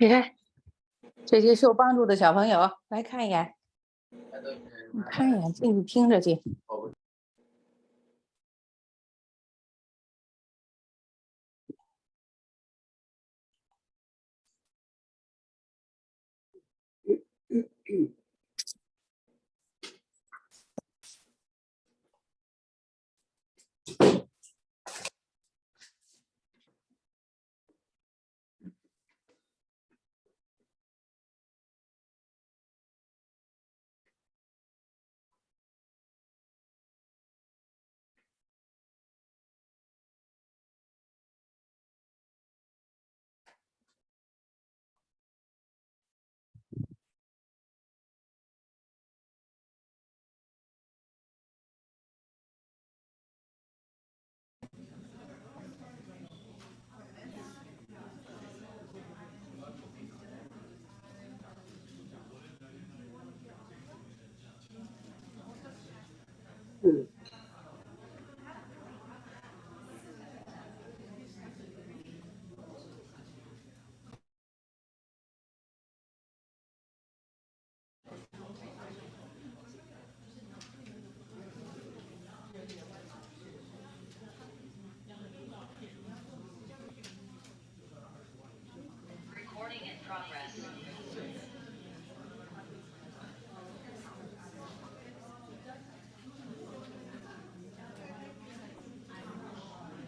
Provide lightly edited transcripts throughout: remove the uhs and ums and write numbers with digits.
你看这些受帮助的小朋友，来看一眼，你看一眼，进去听着去。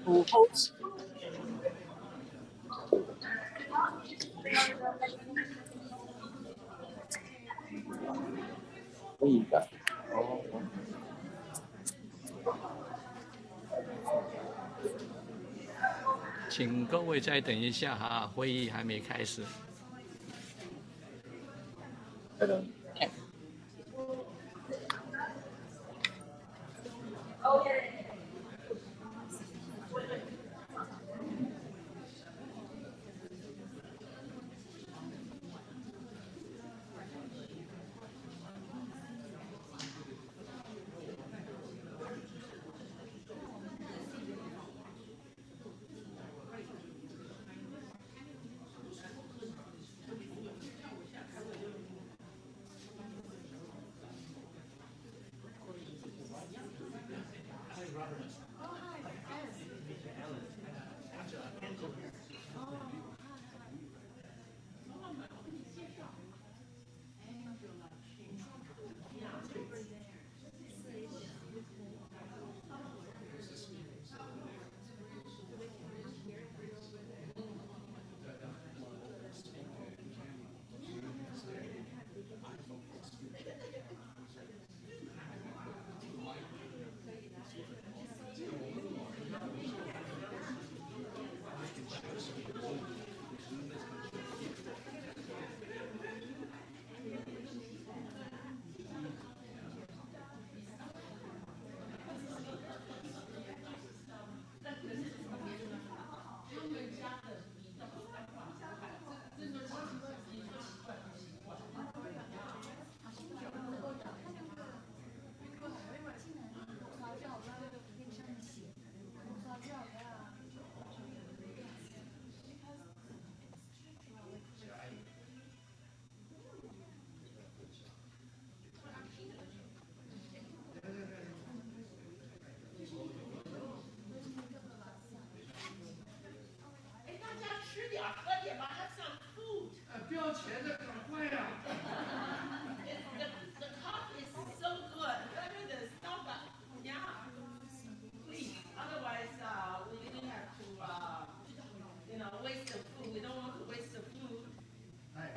补后期。可以的。请各位再等一下哈，会议还没开始。再等。不要钱的，赶快呀！The coffee is so good. Better than Starbucks. Yeah. Please. Otherwise, we didn't have to, waste the food. We don't want to waste the food. 哎。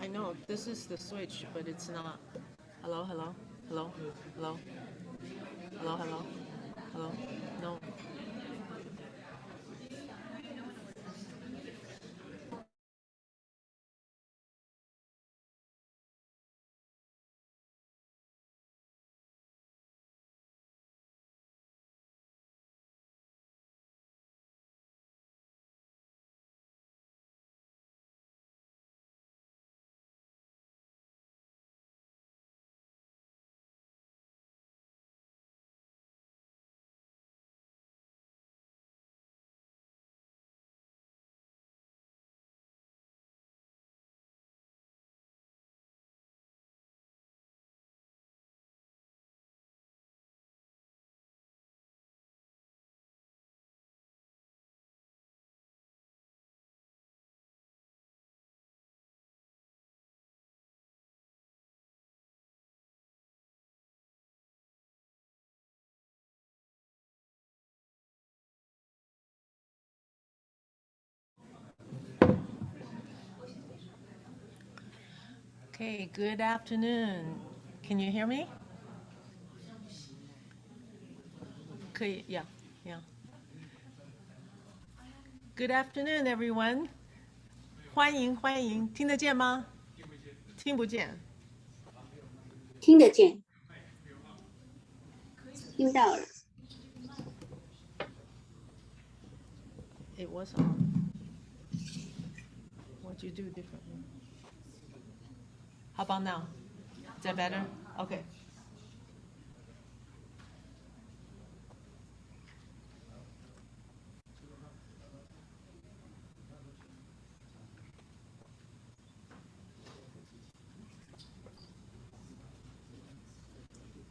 I know this is the switch, but it's not. Hello, hello, hello, hello, hello, hello, hello. No. Okay, good afternoon. Can you hear me? 可以 yeah, yeah. Good afternoon, everyone. 欢迎欢迎，听得见吗？听不见。听得见，听到了。It was on. What'd you do differently? How about now? Is that better? Okay.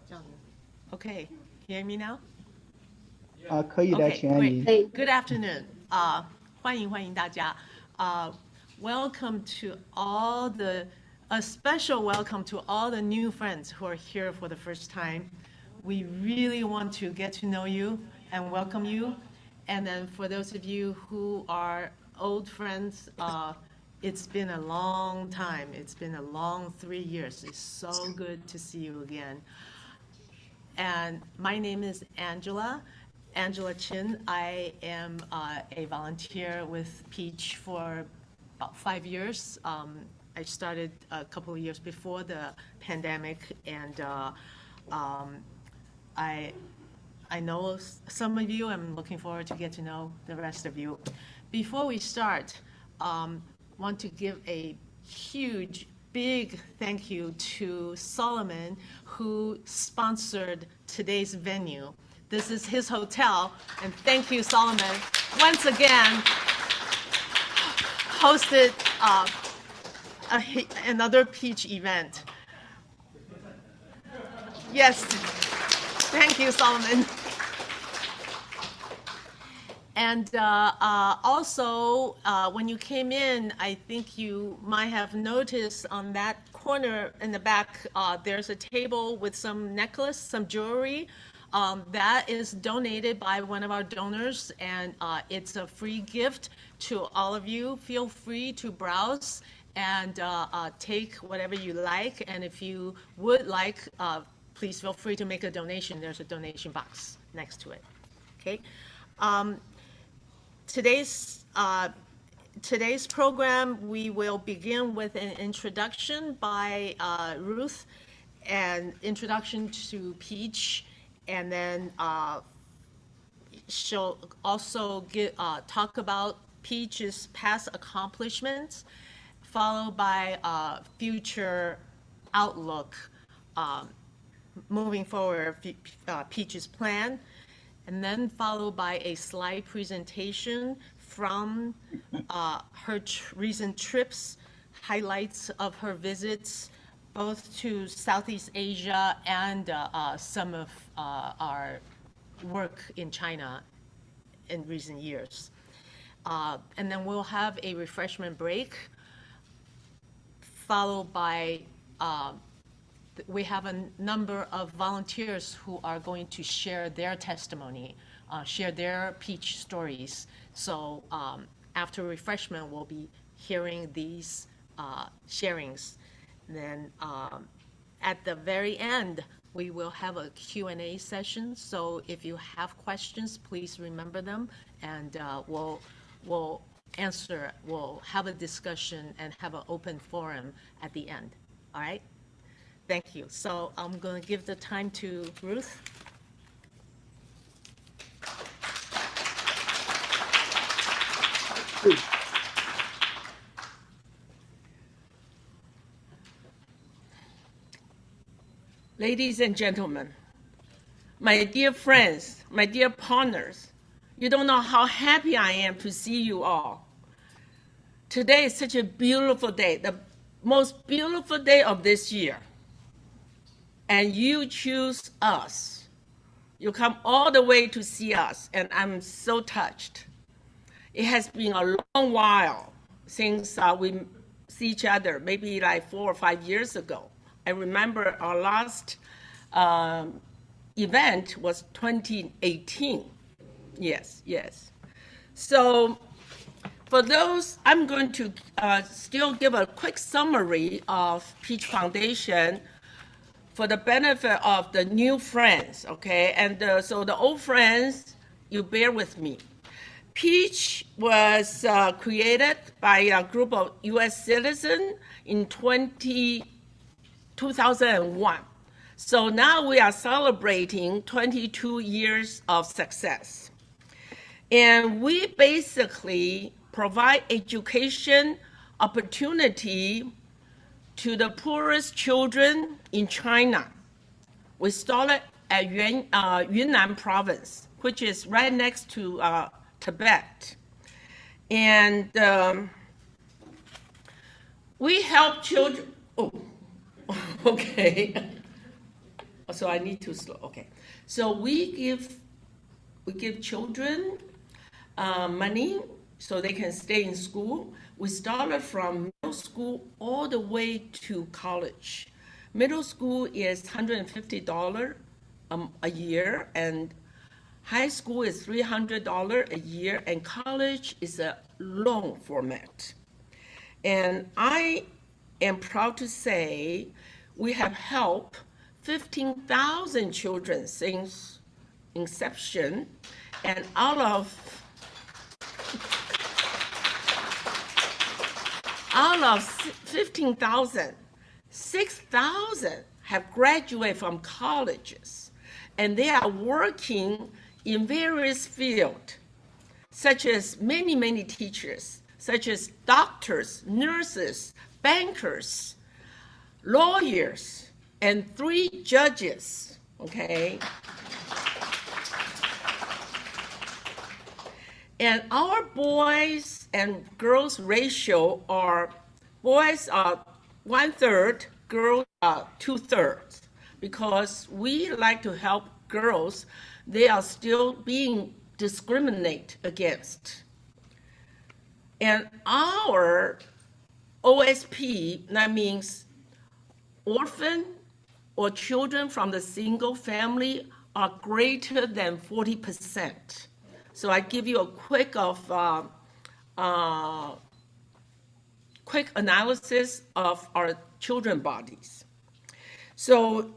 这样子。Okay, hear me now? 可以的， Okay, 请按 great. 您。可以， Good afternoon. 欢迎欢迎大家。Welcome to all the, a special welcome to all the new friends who are here for the first time. We really want to get to know you and welcome you. And then for those of you who are old friends, it's been a long time. It's been a long 3 years. It's so good to see you again. And my name is Angela Chin. I am a volunteer with Peach for about 5 years. I started a couple of years before the pandemic, and I know some of you. I'm looking forward to get to know the rest of you. Before we start, want to give a huge, big thank you to Solomon, who sponsored today's venue. This is his hotel, and thank you, Solomon, once again hosted another Peach event. Yes, thank you, Solomon. And also, when you came in, I think you might have noticed on that corner in the back, there's a table with some necklace, some jewelry. That is donated by one of our donors, and it's a free gift to all of you. Feel free to browse and take whatever you like. And if you would like, please feel free to make a donation. There's a donation box next to it. Okay. Today's program, we will begin with an introduction by Ruth, an introduction to Peach, and then she'll also talk about Peach's past accomplishments, followed by future outlook, moving forward, Peach's plan, and then followed by a slide presentation from her recent trips, highlights of her visits, both to Southeast Asia and some of our work in China in recent years. And then we'll have a refreshment break, followed by we have a number of volunteers who are going to share their testimony, share their Peach stories. So after refreshment, we'll be hearing these sharings. Then at the very end, we will have a Q&A session. So if you have questions, please remember them, and we'll answer. We'll have a discussion and have an open forum at the end. All right? Thank you. So I'm going to give the time to Ruth. Ladies and gentlemen, my dear friends, my dear partners, you don't know how happy I am to see you all. Today is such a beautiful day, the most beautiful day of this year. And you choose us. You come all the way to see us, and I'm so touched. It has been a long while since we see each other, maybe like 4 or 5 years ago. I remember our last event was 2018. Yes. So for those, I'm going to still give a quick summary of Peach Foundation for the benefit of the new friends, okay? And so the old friends, you bear with me. Peach was created by a group of U.S. citizens in 2001. So now we are celebrating 22 years of success. And we basically provide education opportunity to the poorest children in China. We started at Yunnan province, which is right next to Tibet. And we help children, okay. So I need to slow, okay. So we give children money so they can stay in school. We started from middle school all the way to college. Middle school is $150 a year, and high school is $300 a year, and college is a loan format. And I am proud to say we have helped 15,000 children since inception, and out of 15,000, 6,000 have graduated from colleges, and they are working in various fields, such as many teachers, such as doctors, nurses, bankers, lawyers, and 3 judges, okay? And our boys and girls ratio are, boys are 1/3, girls are 2/3, because we like to help girls. They are still being discriminated against. And our OSP, that means orphan or children from the single family, are greater than 40%. So I give you a quick analysis of our children bodies. So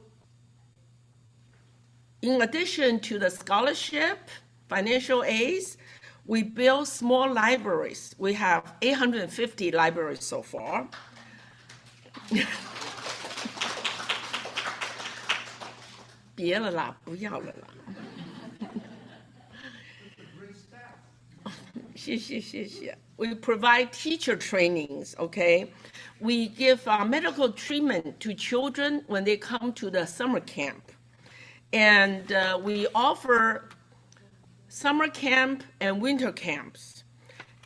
in addition to the scholarship, financial aids, we build small libraries. We have 850 libraries so far.别了啦，不要了啦。谢谢。We provide teacher trainings, okay? We give medical treatment to children when they come to the summer camp. And we offer summer camp and winter camps.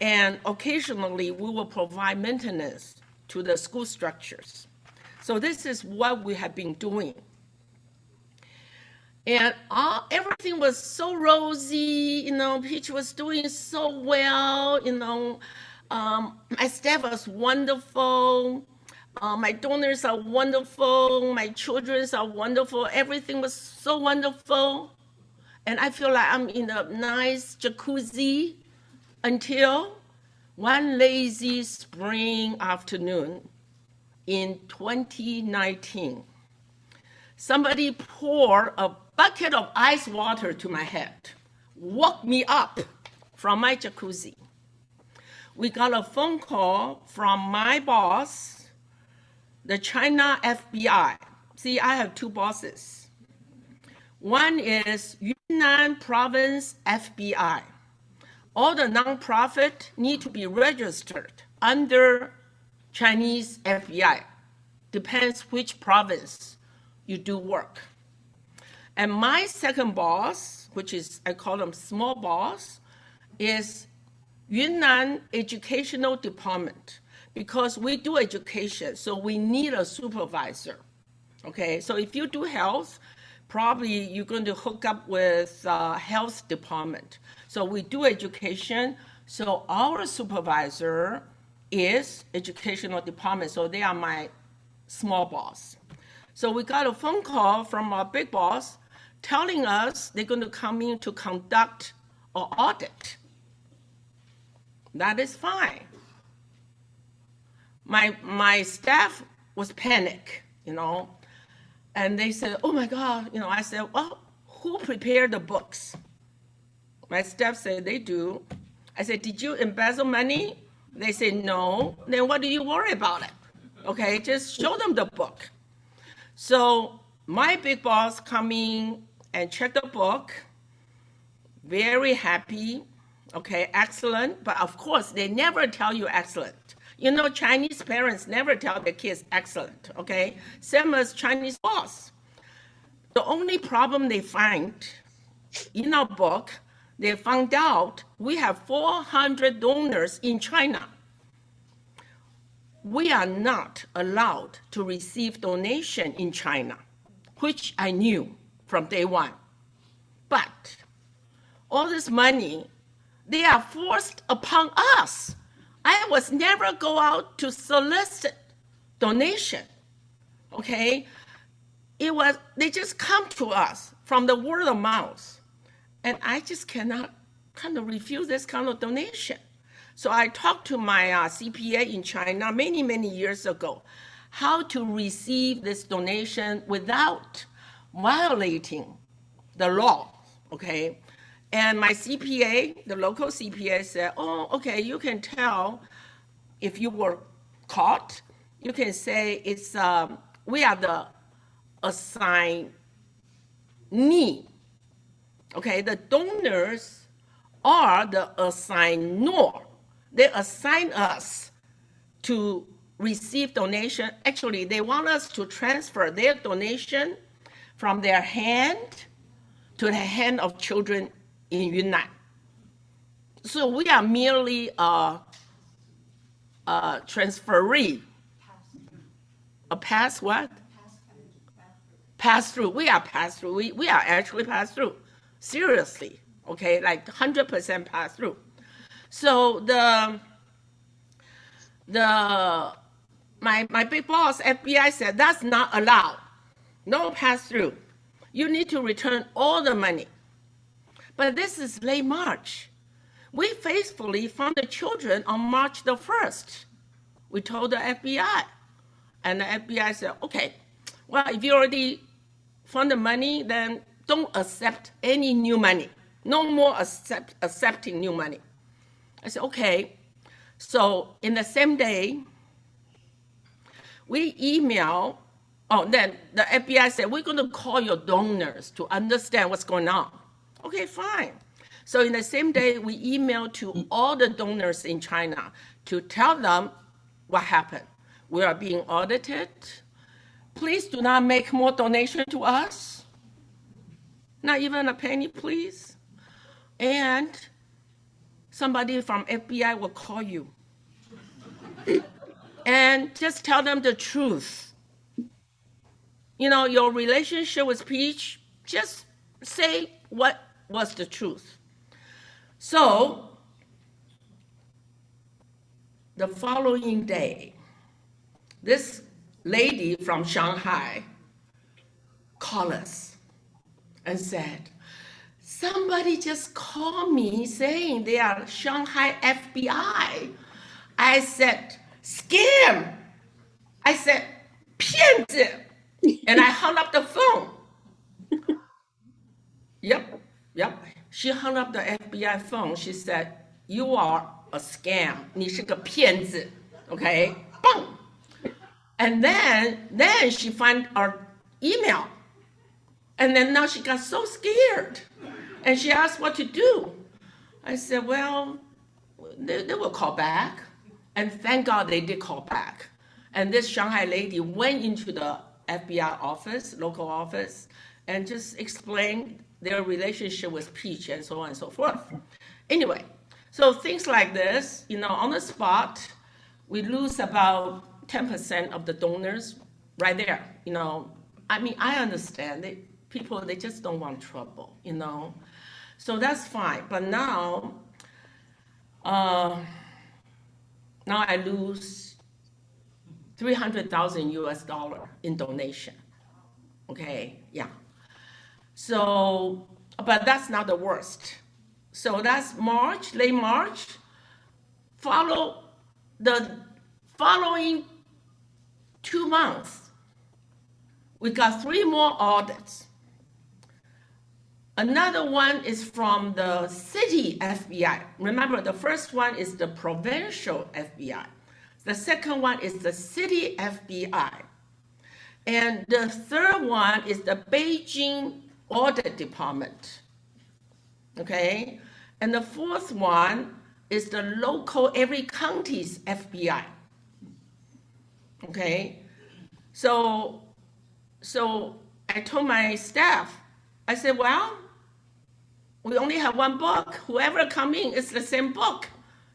And occasionally, we will provide maintenance to the school structures. So this is what we have been doing. And everything was so rosy, Peach was doing so well, my staff was wonderful, my donors are wonderful, my children are wonderful, everything was so wonderful. And I feel like I'm in a nice jacuzzi until One lazy spring afternoon in 2019, somebody poured a bucket of ice water to my head, woke me up from my jacuzzi. We got a phone call from my boss, the China FBI. See, I have two bosses. One is Yunnan Province FBI. All the nonprofit need to be registered under Chinese FBI. Depends which province you do work. And my second boss, which is, I call them small boss, is Yunnan Educational Department, because we do education, so we need a supervisor. Okay, so if you do health, probably you're going to hook up with health department. So we do education, so our supervisor is educational department, so they are my small boss. So we got a phone call from our big boss telling us they're going to come in to conduct an audit. That is fine. My staff was panic, and they said, oh my God, I said, well, who prepared the books? My staff said, they do. I said, did you embezzle money? They said, no. Then what do you worry about it? Okay, just show them the book. So my big boss come in and check the book, very happy, okay, excellent. But of course, they never tell you excellent. Chinese parents never tell their kids excellent, okay? Same as Chinese boss. The only problem they find in our book, they found out we have 400 donors in China. We are not allowed to receive donation in China, which I knew from day one. But all this money, they are forced upon us. I was never go out to solicit donation, okay? They just come to us from the word of mouth. And I just cannot kind of refuse this kind of donation. So I talked to my CPA in China many, many years ago, how to receive this donation without violating the law, okay? And my CPA, the local CPA said, oh, okay, you can tell if you were caught, you can say it's, we are the assignee. Okay, the donors are the assignor. They assign us to receive donation. Actually, they want us to transfer their donation from their hand to the hand of children in Yunnan. So we are merely a transferee. A pass what? Pass through. We are pass through. We are actually pass through. Seriously, okay, like 100% pass through. So my big boss, FBI, said that's not allowed. No pass through. You need to return all the money. But this is late March. We faithfully found the children on March the 1st. We told the FBI. And the FBI said, okay, well, if you already found the money, then don't accept any new money. No more accepting new money. I said, okay. So in the same day, we email, then the FBI said, we're going to call your donors to understand what's going on. Okay, fine. So in the same day, we emailed to all the donors in China to tell them what happened. We are being audited. Please do not make more donation to us. Not even a penny, please. And somebody from FBI will call you. And just tell them the truth. Your relationship with Peach, just say what was the truth. So, the following day, this lady from Shanghai called us and said, somebody just called me saying they are Shanghai FBI I said, scam. I said, 骗子. And I hung up the phone. Yep. She hung up the FBI phone. She said, you are a scam. 你是个骗子. Okay? Boom. And then she found our email. And then now she got so scared. And she asked what to do. I said, well, they will call back. And thank God they did call back. And this Shanghai lady went into the FBI office, local office, and just explained their relationship with Peach and so on and so forth. Anyway, so things like this, on the spot, we lose about 10% of the donors right there. I mean, I understand people, they just don't want trouble, So that's fine. But now I lose 300,000 US dollar in donation. Okay, yeah. So, but that's not the worst. So that's March, late March. The following 2 months, we got 3 more audits. Another one is from the city FBI. Remember, the first one is the provincial FBI. The second one is the city FBI. And the third one is the Beijing Audit Department. Okay? And the fourth one is the local, every county's FBI. Okay? So I told my staff, I said, well, we only have 1 book. Whoever come in, it's the same book.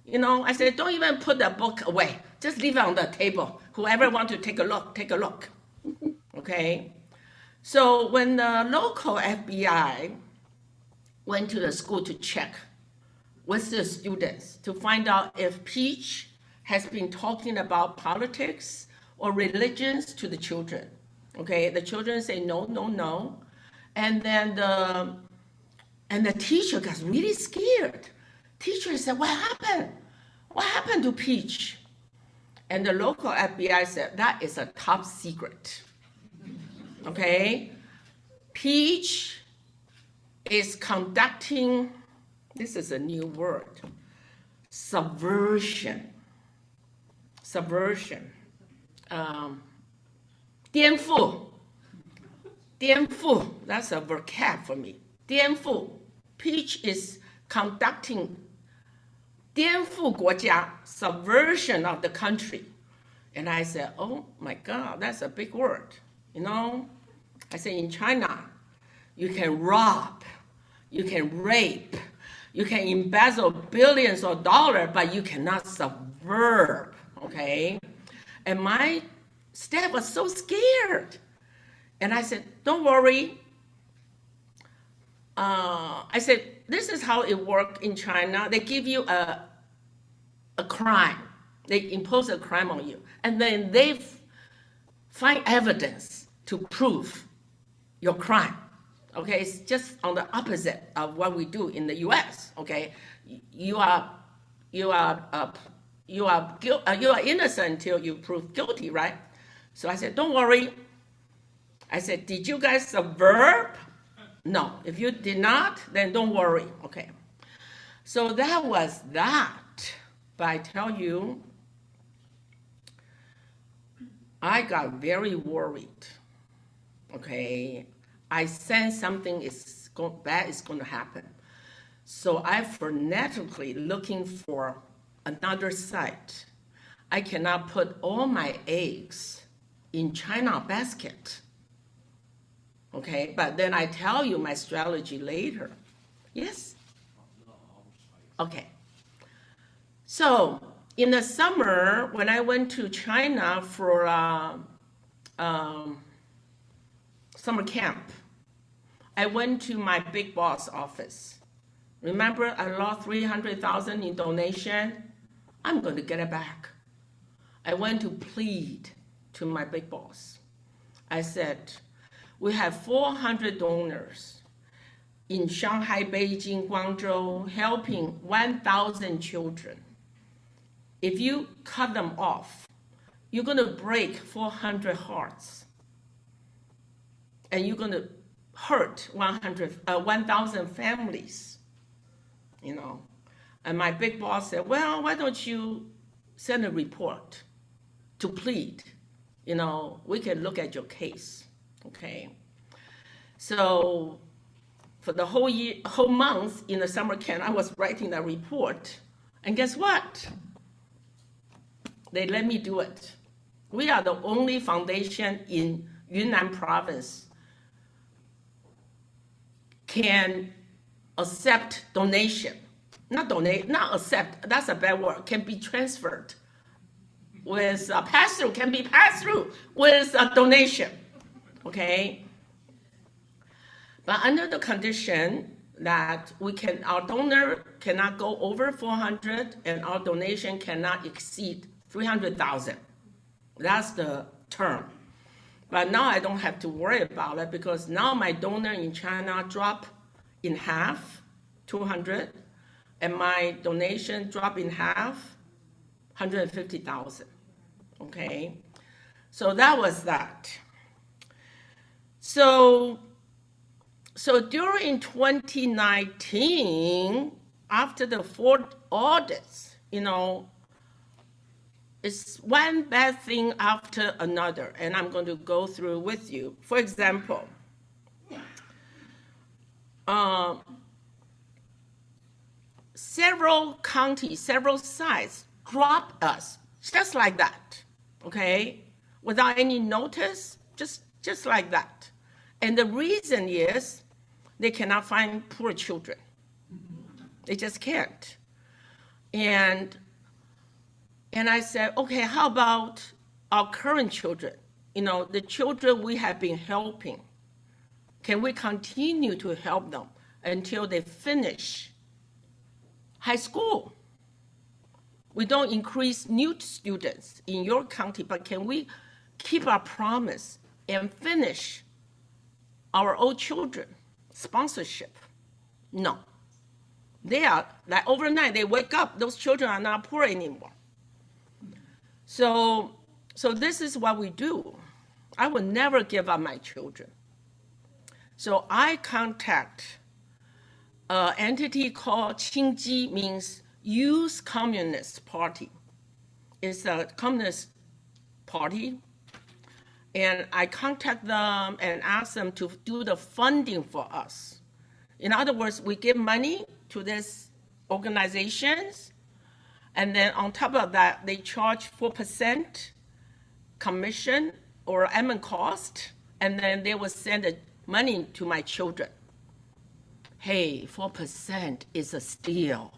I said, don't even put the book away. Just leave it on the table. Whoever want to take a look, take a look. Okay? So when the local FBI went to the school to check with the students to find out if Peach has been talking about politics or religions to the children. Okay, the children say no, no, no. And then the teacher got really scared. Teacher said, what happened? What happened to Peach? And the local FBI said, that is a top secret. Okay? Peach is conducting, this is a new word, subversion. Subversion. 颠覆. 颠覆, that's a vocab for me. 颠覆. Peach is conducting 颠覆国家, subversion of the country. And I said, oh my God, that's a big word. I said, in China, you can rob, you can rape, you can embezzle billions of dollars, but you cannot subvert, okay? And my staff was so scared. And I said, don't worry. I said, this is how it works in China. They give you a crime. They impose a crime on you. And then they find evidence to prove your crime. Okay, it's just on the opposite of what we do in the U.S. Okay, you are innocent until you prove guilty, right? So I said, don't worry. I said, did you guys subvert? No. If you did not, then don't worry. Okay. So that was that. But I tell you, I got very worried. Okay. I sense something bad is going to happen. So I frenetically looking for another site. I cannot put all my eggs in China basket. Okay, but then I tell you my strategy later. Yes? Okay. So in the summer, when I went to China for summer camp, I went to my big boss office. Remember, I lost 300,000 in donation. I'm going to get it back. I went to plead to my big boss. I said, we have 400 donors in Shanghai, Beijing, Guangzhou, helping 1,000 children. if you cut them off, you're going to break 400 hearts. And you're going to hurt 1,000 families, you know. And my big boss said, well, why don't you send a report to plead? You know, we can look at your case, okay? So for the whole month in the summer camp, I was writing that report. And guess what? They let me do it. We are the only foundation in Yunnan province can accept donation. Not donate, not accept, that's a bad word, can be transferred with a pass-through, can be passed through with a donation, okay? But under the condition that our donor cannot go over 400 and our donation cannot exceed 300,000. That's the term. But now I don't have to worry about it because now my donor in China dropped in half, 200, and my donation dropped in half, 150,000, okay? So that was that. So during 2019, after the 4 audits, you know, it's one bad thing after another, and I'm going to go through with you. For example, several counties, several sites dropped us just like that, okay? Without any notice, just like that. And the reason is they cannot find poor children. They just can't. And I said, okay, how about our current children? You know, the children we have been helping. Can we continue to help them until they finish high school? We don't increase new students in your county, but can we keep our promise and finish our old children sponsorship? No. They are, like overnight, they wake up, those children are not poor anymore. So this is what we do. I will never give up my children. So I contact an entity called Qingji, means Youth Communist Party. It's a communist party. And I contact them and ask them to do the funding for us. In other words, we give money to these organizations, and then on top of that, they charge 4% commission or admin cost, and then they will send the money to my children. Hey, 4% is a steal,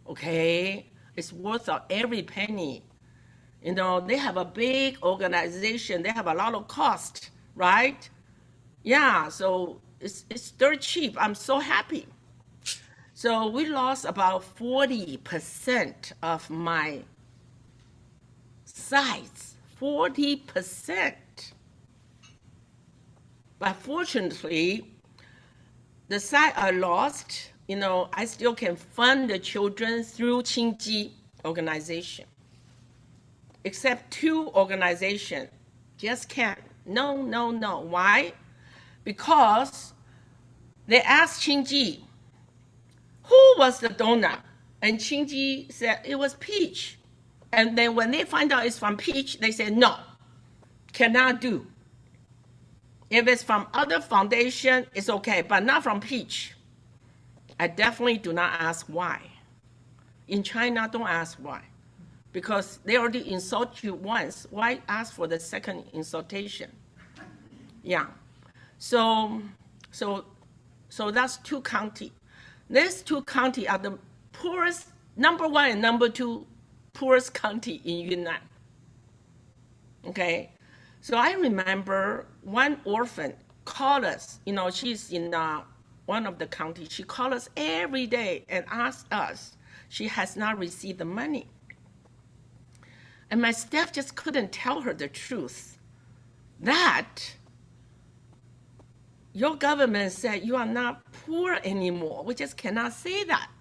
okay? It's worth every penny. You know, they have a big organization, they have a lot of cost, right? Yeah, so it's dirt cheap. I'm so happy. So we lost about 40% of my sites, 40%. But fortunately, the site I lost, you know, I still can fund the children through Qingji organization. Except 2 organizations just can't. No. Why? Because they asked Qingji, who was the donor? And Qingji said it was Peach. And then when they find out it's from Peach, they said, no, cannot do. If it's from other foundation, it's okay, but not from Peach. I definitely do not ask why. In China, don't ask why. Because they already insult you once. Why ask for the second insultation? Yeah. So that's 2 counties. These 2 counties are the poorest, number 1 and number 2 poorest county in Yunnan. Okay. So I remember one orphan called us, you know, she's in one of the counties. She called us every day and asked us. She has not received the money. And my staff just couldn't tell her the truth that your government said you are not poor anymore. We just cannot say that.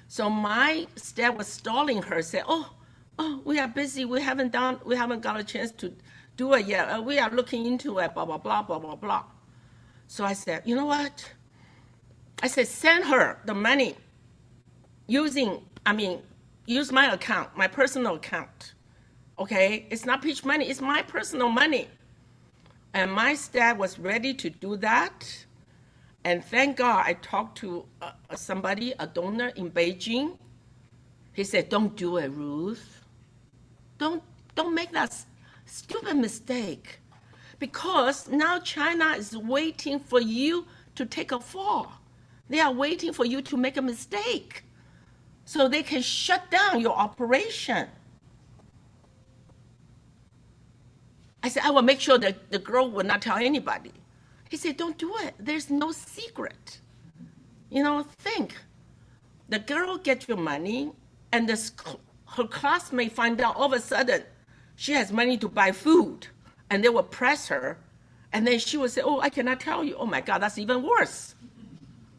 So my staff was stalling her, said, oh, oh, we are busy. We haven't got a chance to do it yet. We are looking into it, blah, blah, blah, blah, blah, blah. So I said, you know what? I said, send her the money use my account, my personal account. Okay, it's not Peach money, it's my personal money. And my staff was ready to do that. And thank God I talked to somebody, a donor in Beijing. He said, don't do it, Ruth. Don't make that stupid mistake. Because now China is waiting for you to take a fall. They are waiting for you to make a mistake so they can shut down your operation. I said, I will make sure that the girl will not tell anybody. He said, don't do it. There's no secret. Think. The girl gets your money, and her classmate find out all of a sudden she has money to buy food, and they will press her, and then she will say, oh, I cannot tell you. Oh my God, that's even worse,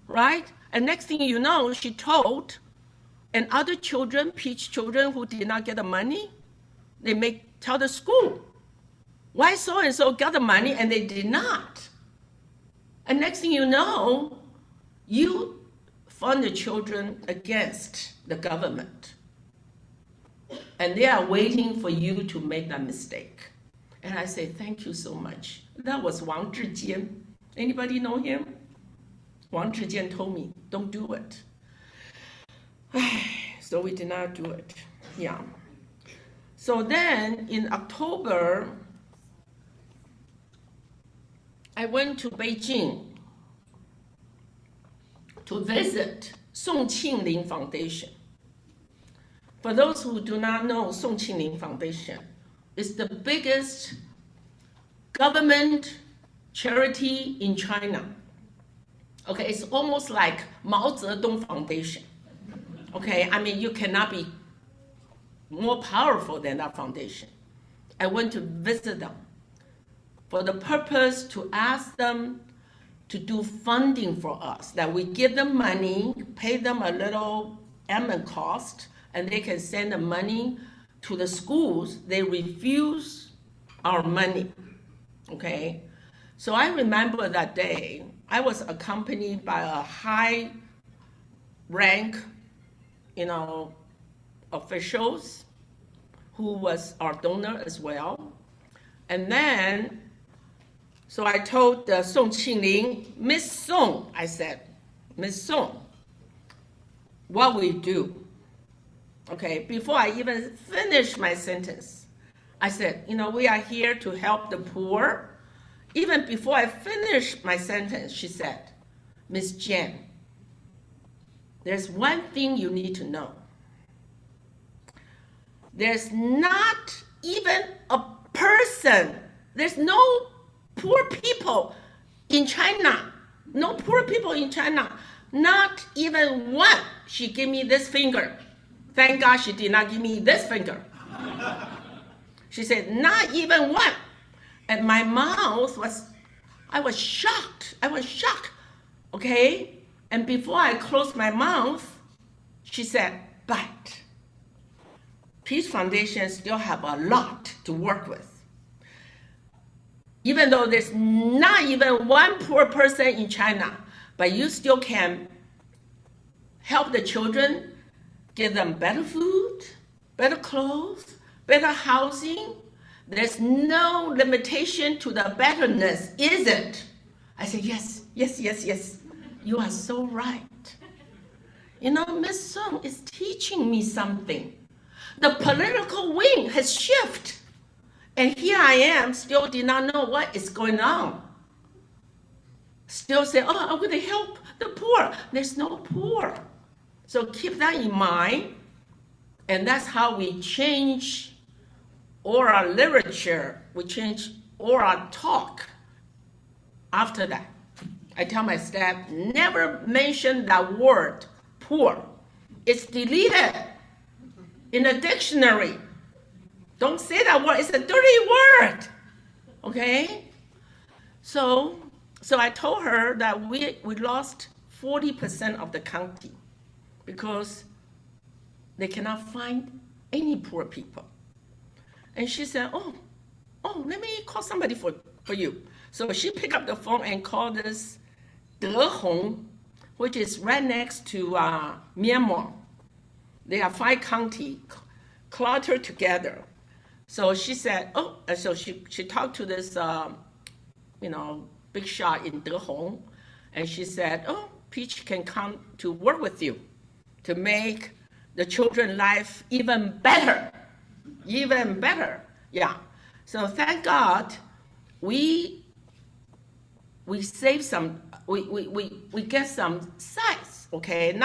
right? And next thing you know, she told, and other children, Peach children who did not get the money, they may tell the school, why so-and-so got the money and they did not? And next thing you know, you fund the children against the government. And they are waiting for you to make that mistake. And I say, thank you so much. That was Wang Zhijian. Anybody know him? Wang Zhijian told me, don't do it. So we did not do it. Yeah. So then in October, I went to Beijing to visit Song Qingling Foundation. For those who do not know, Song Qingling Foundation is the biggest government charity in China. Okay, it's almost like Mao Zedong Foundation. Okay, you cannot be more powerful than that foundation. I went to visit them for the purpose to ask them to do funding for us, that we give them money, pay them a little admin cost, and they can send the money to the schools. They refuse our money, okay? So I remember that day, I was accompanied by a high rank, officials who was our donor as well. And then, so I told the Song Qingling, Miss Song, I said, Miss Song, what we do? Okay, before I even finish my sentence, I said, we are here to help the poor. Even before I finished my sentence, she said, Miss Jen, there's one thing you need to know. There's not even a person, there's no poor people in China, no poor people in China, not even one. She gave me this finger. Thank God she did not give me this finger. She said, not even one. And my mouth I was shocked, okay? And before I closed my mouth, she said, but Peace Foundation still have a lot to work with. Even though there's not even one poor person in China, but you still can help the children, give them better food, better clothes, better housing. There's no limitation to the betterness, is it? I said, yes. You are so right. Miss Song is teaching me something. The political wing has shifted. And here I am, still did not know what is going on. Still say, oh, I'm going to help the poor. There's no poor. So keep that in mind. And that's how we change all our literature. We change all our talk after that. I tell my staff, never mention that word, poor. It's deleted in the dictionary. Don't say that word, it's a dirty word, okay? So I told her that we lost 40% of the county because they cannot find any poor people. And she said, oh, let me call somebody for you. So she picked up the phone and called this Dehong, which is right next to Myanmar. They are 5 counties cluttered together. So she said, so she talked to this, big shot in Dehong, and she said, Peach can come to work with you to make the children's life even better. Yeah. So thank God, we save some, we get some sites, okay?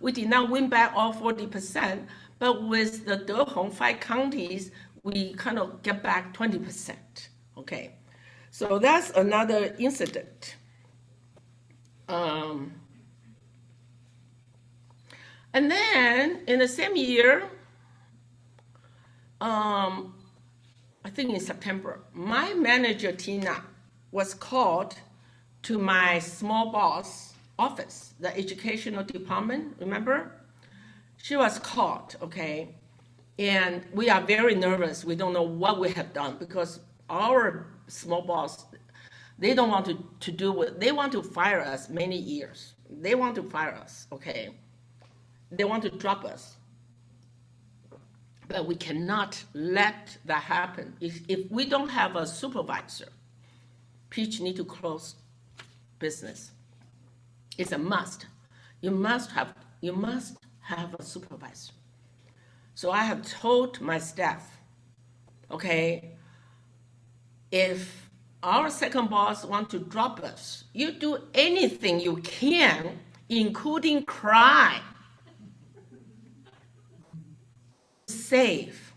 We did not win back all 40%, but with the Dehong 5 counties, we kind of get back 20%, okay? So that's another incident. And then in the same year, I think in September, my manager, Tina, was called to my small boss office, the educational department, remember? She was called, okay? And we are very nervous. We don't know what we have done because our small boss, they don't want to do what, they want to fire us many years. They want to fire us, okay? They want to drop us. But we cannot let that happen. If we don't have a supervisor, Peach need to close business. It's a must. You must have a supervisor. So I have told my staff, okay, if our second boss want to drop us, you do anything you can, including cry, save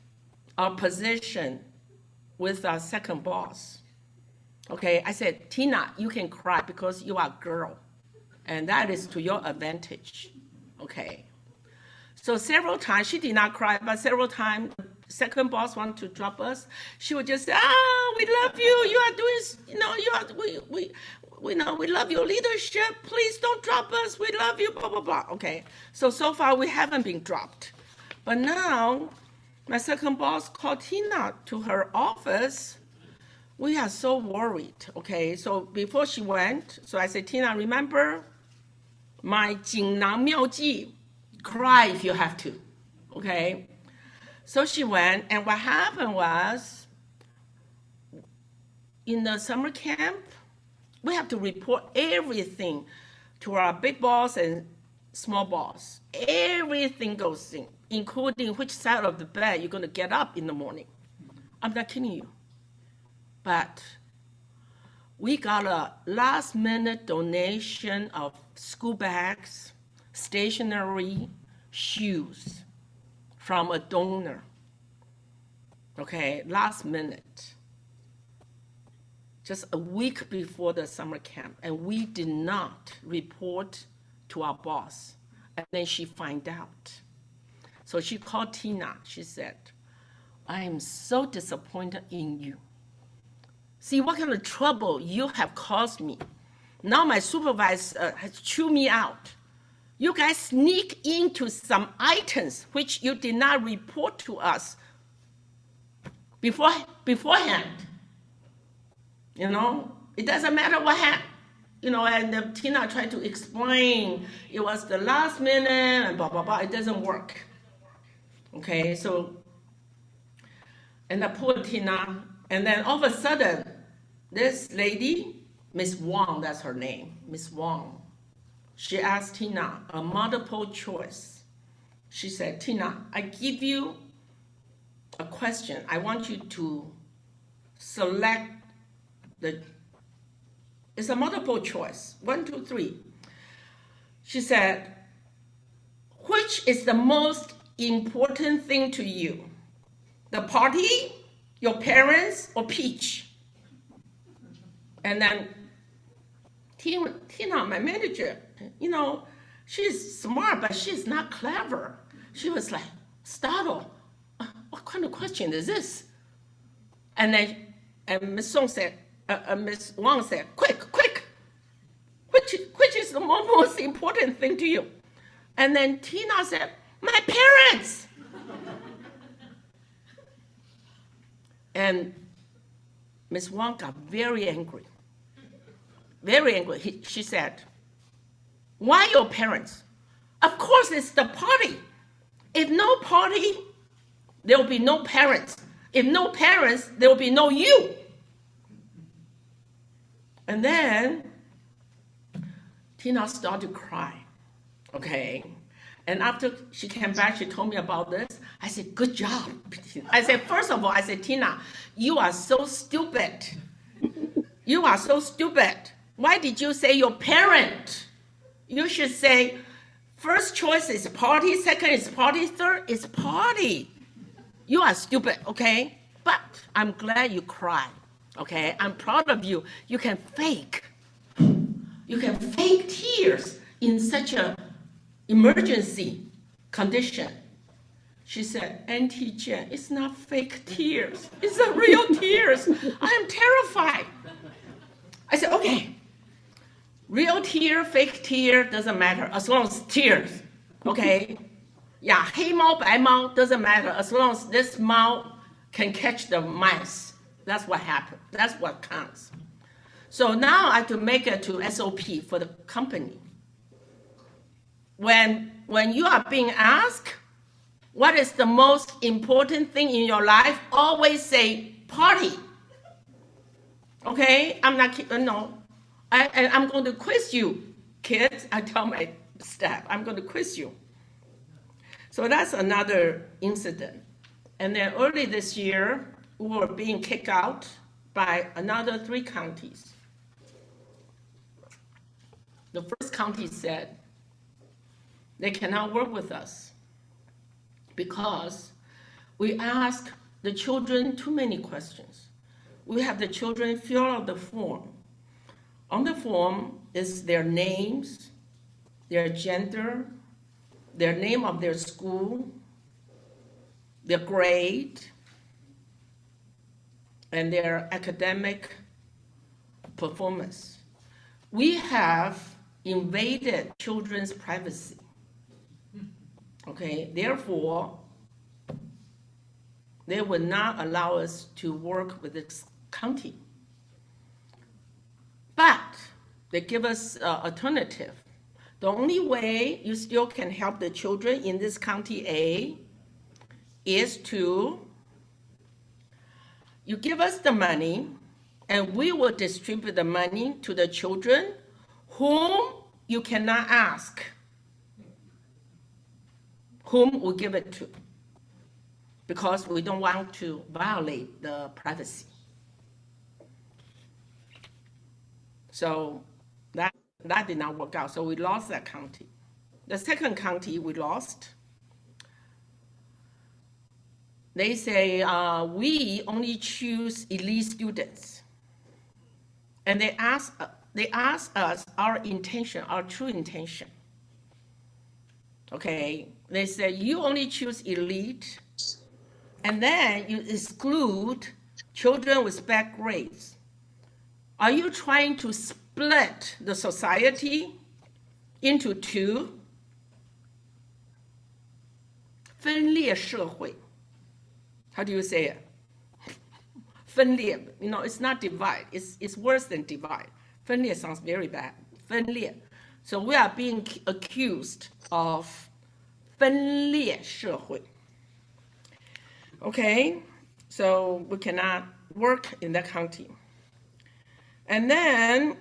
our position with our second boss. Okay, I said, Tina, you can cry because you are a girl, and that is to your advantage. Okay. So several times, she did not cry, but several times, second boss wanted to drop us. She would just say, we love you. You are doing, we love your leadership. Please don't drop us. We love you, blah, blah, blah. Okay. So far, we haven't been dropped. But now, my second boss called Tina to her office. We are so worried, okay? So before she went, so I said, Tina, remember my 锦囊妙计, cry if you have to, okay? So she went, and what happened was, in the summer camp, we have to report everything to our big boss and small boss. Everything goes in, including which side of the bed you're gonna get up in the morning. I'm not kidding you. But we got a last-minute donation of school bags, stationery, shoes from a donor. Okay, last minute. Just a week before the summer camp, and we did not report to our boss. And then she found out. So she called Tina. She said, I am so disappointed in you. See what kind of trouble you have caused me. Now my supervisor has chewed me out. You guys sneak into some items which you did not report to us beforehand. You know, it doesn't matter what happened. You know, and Tina tried to explain it was the last minute and blah, blah, blah. It doesn't work. Okay, so, and I pulled Tina, and then all of a sudden, this lady, Miss Wang, that's her name, Miss Wang, she asked Tina a multiple choice. She said, Tina, I give you a question. I want you to select it's a multiple choice, 1, 2, 3. She said, which is the most important thing to you? The party, your parents, or Peach? And then Tina, my manager, you know, she's smart, but she's not clever. She was like, startled. What kind of question is this? And then Miss Wang said, quick, which is the most important thing to you? And then Tina said, my parents. And Miss Wang got very angry. Very angry. She said, why your parents? Of course it's the party. If no party, there will be no parents. If no parents, there will be no you. And then Tina started to cry, okay? And after she came back, she told me about this. I said, good job. I said, first of all, I said, Tina, you are so stupid. You are so stupid. Why did you say your parent? You should say, first choice is party, second is party, third is party. You are stupid, okay? But I'm glad you cried, okay? I'm proud of you. You can fake. You can fake tears in such a emergency condition. She said, Auntie Jen, it's not fake tears. It's a real tears. I am terrified. I said, okay. Real tear, fake tear, doesn't matter as long as tears, okay? Yeah, 黑猫白猫 doesn't matter as long as this 猫 can catch the mice. That's what happened. That's what counts. So now I have to make it to SOP for the company. When you are being asked, what is the most important thing in your life? Always say party. Okay, I'm not kidding, no. I'm going to quiz you, kids. I tell my staff, I'm going to quiz you. So that's another incident. And then early this year, we were being kicked out by another 3 counties. The first county said they cannot work with us because we ask the children too many questions. We have the children fill out the form. On the form is their names, their gender, their name of their school, their grade, and their academic performance. We have invaded children's privacy. Okay, therefore, they would not allow us to work with this county. But they give us an alternative. The only way you still can help the children in this county A is to, you give us the money and we will distribute the money to the children whom you cannot ask whom we give it to, because we don't want to violate the privacy. So that did not work out. So we lost that county. The second county we lost, they say we only choose elite students. And they ask us our intention, our true intention. Okay, they say you only choose elite, and then you exclude children with bad grades. Are you trying to split the society into 2? 分裂社会. How do you say it? 分裂, it's not divide. It's worse than divide. 分裂 sounds very bad. 分裂. So we are being accused of 分裂社会. Okay, so we cannot work in that county. And then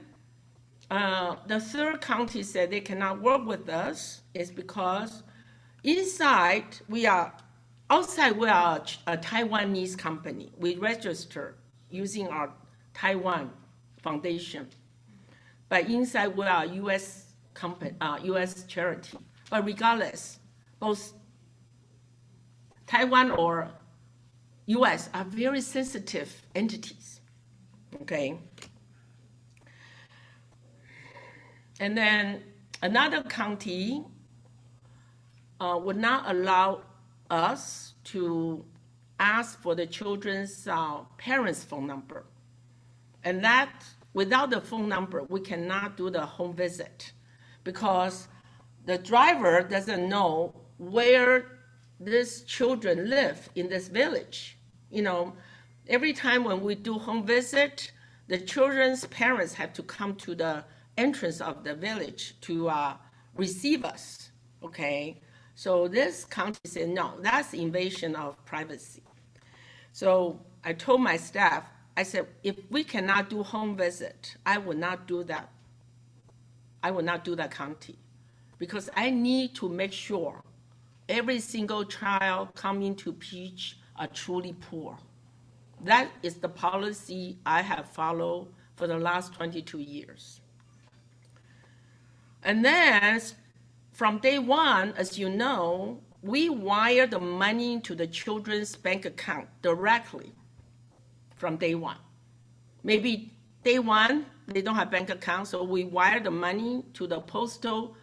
the third county said they cannot work with us is because outside we are a Taiwanese company. We register using our Taiwan foundation. But inside we are a U.S. company, U.S. charity. But regardless, both Taiwan or U.S. are very sensitive entities, okay? And then another county would not allow us to ask for the children's parents' phone number. And that, without the phone number, we cannot do the home visit because the driver doesn't know where these children live in this village. Every time when we do home visit, the children's parents have to come to the entrance of the village to receive us, okay? So this county said, no, that's invasion of privacy. So I told my staff, I said, if we cannot do home visit, I will not do that. I will not do that county because I need to make sure every single child coming to Peach are truly poor. That is the policy I have followed for the last 22 years. And then from day one, as you know, we wire the money to the children's bank account directly from day one. Maybe day one, they don't have bank account, so we wire the money to the postal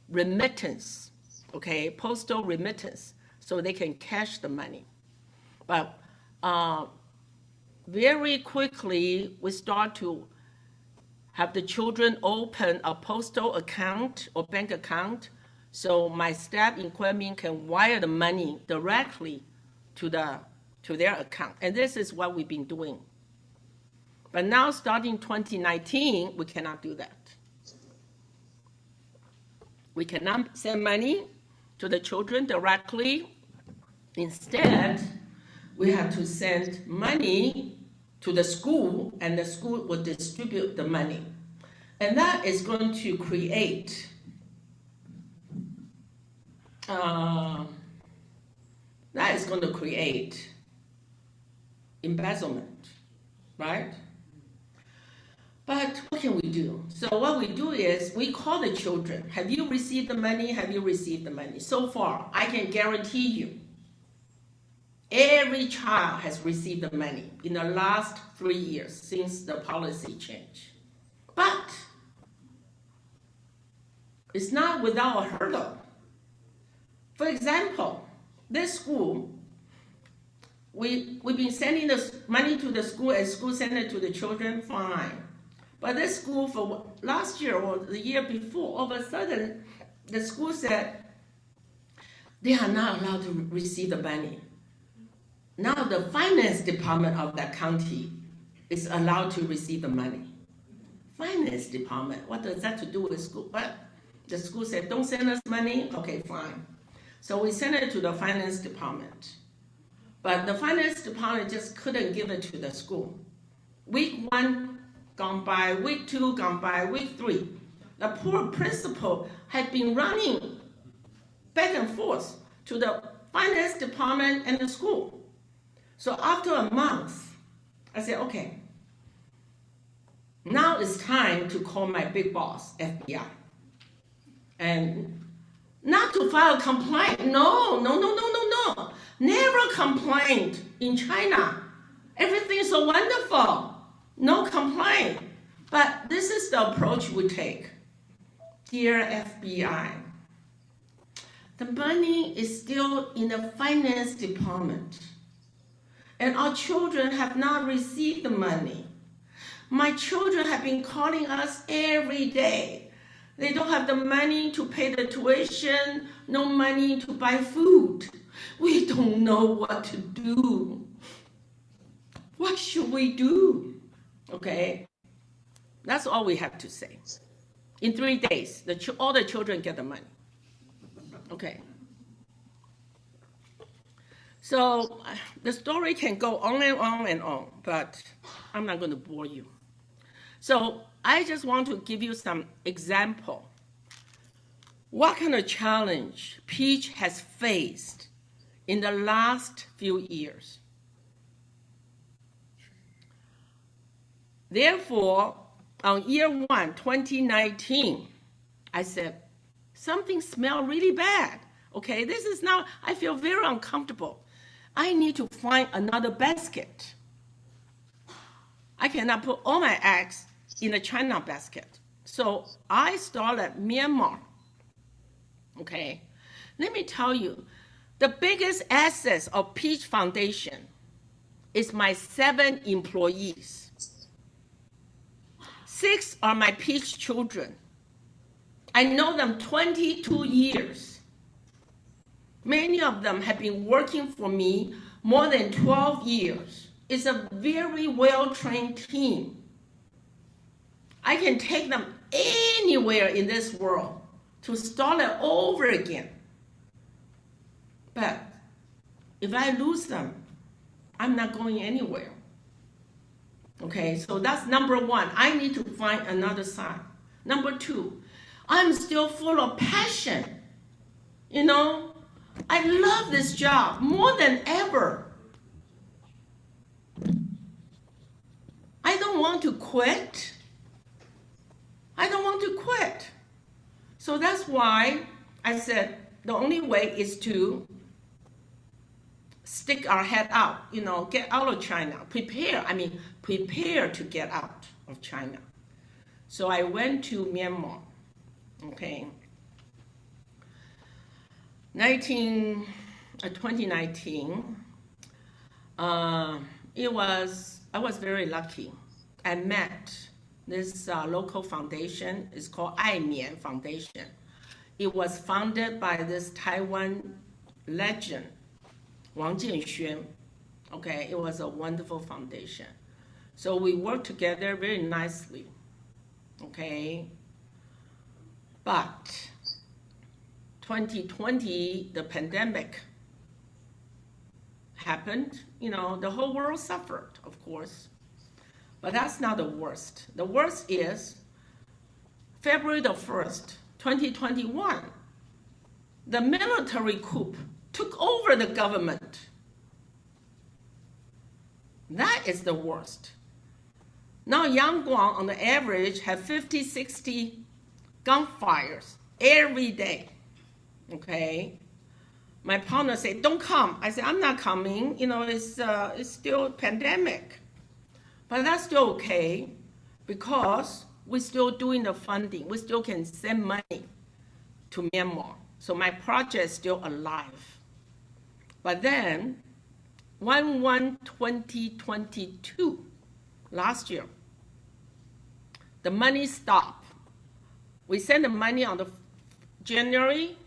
remittance, okay, postal remittance, so they can cash the money. But very quickly, we start to have the children open a postal account or bank account, so my staff in Kunming can wire the money directly to their account. And this is what we've been doing. But now, starting 2019, we cannot do that. We cannot send money to the children directly. Instead, we have to send money to the school, and the school will distribute the money. And that is going to create embezzlement, right? But what can we do? So what we do is we call the children. Have you received the money? Have you received the money? So far, I can guarantee you, every child has received the money in the last 3 years since the policy change. But it's not without a hurdle. For example, this school, we've been sending the money to the school and school send it to the children, fine. But this school for last year or the year before, all of a sudden, the school said they are not allowed to receive the money. Now the finance department of that county is allowed to receive the money. Finance department, what does that to do with school? But the school said, don't send us money, okay, fine. So we sent it to the finance department. But the finance department just couldn't give it to the school. Week 1 gone by, week 2 gone by, week 3. The poor principal had been running back and forth to the finance department and the school. So after a month, I said, okay, now it's time to call my big boss, FBI. And not to file a complaint, no. Never complained in China. Everything's so wonderful. No complaint. But this is the approach we take. Dear FBI, the money is still in the finance department, and our children have not received the money. My children have been calling us every day. They don't have the money to pay the tuition, no money to buy food. We don't know what to do. What should we do? Okay, that's all we have to say. In 3 days, all the children get the money. Okay. So the story can go on and on and on, but I'm not going to bore you. So I just want to give you some example. What kind of challenge Peach has faced in the last few years. Therefore, on year 1, 2019, I said, something smells really bad. Okay, this is now, I feel very uncomfortable. I need to find another basket. I cannot put all my eggs in a China basket. So I started Myanmar. Okay, let me tell you, the biggest asset of Peach Foundation is my 7 employees. 6 are my Peach children. I know them 22 years. Many of them have been working for me more than 12 years. is a very well-trained team. I can take them anywhere in this world to start it over again. But if I lose them, I'm not going anywhere. Okay, so that's number one. I need to find another side. Number two, I'm still full of passion. You know, I love this job more than ever. I don't want to quit. I don't want to quit. So that's why I said the only way is to stick our head out, you know, get out of China, prepare to get out of China. So I went to Myanmar, okay. 2019, I was very lucky. I met this local foundation. It's called Ai Mian Foundation. It was founded by this Taiwan legend, Wang Jianxuan. Okay, it was a wonderful foundation. So we worked together very nicely. Okay, but 2020, the pandemic happened. You know, the whole world suffered, of course. But that's not the worst. The worst is February the 1st, 2021, the military coup took over the government. That is the worst. Now Yangon, on the average, have 50, 60 gunfires every day. Okay? My partner said, don't come. I said, I'm not coming. You know, it's still a pandemic. But that's still okay because we're still doing the funding. We still can send money to Myanmar. So my project is still alive. But then, 1/1/2022, last year, the money stopped. We sent the money on the January,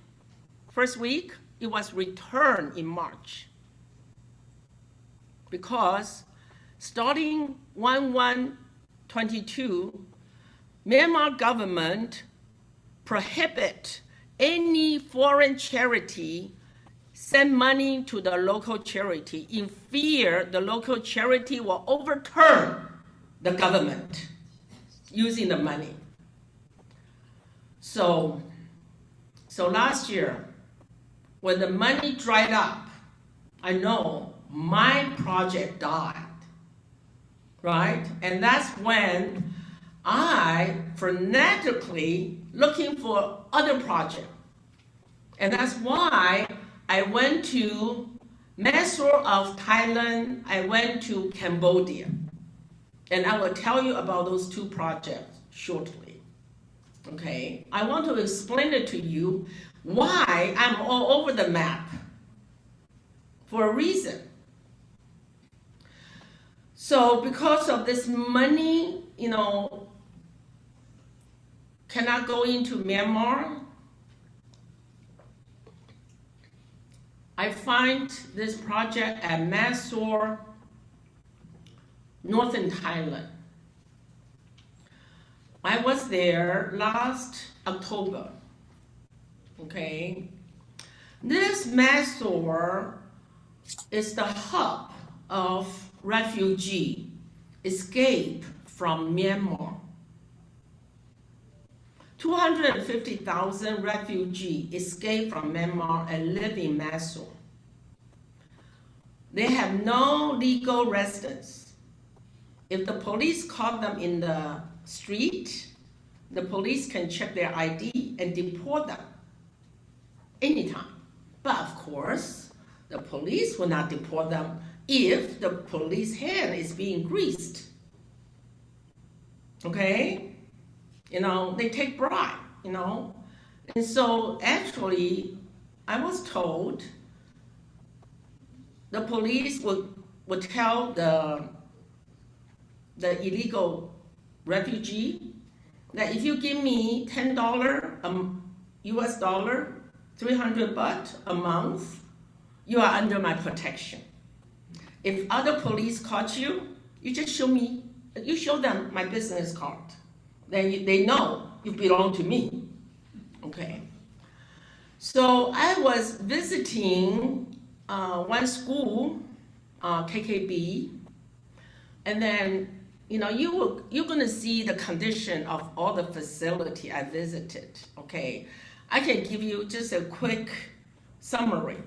first week. It was returned in March. Because starting 1/1/22, Myanmar government prohibit any foreign charity send money to the local charity in fear the local charity will overturn the government using the money. So last year, when the money dried up, I know my project died, right? And that's when I frenetically looking for other projects. And that's why I went to Mysore of Thailand, I went to Cambodia. And I will tell you about those two projects shortly. Okay, I want to explain it to you why I'm all over the map. For a reason. So because of this money, you know, cannot go into Myanmar, I find this project at Mysore, northern Thailand. I was there last October, okay? This Mysore is the hub of refugee escape from Myanmar. 250,000 refugees escaped from Myanmar and live in Mysore. They have no legal residence. If the police caught them in the street, the police can check their ID and deport them anytime. But of course, the police will not deport them if the police hand is being greased. Okay? You know, they take bribe, you know. And so actually, I was told the police would tell the illegal refugee that if you give me $10 US dollar, 300 baht a month, you are under my protection. If other police caught you, you just show me, you show them my business card. Then they know you belong to me, okay? So I was visiting one school, KKB, and then, you know, you're gonna see the condition of all the facility I visited, okay? I can give you just a quick summary.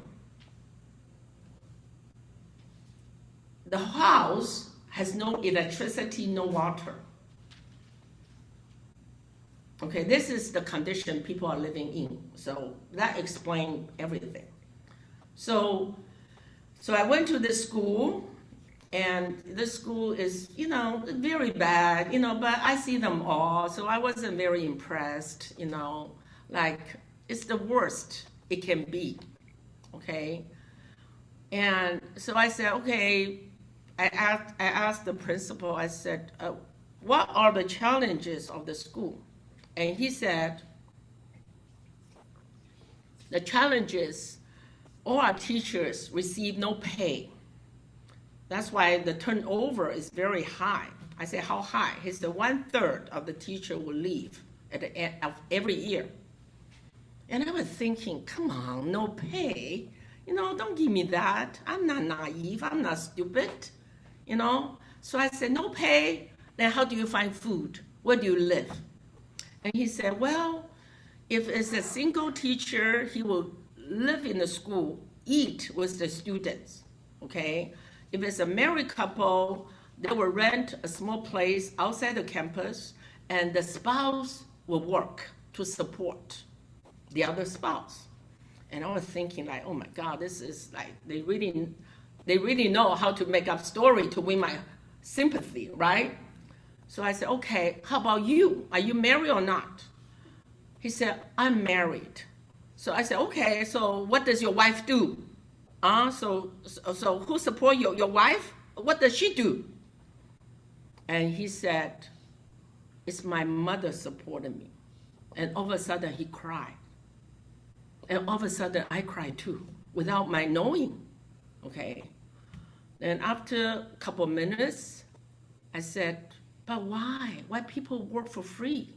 The house has no electricity, no water. Okay, this is the condition people are living in. So that explains everything. So I went to this school, and this school is, you know, very bad, you know, but I see them all, so I wasn't very impressed, you know, like it's the worst it can be, okay? And so I said, okay, I asked the principal, I said, what are the challenges of the school? And he said, the challenges, all our teachers receive no pay. That's why the turnover is very high. I said, how high? He said, 1/3 of the teacher will leave at the end of every year. And I was thinking, come on, no pay. You know, don't give me that. I'm not naive, I'm not stupid, you know? So I said, no pay, then how do you find food? Where do you live? And he said, well, if it's a single teacher, he will live in the school, eat with the students, okay? If it's a married couple, they will rent a small place outside the campus, and the spouse will work to support the other spouse. And I was thinking like, oh my God, this is like, they really know how to make up story to win my sympathy, right? So I said, okay, how about you? Are you married or not? He said, I'm married. So I said, okay, so what does your wife do? So who support your wife? What does she do? And he said, it's my mother supporting me. And all of a sudden he cried. And all of a sudden I cried too, without my knowing, okay? Then after a couple of minutes, I said, but why? Why people work for free?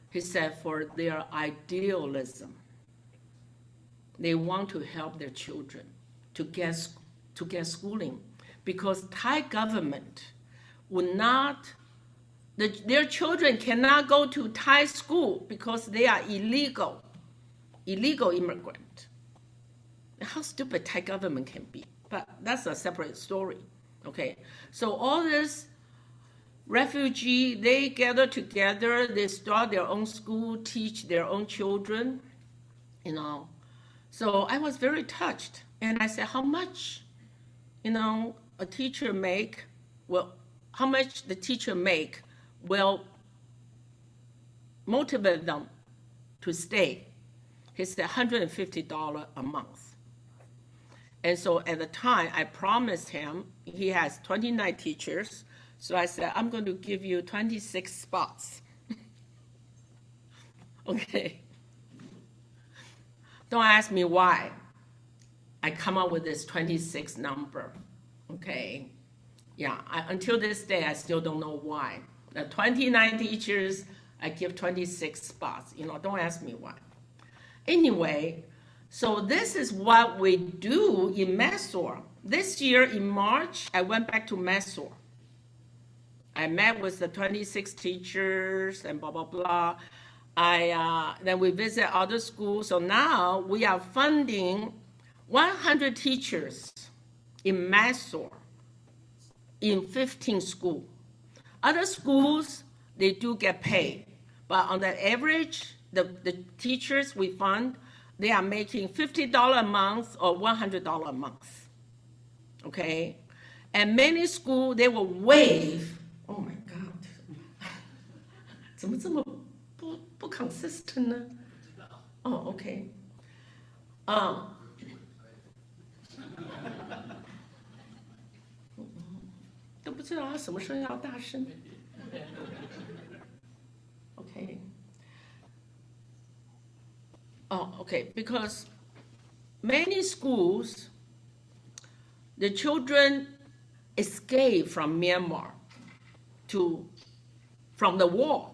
He said, for their idealism. They want to help their children to get schooling, because Thai government would not, their children cannot go to Thai school because they are illegal immigrant. How stupid Thai government can be, but that's a separate story, okay? So all this refugee, they gather together, they start their own school, teach their own children, you know. So I was very touched, and I said, how much, you know, a teacher make? Well, how much the teacher make will motivate them to stay? He said $150 a month. And so at the time, I promised him, he has 29 teachers, so I said, I'm going to give you 26 spots. Okay. Don't ask me why I come up with this 26 number, okay? Yeah, until this day, I still don't know why. The 29 teachers, I give 26 spots. You know, don't ask me why. Anyway, so this is what we do in Mysore. This year in March, I went back to Mysore. I met with the 26 teachers and blah, blah, blah. Then we visit other schools. So now we are funding 100 teachers in Mysore in 15 schools. Other schools, they do get paid. But on the average, the teachers we fund, they are making $50 a month or $100 a month, okay? And many schools, they will waive, oh my God, 怎么这么不 consistent 呢？哦 ，OK， 都不知道他什么时候要大声。Okay. Oh, okay, because many schools, the children escape from Myanmar from the war,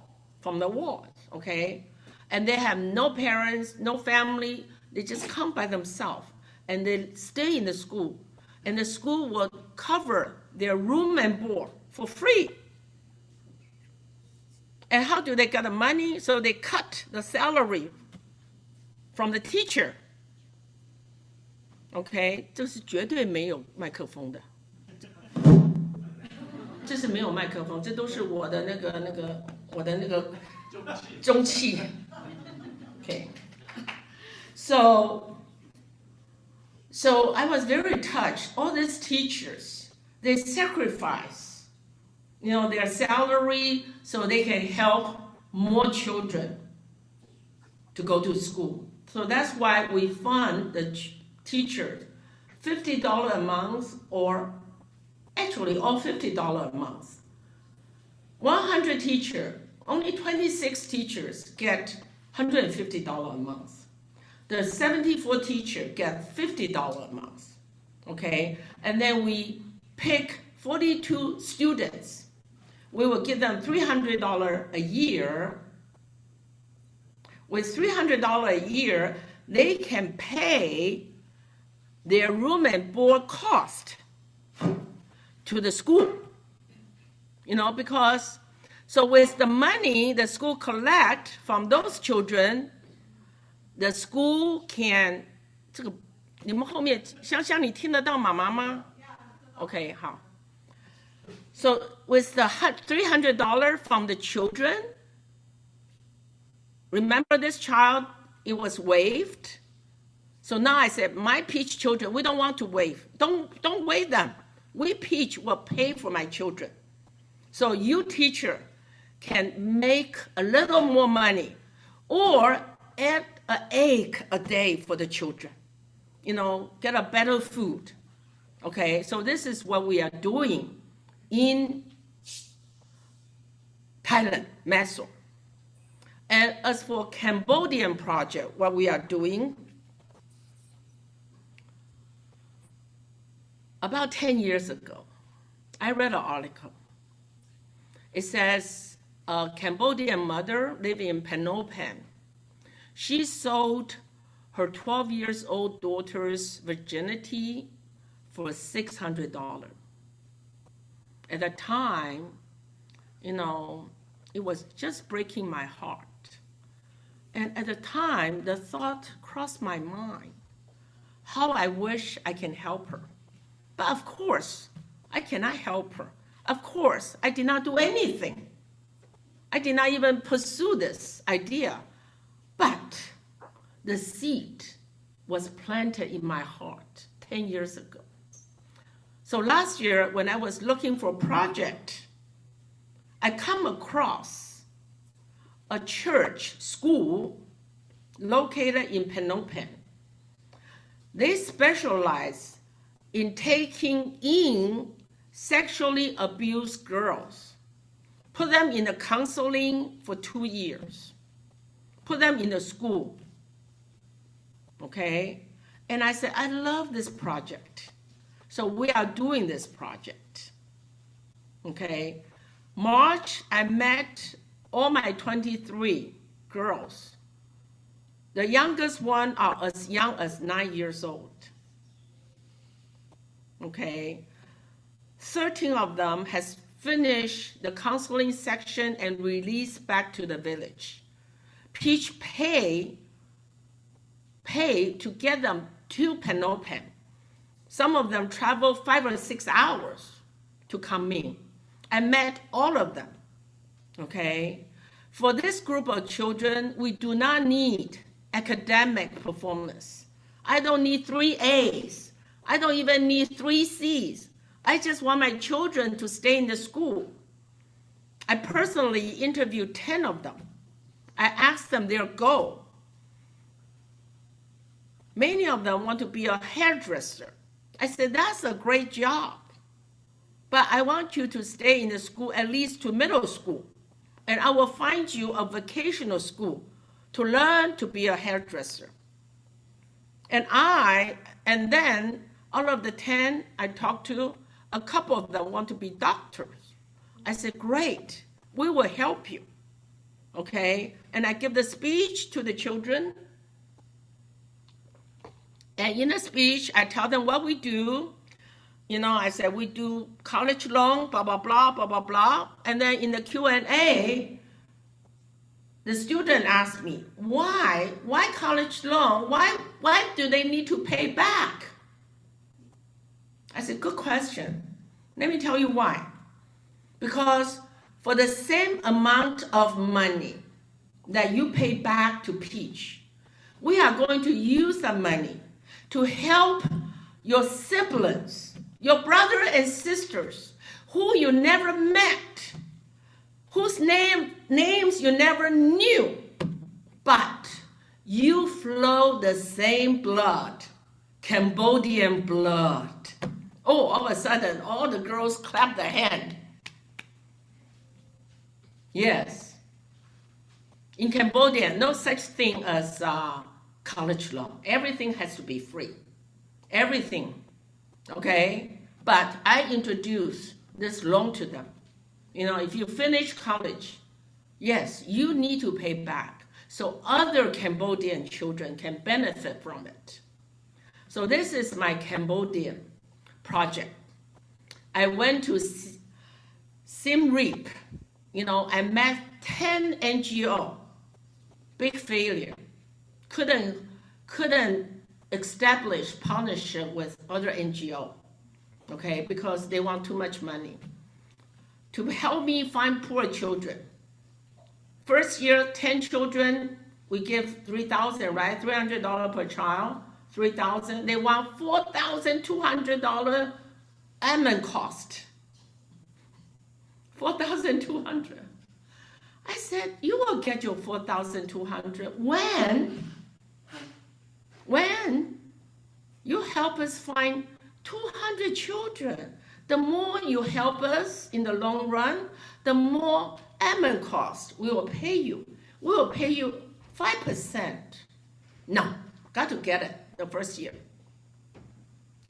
okay? And they have no parents, no family. They just come by themselves and they stay in the school. And the school will cover their room and board for free. And how do they get the money? So they cut the salary from the teacher. OK， 这是绝对没有麦克风的，这是没有麦克风，这都是我的我的中气。OK， so I was very touched. All these teachers, they sacrifice, their salary so they can help more children to go to school. So that's why we fund the teachers $50 a month, or actually all $50 a month. 100 teachers, only 26 teachers get $150 a month. The 74 teachers get $50 a month, okay? And then we pick 42 students. We will give them $300 a year. With $300 a year, they can pay their room and board cost to the school, because, so with the money the school collect from those children, the school can, 这个你们后面香香你听得到妈妈吗 ？OK， 好。So with the $300 from the children, remember this child, it was waived. So now I said, my Peach children, we don't want to waive. Don't waive them. We Peach will pay for my children. So you teacher can make a little more money or add an egg a day for the children. Get a better food. Okay, so this is what we are doing in Thailand, Meso. And as for Cambodian project, what we are doing, about 10 years ago, I read an article. It says a Cambodian mother living in Phnom Penh. She sold her 12-year-old daughter's virginity for $600. At the time, it was just breaking my heart. And at the time, the thought crossed my mind, how I wish I can help her. But of course, I cannot help her. Of course, I did not do anything. I did not even pursue this idea. But the seed was planted in my heart 10 years ago. So last year, when I was looking for a project, I come across a church school located in Phnom Penh. They specialize in taking in sexually abused girls, put them in the counseling for 2 years, put them in the school, okay? And I said, I love this project. So we are doing this project, okay? March, I met all my 23 girls. The youngest one are as young as 9 years old. Okay, 13 of them has finished the counseling section and released back to the village. Peach pay to get them to Phnom Penh. Some of them travel 5 or 6 hours to come in. I met all of them, okay? For this group of children, we do not need academic performance. I don't need 3 A's. I don't even need 3 C's. I just want my children to stay in the school. I personally interviewed 10 of them. I asked them their goal. Many of them want to be a hairdresser. I said, that's a great job, but I want you to stay in the school at least to middle school, and I will find you a vocational school to learn to be a hairdresser. And then Out of the 10 I talked to, a couple of them want to be doctors. I said, great, we will help you. Okay, and I give the speech to the children. And in the speech, I tell them what we do. I said, we do college loan, blah, blah, blah, blah, blah, blah. And then in the Q&A, the student asked me, why college loan? Why do they need to pay back? I said, good question. Let me tell you why. Because for the same amount of money that you pay back to Peach, we are going to use the money to help your siblings, your brother and sisters who you never met, whose names you never knew, but you flow the same blood, Cambodian blood. Oh, all of a sudden, all the girls clap their hand. Yes. In Cambodia, no such thing as college loan. Everything has to be free. Everything. Okay? But I introduce this loan to them. If you finish college, yes, you need to pay back so other Cambodian children can benefit from it. So this is my Cambodian project. I went to Siem Reap. I met 10 NGO. Big failure. Couldn't establish partnership with other NGO, okay, because they want too much money to help me find poor children. First year, 10 children, we give $3,000, right? $300 per child, $3,000. They want $4,200 admin cost. $4,200. I said, you will get your $4,200 when you help us find 200 children. The more you help us in the long run, the more admin cost we will pay you. We will pay you 5%. No, got to get it the first year.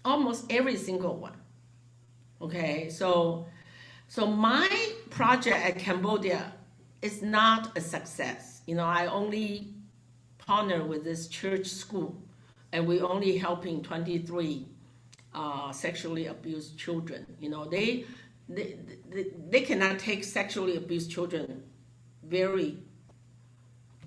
Almost every single one. Okay, so my project at Cambodia is not a success. I only partner with this church school, and we're only helping 23 sexually abused children. They cannot take sexually abused children very,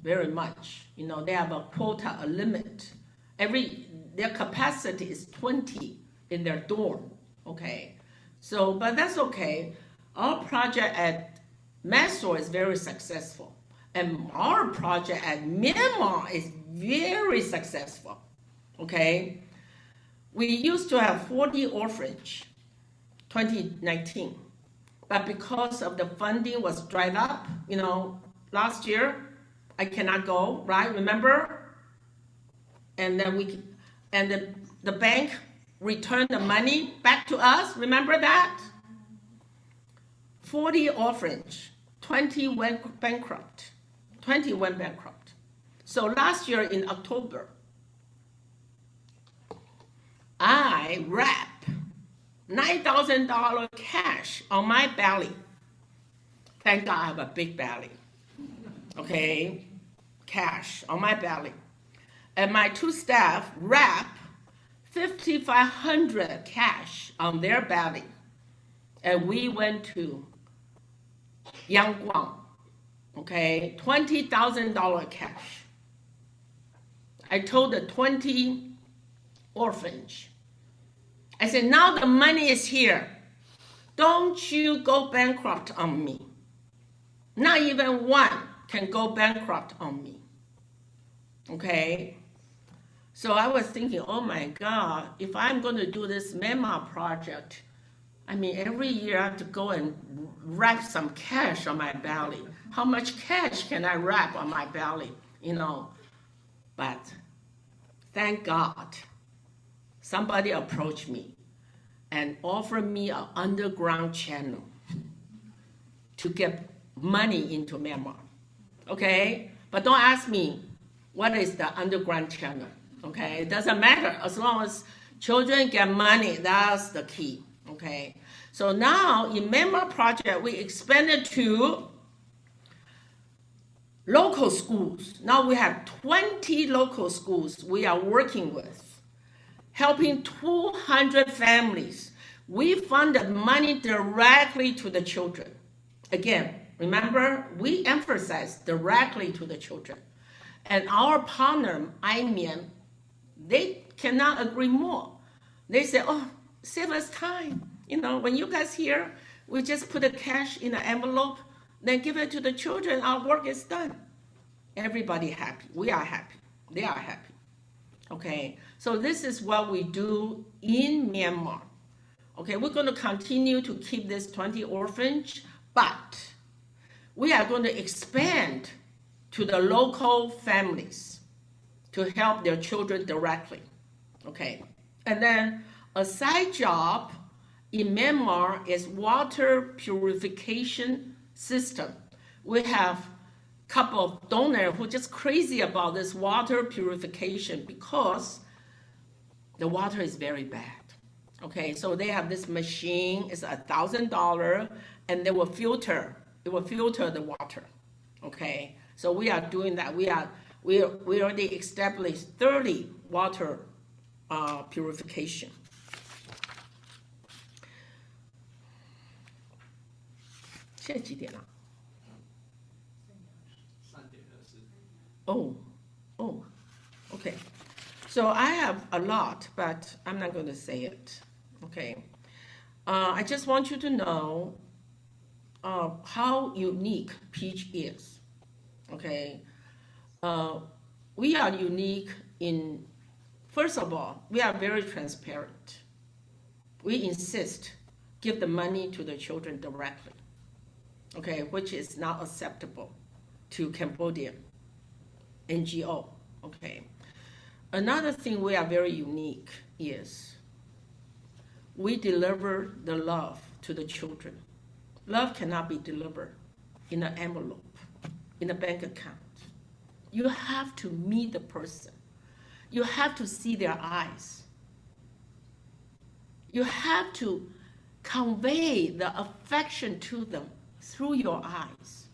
very much. They have a quota, a limit. Their capacity is 20 in their dorm. Okay, but that's okay. Our project at Mysore is very successful, and our project at Myanmar is very successful. Okay, we used to have 40 orphanages, 2019, but because of the funding was dried up, last year I cannot go, right? Remember? And then the bank returned the money back to us. Remember that? 40 orphanages, 20 went bankrupt. 20 went bankrupt. So last year in October, I wrapped $9,000 cash on my belly. Thank God I have a big belly. Okay, cash on my belly. And my two staff wrapped $5,500 cash on their belly. And we went to Yanguang, okay, $20,000 cash. I told the 20 orphanage, I said, now the money is here. Don't you go bankrupt on me. Not even one can go bankrupt on me. Okay? So I was thinking, oh my God, if I'm going to do this Myanmar project, every year I have to go and wrap some cash on my belly. How much cash can I wrap on my belly? But thank God, somebody approached me and offered me an underground channel to get money into Myanmar. Okay? But don't ask me what is the underground channel. Okay? It doesn't matter as long as Children get money, that's the key, okay? So now in Myanmar project, we expanded to local schools. Now we have 20 local schools we are working with, helping 200 families. We funded money directly to the children. Again, remember, we emphasize directly to the children. And our partner, IMEN, they cannot agree more. They say, oh, save us time. When you guys here, we just put the cash in an envelope, then give it to the children, our work is done. Everybody happy, we are happy, they are happy. Okay, so this is what we do in Myanmar. Okay, we're going to continue to keep this 20 orphans, but we are going to expand to the local families to help their children directly. Okay, and then a side job in Myanmar is water purification system. We have a couple of donors who are just crazy about this water purification because the water is very bad. Okay, so they have this machine, it's $1,000, and it will filter the water. Okay, so we are doing that. We already established 30 water purification. Oh, okay. So I have a lot, but I'm not going to say it. Okay. I just want you to know how unique Peach is. Okay. We are unique in, first of all, we are very transparent. We insist, give the money to the children directly. Okay, which is not acceptable to Cambodian NGO. Okay. Another thing we are very unique is we deliver the love to the children. Love cannot be delivered in an envelope, in a bank account. You have to meet the person. You have to see their eyes. You have to convey the affection to them through your eyes.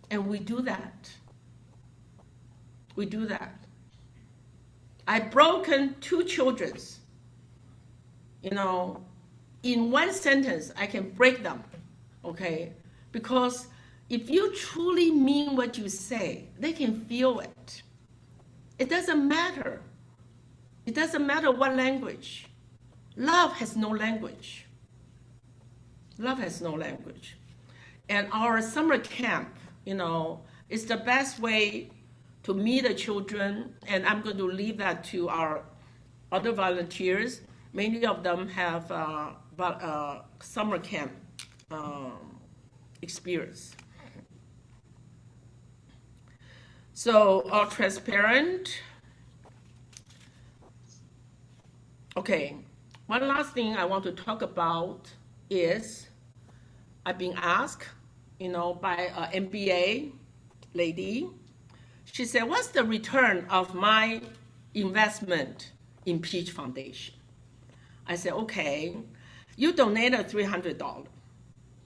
And we do that. We do that. I've broken 2 children's. In one sentence, I can break them, okay? Because if you truly mean what you say, they can feel it. It doesn't matter. It doesn't matter what language. Love has no language. Love has no language. And our summer camp, is the best way to meet the children, and I'm going to leave that to our other volunteers. Many of them have summer camp experience. So, transparent. Okay, one last thing I want to talk about is I've been asked, by an MBA lady. She said, what's the return of my investment in Peach Foundation? I said, okay, you donated $300.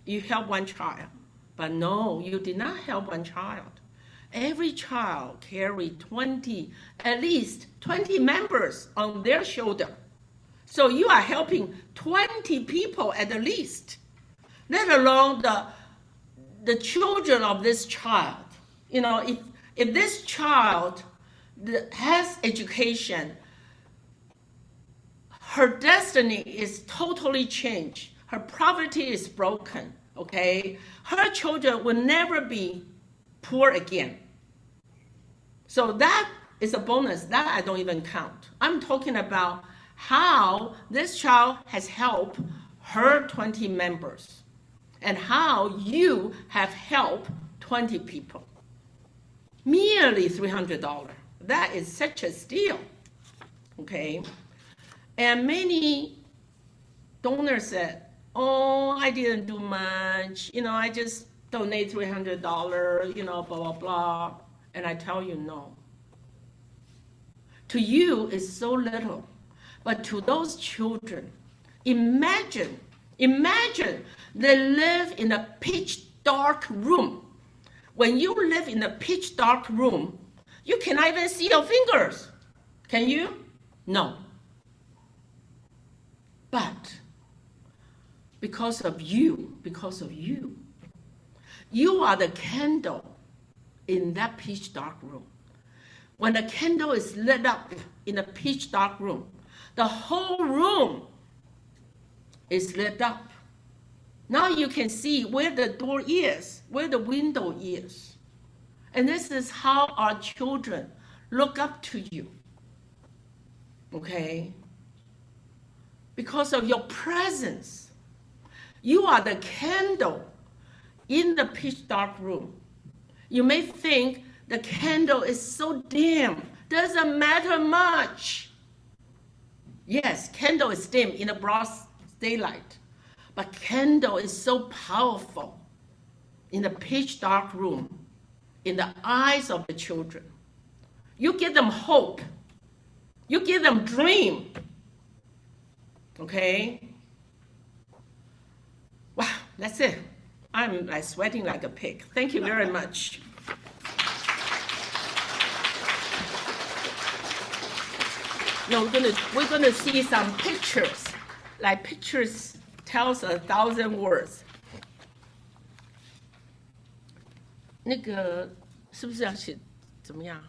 You helped one child. But no, you did not help one child. Every child carried at least 20 members on their shoulder. So you are helping 20 people at the least, let alone the children of this child. If this child has education, her destiny is totally changed. Her poverty is broken, okay? Her children will never be poor again. So that is a bonus. That I don't even count. I'm talking about how this child has helped her 20 members and how you have helped 20 people. Merely $300. That is such a steal, okay? And many donors said, oh, I didn't do much. I just donate $300, blah, blah, blah. And I tell you, no. To you, it's so little. But to those children, imagine they live in a pitch dark room. When you live in a pitch dark room, you cannot even see your fingers. Can you? No. But because of you, you are the candle in that pitch dark room. When the candle is lit up in a pitch dark room, the whole room is lit up. Now you can see where the door is, where the window is. And this is how our children look up to you. Okay? Because of your presence. You are the candle in the pitch dark room. You may think the candle is so dim, doesn't matter much. Yes, candle is dim in the broad daylight, but candle is so powerful in the pitch dark room, in the eyes of the children. You give them hope. You give them dream. Okay? Wow, that's it. I'm like sweating like a pig. Thank you very much. No, we're gonna see some pictures. Like pictures tells 1,000 words. 那个是不是要写怎么样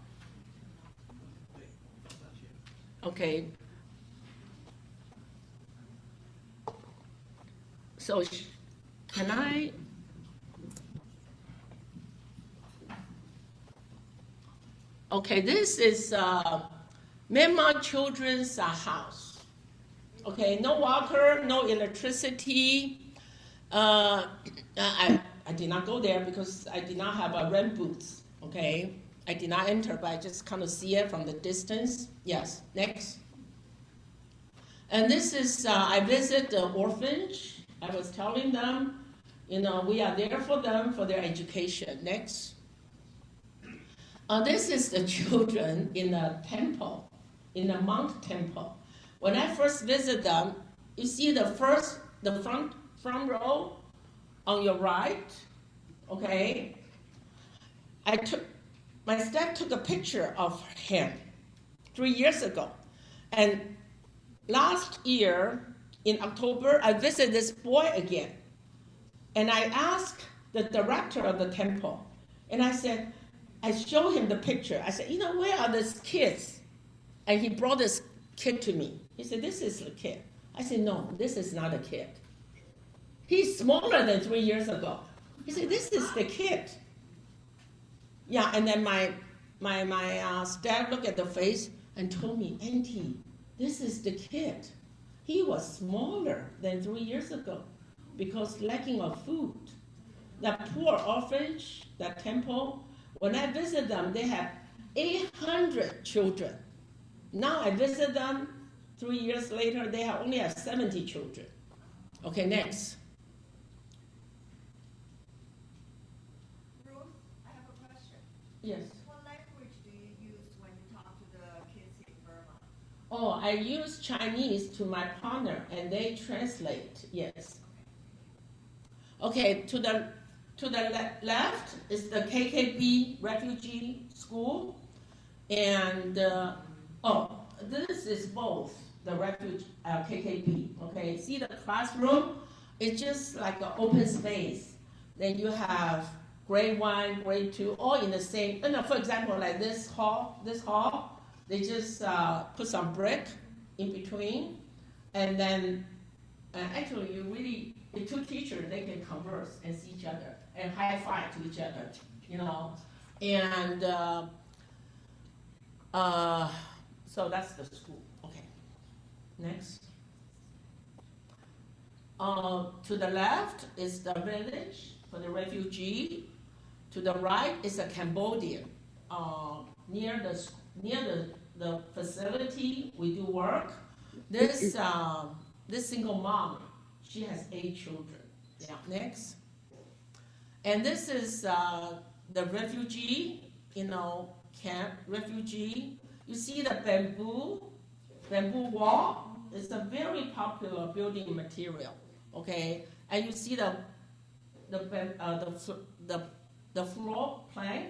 ？Okay. So can I? Okay, this is Myanmar Children's House. Okay, no water, no electricity. I did not go there because I did not have a rent booth. Okay, I did not enter, but I just kind of see it from the distance. Yes, next. And this is, I visit the orphanage. I was telling them, we are there for them, for their education. Next. This is the children in the temple, in the monk temple. When I first visit them, you see the front row on your right, okay? My staff took a picture of him 3 years ago. And last year, in October, I visited this boy again. And I asked the director of the temple, and I showed him the picture. I said, where are these kids? And he brought this kid to me. He said, this is the kid. I said, no, this is not a kid. He's smaller than 3 years ago. He said, this is the kid. Yeah, and then my staff looked at the face and told me, Auntie, this is the kid. He was smaller than 3 years ago because lacking of food. That poor orphanage, that temple, when I visit them, they have 800 children. Now I visit them 3 years later, they only have 70 children. Okay, next. Ruth, I have a question. Yes. What language do you use when you talk to the kids in Burma? Oh, I use Chinese to my partner and they translate, yes. Okay, to the left is the KKB refugee school. And, this is both the refuge KKB, okay? See the classroom? It's just like an open space. Then you have grade 1, grade 2, all in the same, for example, like this hall, they just put some brick in between. And then, actually, the two teachers, they can converse and see each other and high five to each other, And so that's the school. Okay, next. To the left is the village for the refugee. To the right is a Cambodian. Near the facility, we do work. This single mom, she has 8 children. Yeah, next. And this is the refugee, camp refugee. You see the bamboo bamboo wall is a very popular building material. Okay, and you see the floor plank.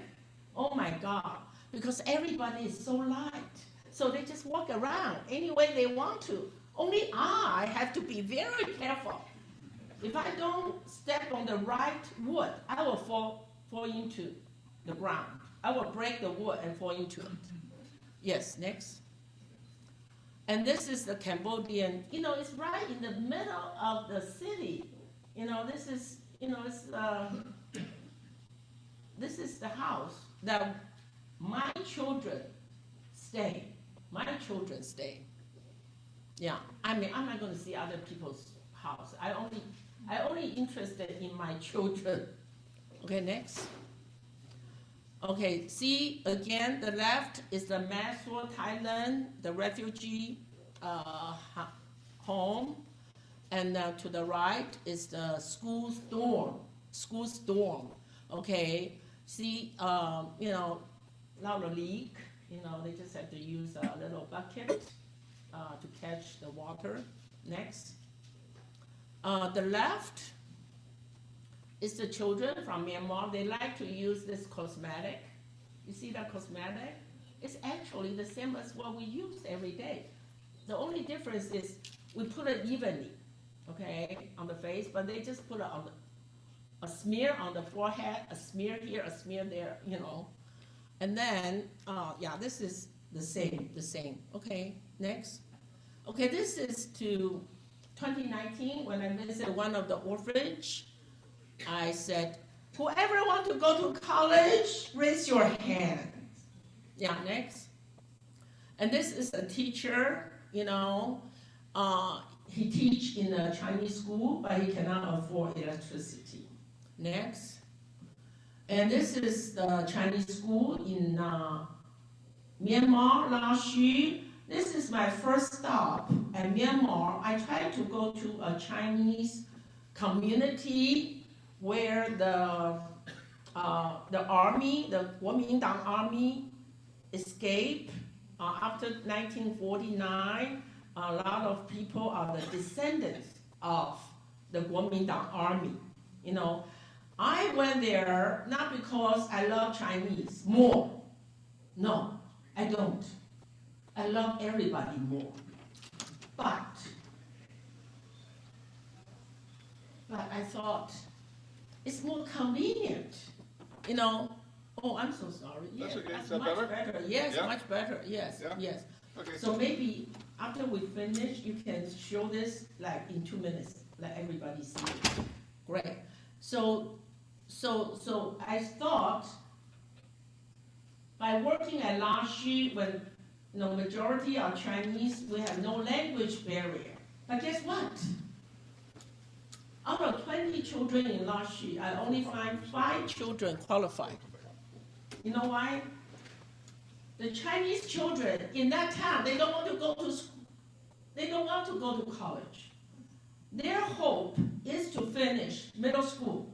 Oh my God! Because everybody is so light, so they just walk around any way they want to. Only I have to be very careful. If I don't step on the right wood, I will fall into the ground. I will break the wood and fall into it. Yes, next. And this is the Cambodian, it's right in the middle of the city. This is, this is the house that my children stay. My children stay. Yeah, I mean, I'm not going to see other people's house. I only interested in my children. Okay, next. Okay, see again, the left is the Masur, Thailand, the refugee home, and to the right is the school storm. Okay, see, lot of leak. They just have to use a little bucket to catch the water. Next. The left is the children from Myanmar. They like to use this cosmetic. You see that cosmetic? It's actually the same as what we use every day. The only difference is we put it evenly, okay, on the face, but they just put it on a smear on the forehead, a smear here, a smear there, And then, this is the same. Okay, next. Okay, this is to 2019 when I visited one of the orphanage. I said, whoever want to go to college, raise your hand. Yeah, next. And this is a teacher, he teach in a Chinese school, but he cannot afford electricity. Next. And this is the Chinese school in Myanmar, Lashi. This is my first stop at Myanmar. I tried to go to a Chinese community where the army, the Kuomintang army, escaped after 1949. A lot of people are the descendants of the Kuomintang army. I went there not because I love Chinese more. No, I don't. I love everybody more. But I thought it's more convenient. Oh, I'm so sorry. Yes, That's okay. that's Is that much better? Yes, Yeah? much better. Yes, Yeah? yes. Okay. So maybe after we finish, you can show this like in 2 minutes, let everybody see it. Great. So I thought by working at Lashi, when majority are Chinese, we have no language barrier. But guess what? Out of 20 children in Lashi, I only find 5 children qualified. You know why? The Chinese children in that town, they don't want to go to school. They don't want to go to college. Their hope is to finish middle school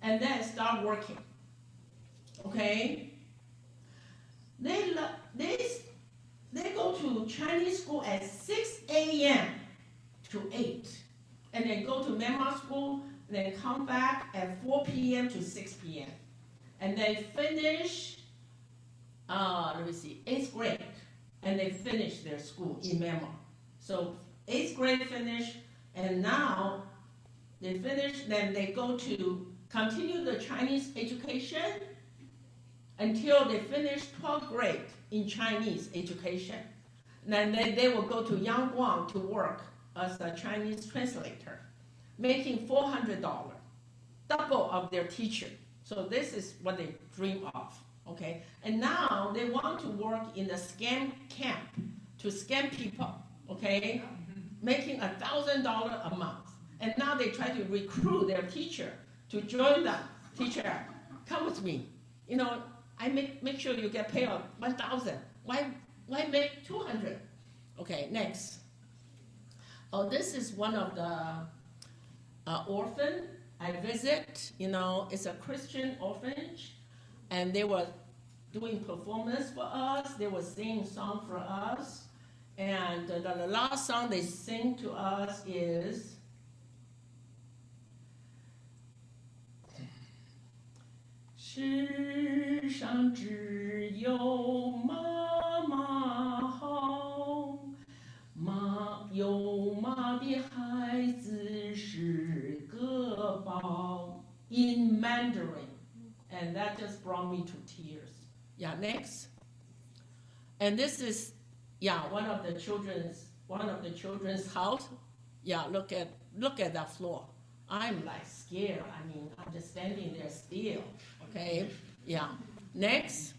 and then start working. Okay? They go to Chinese school at 6 a.m. to 8, and then go to Myanmar school, and then come back at 4 p.m. to 6 p.m. And they finish, 8th grade, and they finish their school in Myanmar. So 8th grade finish, and now they finish, then they go to continue the Chinese education until they finish 12th grade in Chinese education. And then they will go to Yangon to work as a Chinese translator, making $400, double of their teacher. So this is what they dream of, okay? And now they want to work in the scam camp to scam people, okay? Making $1,000 a month. And now they try to recruit their teacher to join them. Teacher, come with me. I make sure you get paid $1,000. Why make $200? Okay, next. Oh, this is one of the orphan I visit. It's a Christian orphanage, and they were doing performance for us. They were singing song for us, And the last song they sing to us is世上只有妈妈好，有妈的孩子是个宝 in Mandarin, and that just brought me to tears. Yeah, next. And this is, one of the children's house. Yeah, look at that floor. I'm like scared. I mean, I'm just standing there still. Okay, yeah. Next.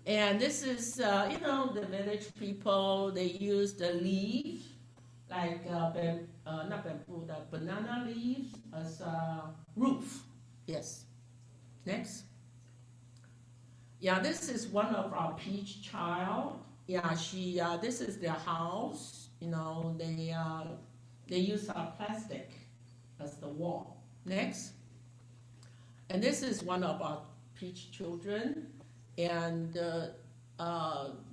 And this is, the village people, they use the leaf, like, not bamboo, the banana leaves as a roof. Yes. Next. Yeah, this is one of our peach child. Yeah, this is their house. They use plastic as the wall. Next. And this is one of our peach children. And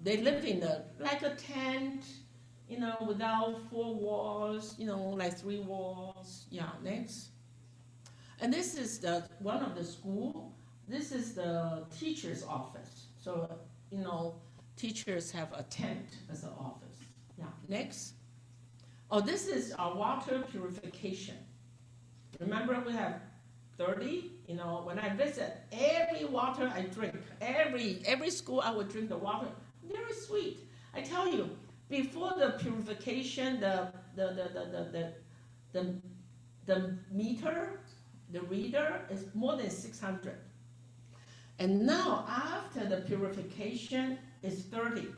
they live in like a tent, without 4 walls, like 3 walls. Yeah, next. And this is one of the school. This is the teacher's office. So, teachers have a tent as an office. Yeah, next. Oh, this is our water purification. Remember we have 30, when I visit, every water I drink, every school I would drink the water, very sweet. I tell you, before the purification, the meter, the reader is more than 600. And now after the purification is 30.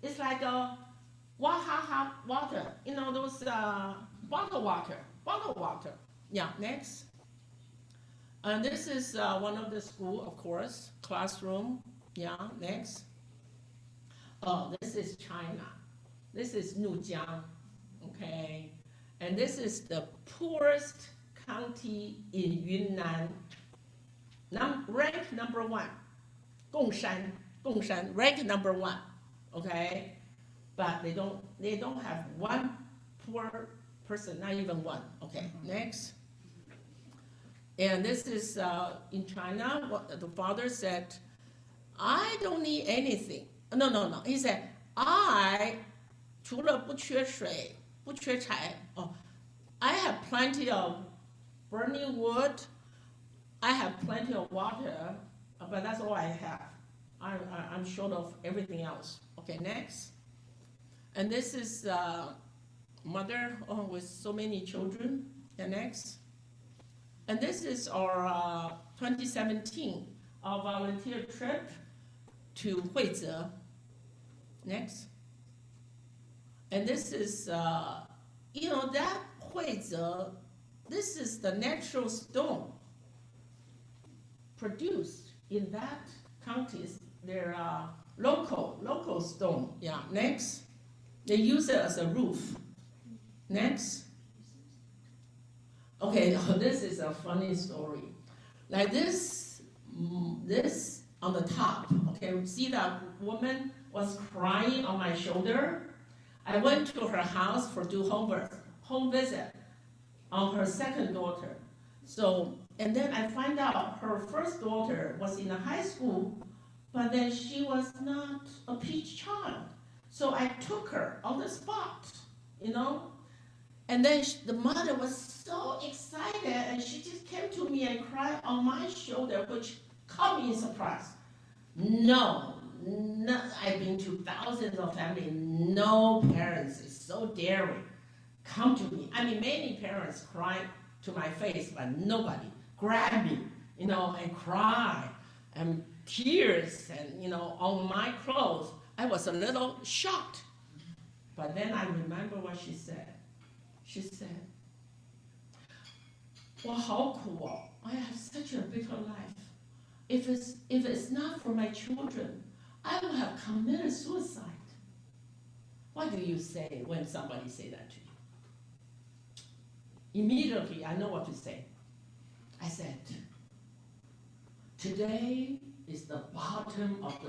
It's like a water, those bottled water. Yeah, next. And this is one of the school, of course, classroom. Yeah, next. Oh, this is China. This is Nujiang, okay? And this is the poorest county in Yunnan. Rank number 1. Gongshan, rank number 1, okay? But they don't have one poor person, not even one. Okay, next. And this is in China, what the father said, I don't need anything. No. He said, I 除了不缺水, 不缺柴, I have plenty of burning wood, I have plenty of water, but that's all I have. I'm short of everything else. Okay, next. And this is mother with so many children. And next. And this is our 2017, our volunteer trip to Huizhe. Next. And this is, that Huizhe, this is the natural stone produced in that county. They're local stone. Yeah, next. They use it as a roof. Next. Okay, this is a funny story. Like this on the top, okay, see that woman was crying on my shoulder? I went to her house for home visit on her second daughter. So, and then I find out her first daughter was in a high school, but then she was not a peach child. So I took her on the spot, And then the mother was so excited, and she just came to me and cried on my shoulder, which caught me in surprise. No, I've been to thousands of families. No parents is so daring. Come to me. I mean, many parents cry to my face, but nobody grabbed me, and cry, and tears, and on my clothes. I was a little shocked, but then I remember what she said. She said, 我好苦哦, I have such a bitter life. If it's not for my children, I would have committed suicide. What do you say when somebody say that to you? Immediately, I know what to say. I said, today is the bottom of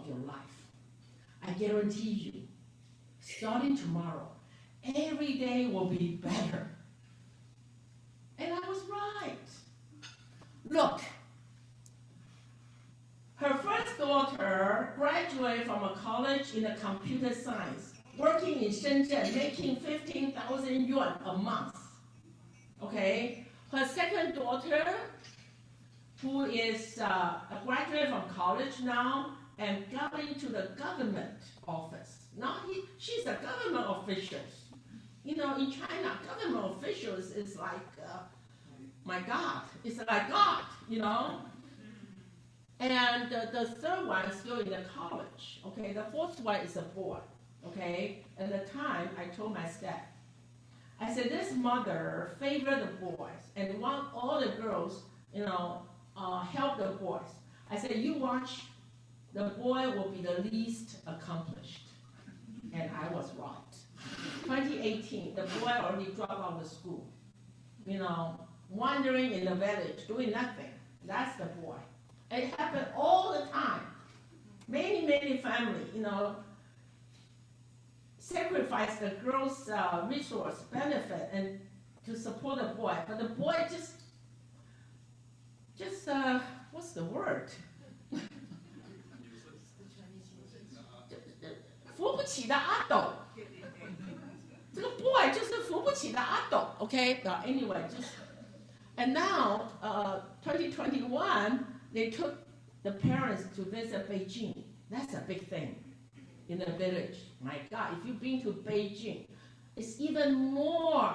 your life. I guarantee you, starting tomorrow, every day will be better. And I was right. Look, her first daughter graduated from a college in the computer science, working in Shenzhen, making 15,000 yuan a month. Okay? Her second daughter, who is a graduate from college now and got into the government office. Now she's a government official. You know, in China, government officials is like, my God, it's like God, you know? And the third one is still in the college, okay? The fourth one is a boy, okay? At the time, I told my staff, I said, this mother favored the boys and want all the girls, you know, help the boys. I said, you watch, the boy will be the least accomplished. And I was right. 2018, the boy already dropped out of school, you know, wandering in the village, doing nothing. That's the boy. It happened all the time. Many, many families, you know, sacrifice the girl's resource, benefit, and to support the boy. But the boy just what's the word? 扶不起的阿斗。这个 boy 就是扶不起的阿斗 ，okay? Anyway, and now 2021, they took the parents to visit Beijing. That's a big thing in the village. My God, if you've been to Beijing, it's even more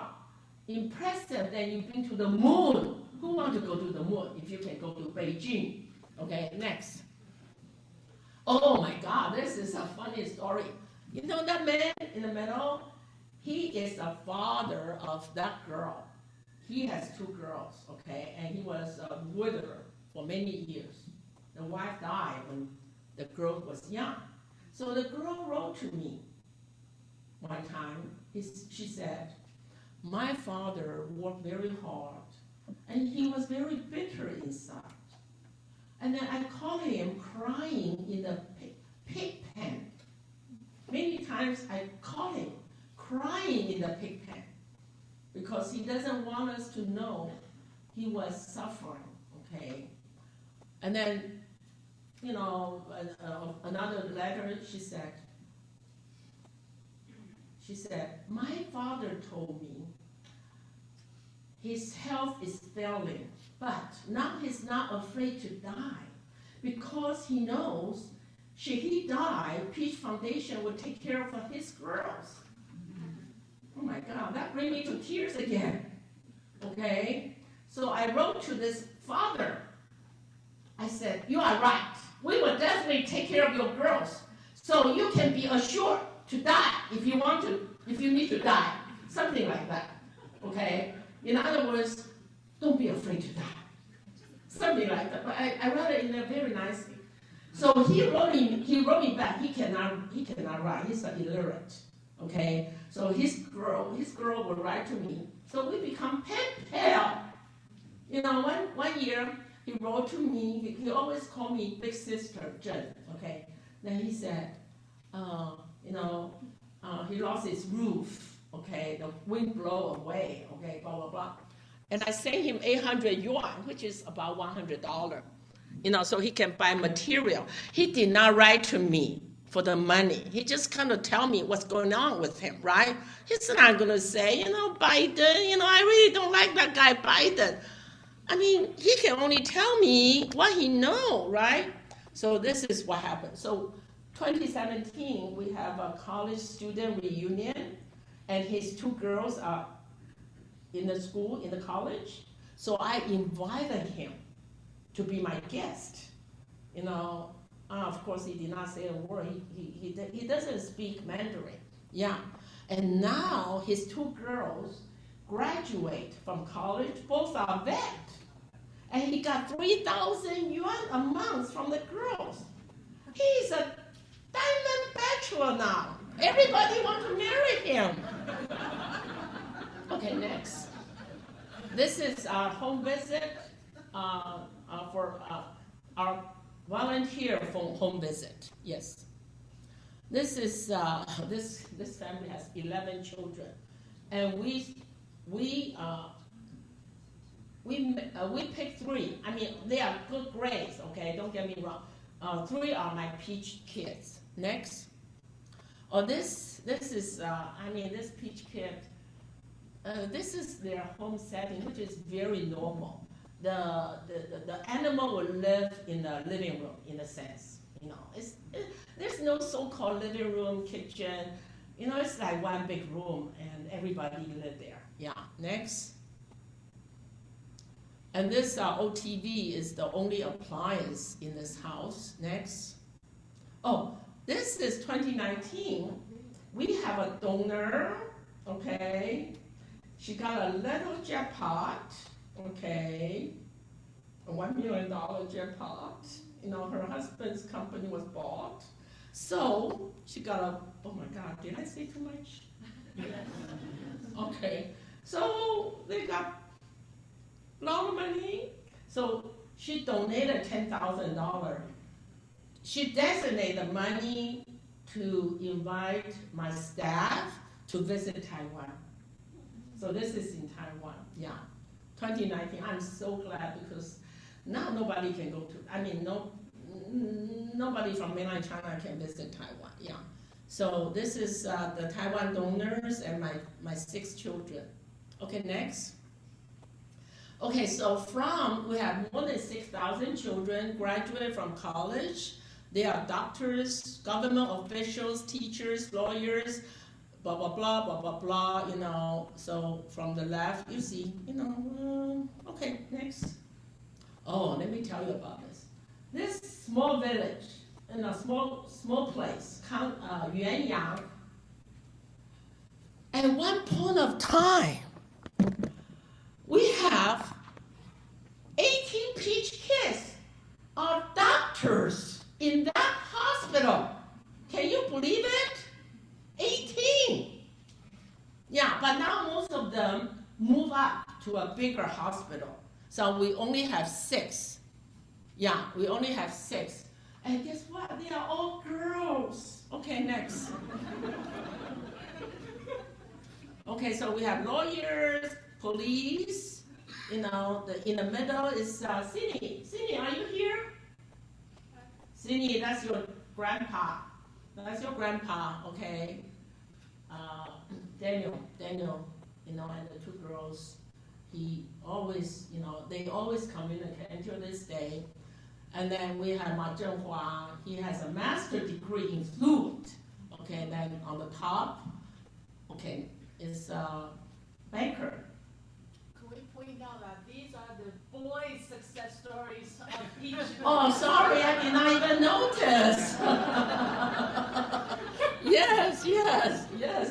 impressive than you've been to the moon. Who wants to go to the moon if you can go to Beijing? Okay, next. Oh my God, this is a funny story. You know that man in the middle? He is the father of that girl. He has two girls, okay, and he was a widower for many years. The wife died when the girl was young. So the girl wrote to me one time. She said, my father worked very hard, and he was very bitter inside. And then I caught him crying in the pig pen. Many times I caught him crying in the pig pen because he doesn't want us to know he was suffering, okay? And then, you know, another letter, she said, my father told me his health is failing, but now he's not afraid to die because he knows should he die, Peach Foundation will take care of his girls. Oh my God, that brings me to tears again, okay? So I wrote to this father. I said, you are right. We will definitely take care of your girls. So you can be assured to die if you want to, if you need to die. Something like that, okay? In other words, don't be afraid to die. Something like that. But I wrote it in a very nice way. So he wrote me back. He cannot write. He's illiterate, okay? So his girl will write to me. So we become pen pal. You know, one year he wrote to me. He always called me big sister Jen, okay? Then he said, you know, he lost his roof, okay? The wind blow away, okay? Blah blah blah. And I sent him 800 yuan, which is about $100. You know, so he can buy material. He did not write to me for the money. He just kind of tell me what's going on with him, right? He's not going to say, you know, Biden, you know, I really don't like that guy Biden. I mean, he can only tell me what he knows, right? So this is what happened. So 2017, we have a college student reunion, and his two girls are in the school, in the college. So I invited him to be my guest, you know. Of course, he did not say a word. He doesn't speak Mandarin. Yeah. And now his two girls graduate from college. Both are vet. And he got 3,000 yuan a month from the girls. He's a diamond bachelor now. Everybody wants to marry him. Okay, next. This is our home visit for our volunteer for home visit. Yes. This is this family has 11 children, and we picked 3. I mean, they are good grades. Okay, don't get me wrong. 3 are my peach kids. Next. Oh, this is I mean, this peach kid. This is their home setting, which is very normal. The animal will live in the living room, in a sense. You know, there's no so-called living room, kitchen. You know, it's like one big room, and everybody live there. Yeah. Next. And this OTV is the only appliance in this house. Next. Oh, this is 2019. We have a donor. Okay. She got a little jackpot, okay, a $1 million jackpot. You know, her husband's company was bought. So she got a, oh my God, did I say too much? Okay, so they got a lot of money. So she donated $10,000. She designated money to invite my staff to visit Taiwan. So this is in Taiwan, yeah. 2019, I'm so glad because now nobody can go to, I mean, nobody from mainland China can visit Taiwan, yeah. So this is the Taiwan donors and my 6 children. Okay, next. Okay, so we have more than 6,000 children graduated from college. They are doctors, government officials, teachers, lawyers, blah, blah, blah, blah, blah, blah, you know. So from the left, you see, you know, okay, next. Oh, let me tell you about this. This small village, in a small place, Yuanyang, at one point of time, we have 18 peach kids are doctors in that hospital. Can you believe it? 18. Yeah, but now most of them move up to a bigger hospital. So we only have 6. Yeah, we only have 6. And guess what? They are all girls. Okay, next. Okay, so we have lawyers, police. You know, in the middle is Cindy. Cindy, are you here? Cindy, that's your grandpa. That's your grandpa, okay? Daniel, you know, and the 2 girls, he always, you know, they always communicate until this day. And then we have Ma Zhenghua, he has a master's degree in flute. Okay, and then on the top, okay, is banker. Can we point out that these are the boys' success stories of each? Oh, sorry, I did not even notice. Yes,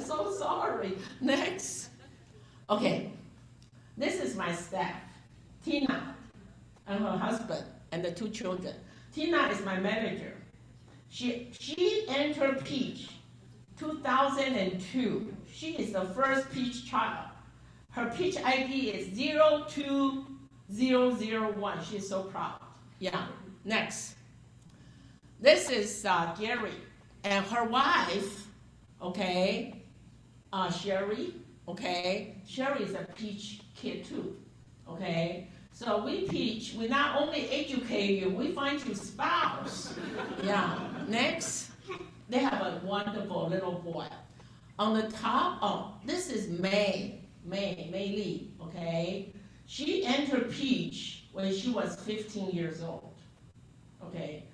so sorry. Next. Okay, this is my staff, Tina and her husband and the 2 children. Tina is my manager. She entered Peach 2002. She is the first Peach child. Her Peach ID is 02001. She's so proud. Yeah, next. This is Gary and her wife, okay, Sherry, okay. Sherry is a Peach kid too, okay. So we not only educate you, we find you spouse. Yeah, next. They have a wonderful little boy. On the top, oh, this is Mei Li, okay. She entered Peach when she was 15 years old, okay.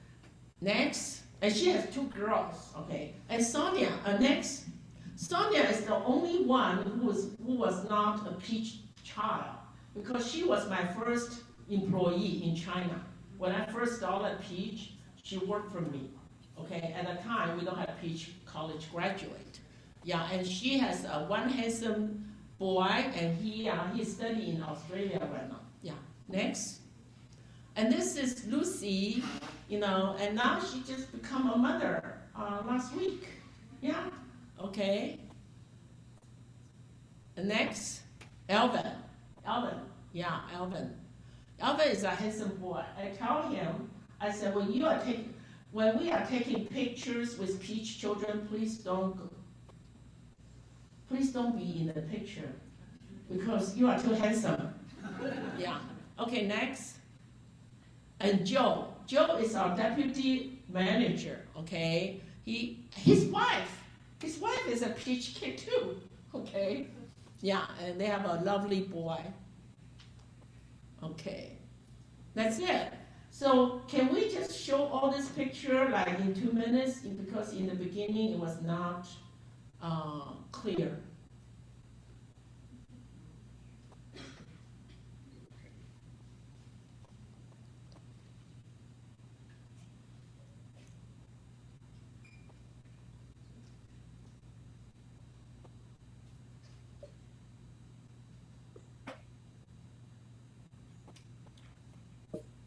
Next, and she has 2 girls, okay. And Sonia, next. Sonia is the only one who was not a Peach child because she was my first employee in China. When I first started Peach, she worked for me, okay. At the time, we don't have Peach college graduate. Yeah, and she has one handsome boy, and he's studying in Australia right now. Yeah, next. And this is Lucy, you know, and now she just become a mother last week. Yeah, okay. And next, Alvin, yeah, Alvin. Alvin is a handsome boy. I tell him, I said, when when we are taking pictures with Peach children, please don't be in the picture because you are too handsome. Yeah. Okay, next. And Joe is our deputy manager. Okay, his wife is a Peach kid too. Okay, yeah, and they have a lovely boy. Okay, that's it. So can we just show all this picture like in 2 minutes? Because in the beginning it was not clear.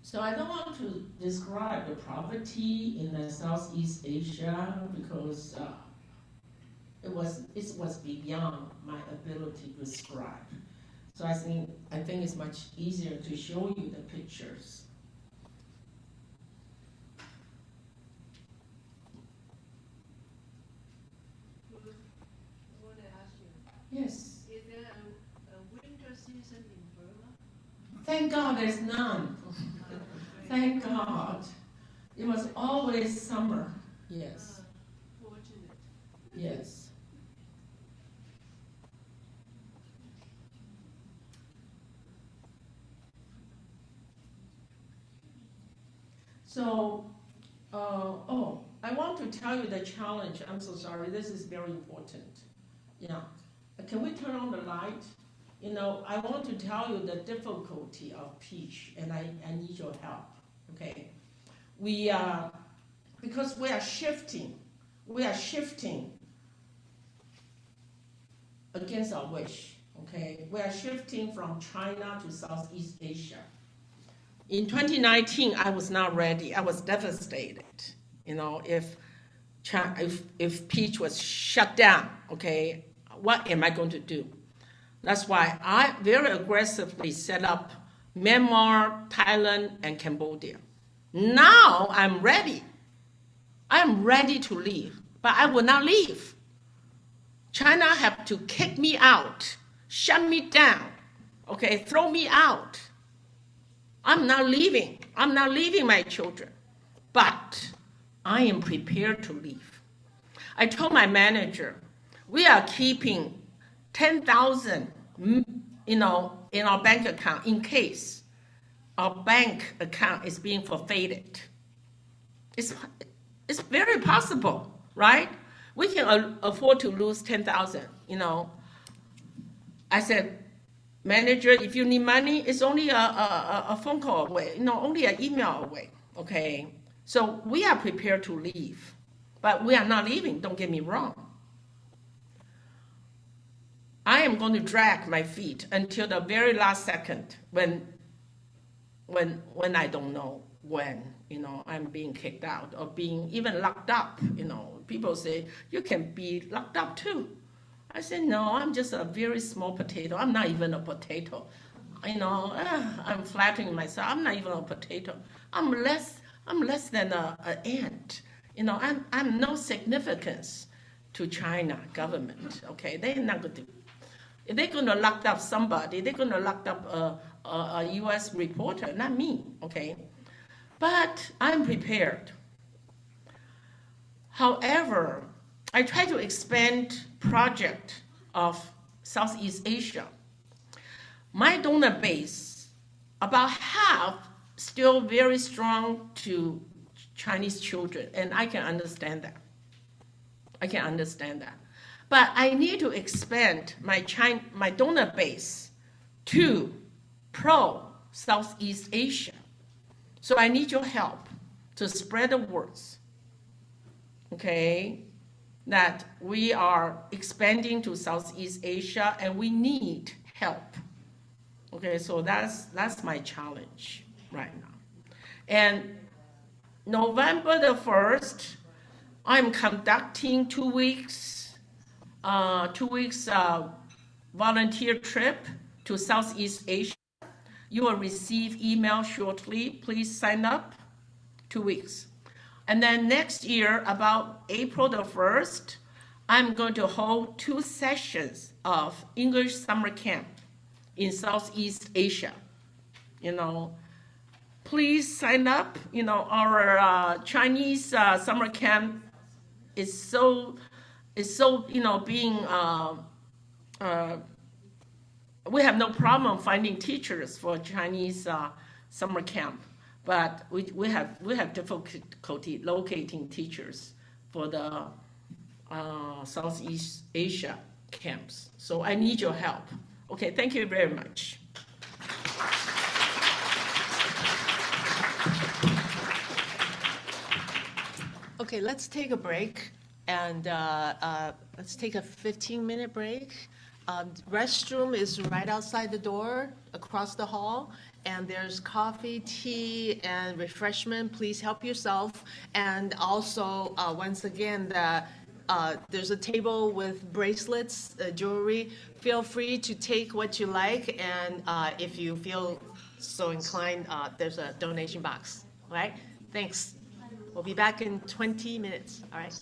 So I don't want to describe the poverty in Southeast Asia because it was beyond my ability to describe. So I think it's much easier to show you the pictures. I want to ask you, Yes. is there a winter season in Burma? Thank God there's none. Thank God. It was always summer. Yes. Fortunate. Yes. So, I want to tell you the challenge. I'm so sorry. This is very important. Yeah. Can we turn on the light? You know, I want to tell you the difficulty of Peach, and I need your help. Okay. Because we are shifting against our wish. Okay. We are shifting from China to Southeast Asia. In 2019, I was not ready. I was devastated. You know, if Peach was shut down, okay, what am I going to do? That's why I very aggressively set up Myanmar, Thailand, and Cambodia. Now I'm ready. I'm ready to leave, but I will not leave. China have to kick me out, shut me down, okay, throw me out. I'm not leaving. I'm not leaving my children, but I am prepared to leave. I told my manager, we are keeping 10,000, in our bank account in case our bank account is being forfeited. It's very possible, right? We can afford to lose 10,000. I said, manager, if you need money, it's only a phone call away, only an email away, okay? So we are prepared to leave, but we are not leaving, don't get me wrong. I am going to drag my feet until the very last second when I don't know when, I'm being kicked out or being even locked up, People say, you can be locked up too. I said, no, I'm just a very small potato. I'm not even a potato. I'm flattering myself. I'm not even a potato. I'm less than an ant. I'm no significance to China government. Okay, they're not going to. If they're going to lock up somebody, they're going to lock up a U.S. reporter, not me. Okay, but I'm prepared. However, I try to expand project of Southeast Asia. My donor base, about half, still very strong to Chinese children, and I can understand that. But I need to expand my donor base to pro-Southeast Asia. So I need your help to spread the words, okay, that we are expanding to Southeast Asia and we need help. Okay, so that's my challenge right now. And November the 1st, I'm conducting 2 weeks volunteer trip to Southeast Asia. You will receive email shortly. Please sign up. 2 weeks. And then next year, about April the 1st, I'm going to hold 2 sessions of English summer camp in Southeast Asia. Please sign up. Our Chinese summer camp is so being we have no problem finding teachers for Chinese summer camp, but we have difficulty locating teachers for the Southeast Asia camps. So I need your help. Okay, thank you very much. Okay, let's take a break, and let's take a 15-minute break. Restroom is right outside the door, across the hall, and there's coffee, tea, and refreshment. Please help yourself. And also, once again, there's a table with bracelets, jewelry. Feel free to take what you like, and if you feel so inclined, there's a donation box. All right? Thanks. We'll be back in 20 minutes. All right?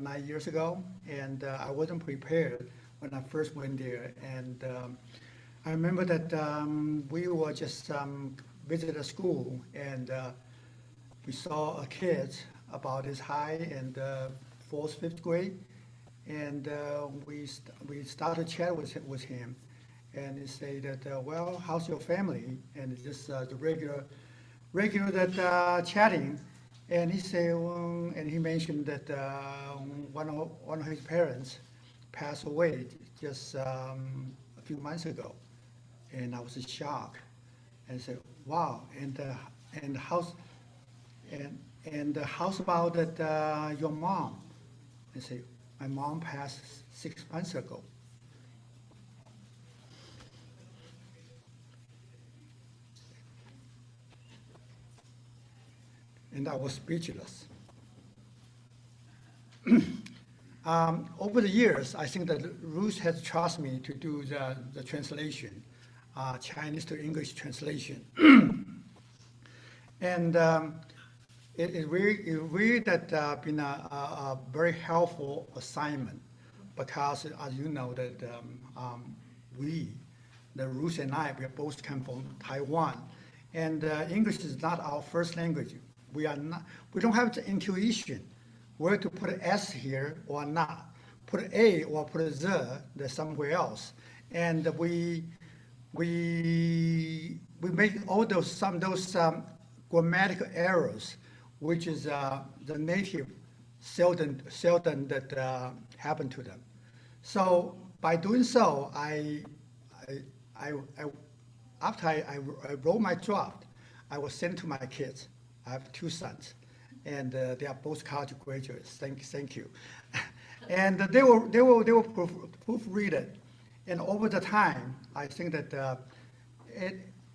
9 years ago, and I wasn't prepared when I first went there. And I remember that we were just visit a school, and we saw a kid about this high and fourth, fifth grade, and we started chat with him, and he said that, well, how's your family? And it's just the regular that chatting, and he said, and he mentioned that one of his parents passed away just a few months ago, and I was in shock, and said, wow, and how's and how's about that your mom? I say, my mom passed 6 months ago. And I was speechless. Over the years, I think that Ruth has trusted me to do the translation, Chinese to English translation. And it really that been a very helpful assignment, because as you know that Ruth and I, we both come from Taiwan, and English is not our first language. We don't have the intuition where to put an S here or not, put an A or put a Z somewhere else, and we make all those grammatical errors, which is the native seldom that happen to them. So by doing so, after I wrote my draft, I was sent to my kids. I have 2 sons, and they are both college graduates. Thank you. And they will proofread it, and over the time, I think that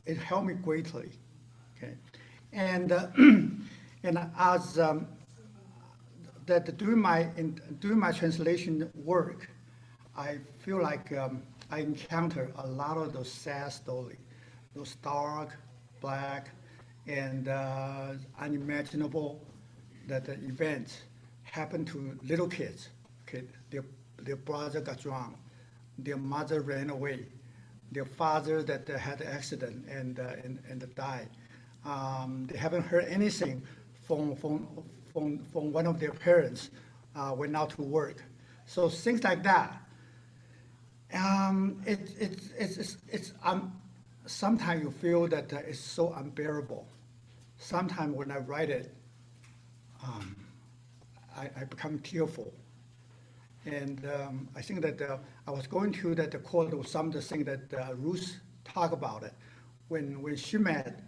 it helped me greatly. Okay, and and as that during my translation work, I feel like I encounter a lot of those sad stories, those dark, black, and unimaginable that events happen to little kids. Okay, their brother got drowned, their mother ran away, their father that had an accident and died. They haven't heard anything from one of their parents went out to work. So things like that. It's sometimes you feel that it's so unbearable. Sometimes when I write it, I become tearful. And I think that I was going to that quote of some of the things that Ruth talked about it when she met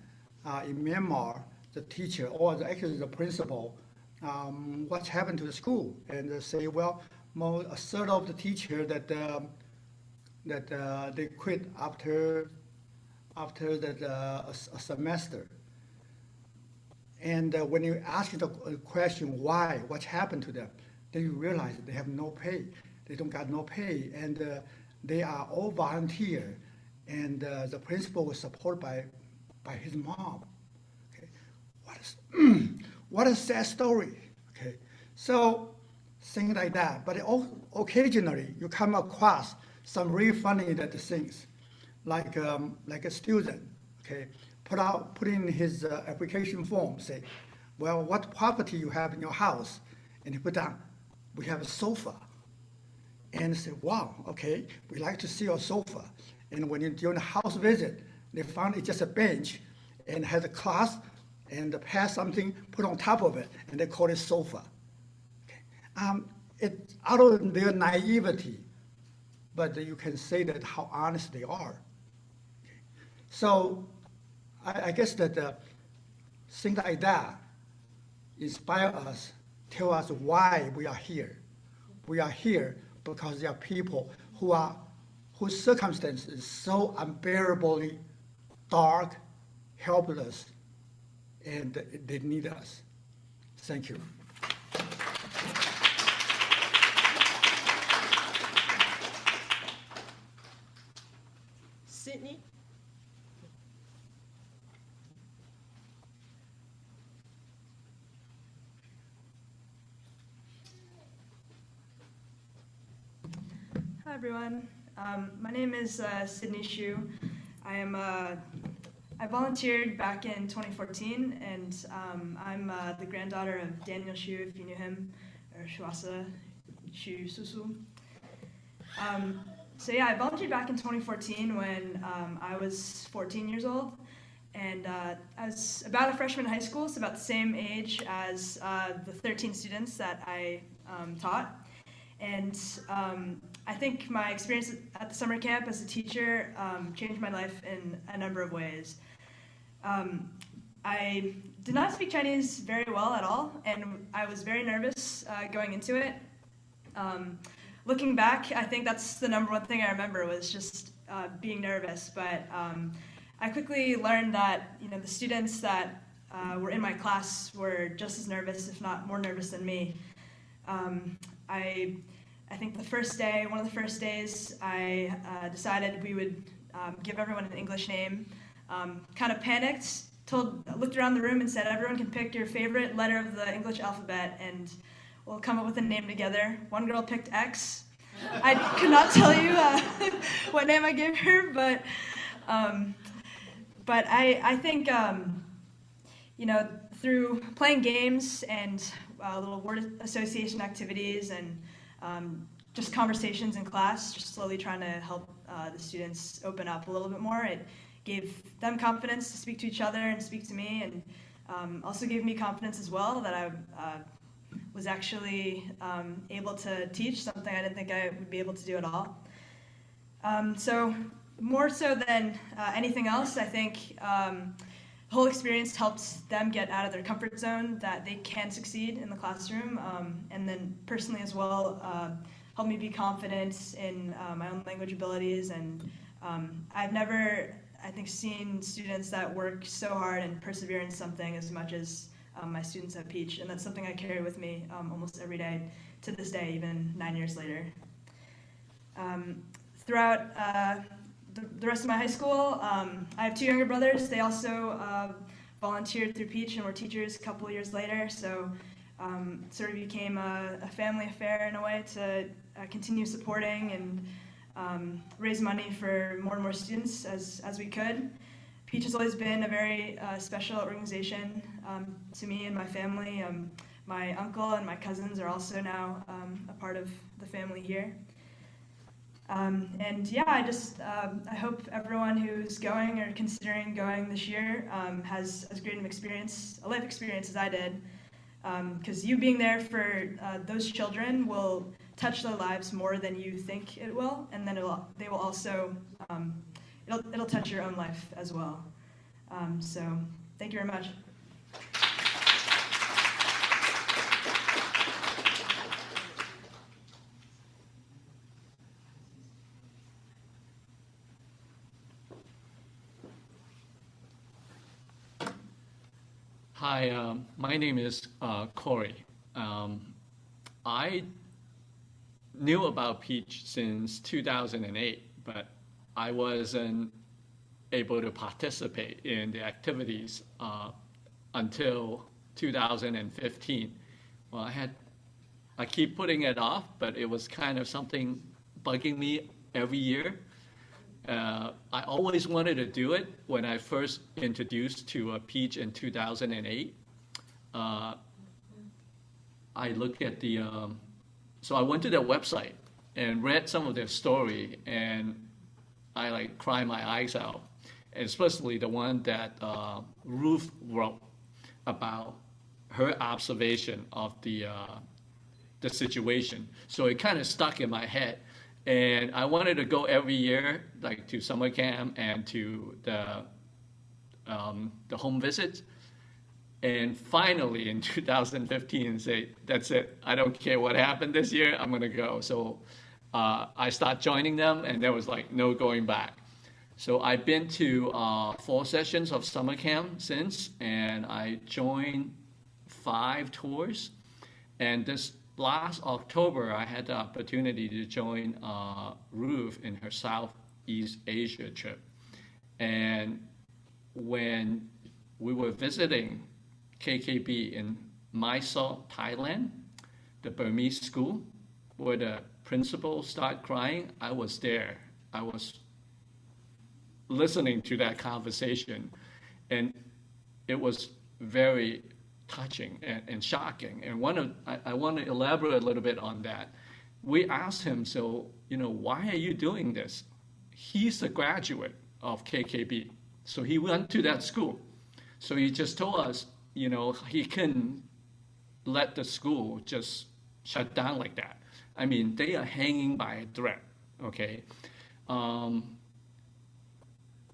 in Myanmar the teacher or actually the principal. What's happened to the school? And they say, well, a third of the teacher that they quit after a semester. And when you ask the question why, what happened to them, then you realize they have no pay. They don't got no pay, and they are all volunteer. And the principal was supported by his mom. Okay, what a sad story. Okay, so things like that. But occasionally you come across some really funny things, like a student, okay, put in his application form, say, well, what property you have in your house, and he put down, we have a sofa, and say, wow, okay, we like to see your sofa, and when you're doing a house visit, they found it's just a bench, and has a cloth, and pass something put on top of it, and they call it sofa. Okay. It's out of their naivety, but you can say that how honest they are. Okay. So I guess that things like that inspire us, tell us why we are here. We are here because there are people whose circumstances is so unbearably dark, helpless, and they need us. Thank you. Sydney? everyone. My name is Sydney Xu. I volunteered back in 2014, and I'm the granddaughter of Daniel Xu, if you knew him, or Shuasa Xu Susu. So yeah, I volunteered back in 2014 when I was 14 years old, and I was about a freshman in high school, so about the same age as the 13 students that I taught. And I think my experience at the summer camp as a teacher changed my life in a number of ways. I did not speak Chinese very well at all, and I was very nervous going into it. Looking back, I think that's the number one thing I remember was just being nervous. But I quickly learned that the students that were in my class were just as nervous, if not more nervous than me. I think one of the first days, I decided we would give everyone an English name. Kind of panicked, looked around the room and said, everyone can pick your favorite letter of the English alphabet and we'll come up with a name together. One girl picked X. I could not tell you what name I gave her, but I think, through playing games and little word association activities and just conversations in class, just slowly trying to help the students open up a little bit more. It gave them confidence to speak to each other and speak to me, and also gave me confidence as well that I was actually able to teach something I didn't think I would be able to do at all. So more so than anything else, I think the whole experience helped them get out of their comfort zone, that they can succeed in the classroom, and then personally as well, helped me be confident in my own language abilities. And I've never, I think, seen students that work so hard and persevere in something as much as my students at Peach, and that's something I carry with me almost every day to this day, even 9 years later. Throughout the rest of my high school, I have two younger brothers. They also volunteered through Peach and were teachers a couple years later, so sort of became a family affair in a way to continue supporting and raise money for more and more students as we could. Peach has always been a very special organization to me and my family. My uncle and my cousins are also now a part of the family here. And yeah, I hope everyone who's going or considering going this year has as great a life experience as I did. Because you being there for those children will touch their lives more than you think it will, and then they will also, it'll touch your own life as well. So thank you very much. Hi, my name is Corey. I knew about Peach since 2008, but I wasn't able to participate in the activities until 2015. Well, I keep putting it off, but it was kind of something bugging me every year. I always wanted to do it when I first introduced to Peach in 2008. I looked at so I went to their website and read some of their story, and I cried my eyes out, especially the one that Ruth wrote about her observation of the situation. So it kind of stuck in my head. And I wanted to go every year, to summer camp and to the home visits. And finally, in 2015, say, that's it. I don't care what happened this year. I'm going to go. So I started joining them, and there was no going back. So I've been to 4 sessions of summer camp since, and I joined 5 tours. And this last October, I had the opportunity to join Ruth in her Southeast Asia trip. And when we were visiting KKB in Mysore, Thailand, the Burmese school, where the principal start crying, I was there. I was listening to that conversation, and it was very touching and shocking. And I want to elaborate a little bit on that. We asked him, so, why are you doing this? He's a graduate of KKB, so he went to that school. So he just told us, he couldn't let the school just shut down like that. I mean, they are hanging by a thread, okay?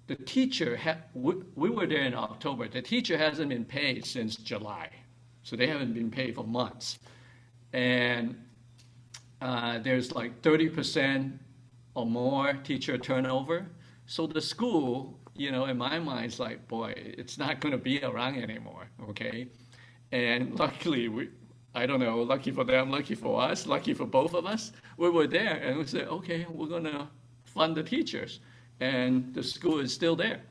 The teacher, we were there in October. The teacher hasn't been paid since July. So they haven't been paid for months. And there's like 30% or more teacher turnover. So the school, in my mind, is like, boy, it's not going to be around anymore, okay? And luckily, I don't know, lucky for them, lucky for us, lucky for both of us, we were there and we said, okay, we're going to fund the teachers. And the school is still there.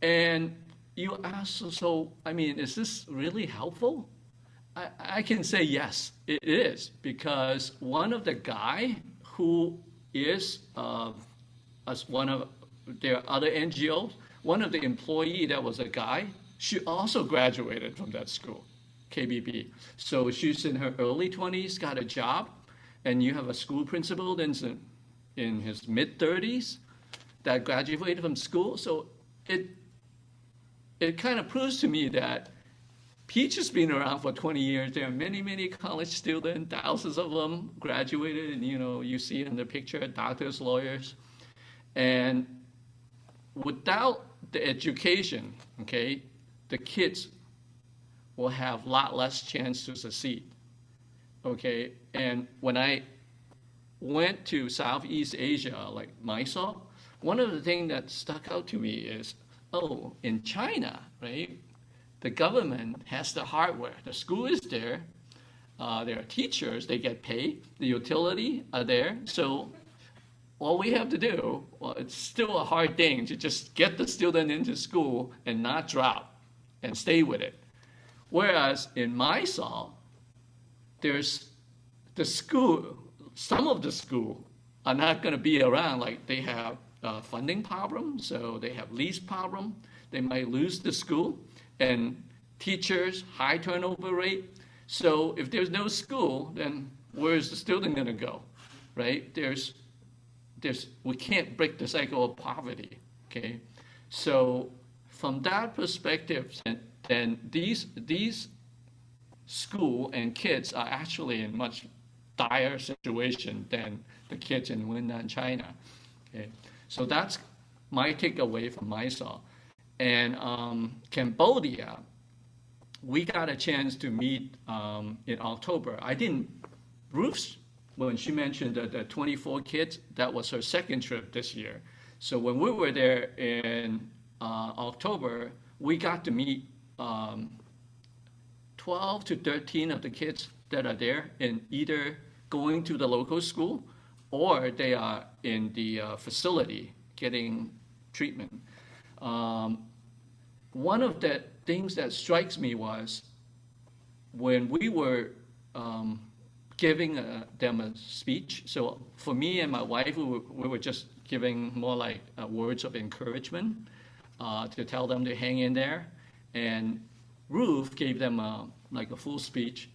And you ask, so, is this really helpful? I can say yes, it is, because one of the guy who is as one of their other NGOs, one of the employee that was a guy, she also graduated from that school, KBB. So she's in her early 20s, got a job, and you have a school principal that's in his mid-30s that graduated from school. So it kind of proves to me that Peach has been around for 20 years. There are many, many college students, thousands of them graduated, and you see it in the picture, doctors, lawyers. And without the education, okay, the kids will have a lot less chance to succeed, okay? And when I went to Southeast Asia, like Mysore, one of the things that stuck out to me is, in China, right, the government has the hardware. The school is there. There are teachers. They get paid. The utility are there. So all we have to do, it's still a hard thing to just get the student into school and not drop and stay with it. Whereas in Mysore, there's the school, some of the school are not going to be around. Like they have funding problem, so they have lease problem. They might lose the school, and teachers, high turnover rate. So if there's no school, then where's the student going to go, right? We can't break the cycle of poverty, okay? So from that perspective, then these school and kids are actually in much dire situation than the kids in Yunnan, China, okay? So that's my takeaway from Mysore. And Cambodia, we got a chance to meet in October. Ruth, when she mentioned the 24 kids, that was her second trip this year. So when we were there in October, we got to meet 12 to 13 of the kids that are there in either going to the local school or they are in the facility getting treatment. One of the things that strikes me was when we were giving them a speech. So for me and my wife, we were just giving more like words of encouragement to tell them to hang in there. And Ruth gave them like a full speech.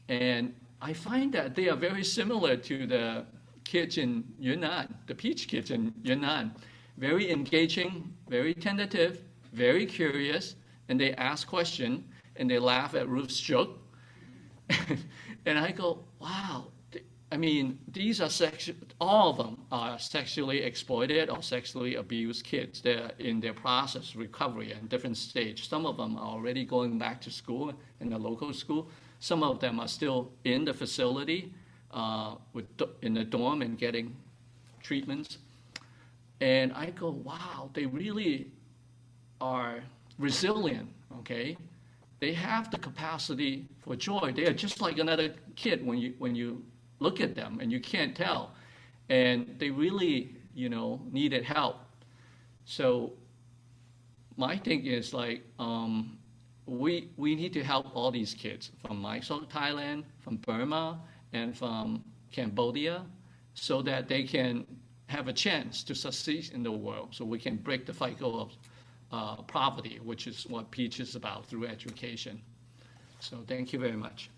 And I find that they are very similar to the kids in Yunnan, the Peach kids in Yunnan. Very engaging, very tentative, very curious, and they ask questions, and they laugh at Ruth's joke. And I go, wow, these are all of them are sexually exploited or sexually abused kids. They're in their process recovery at different stage. Some of them are already going back to school in the local school. Some of them are still in the facility in the dorm and getting treatments. And I go, wow, they really are resilient, okay? They have the capacity for joy. They are just like another kid when you look at them and you can't tell. And they really, needed help. So my thing is like, we need to help all these kids from Mysore, Thailand, from Burma, and from Cambodia. so that they can have a chance to succeed in the world, so we can break the cycle of poverty, which is what Peach is about through education. So thank you very much.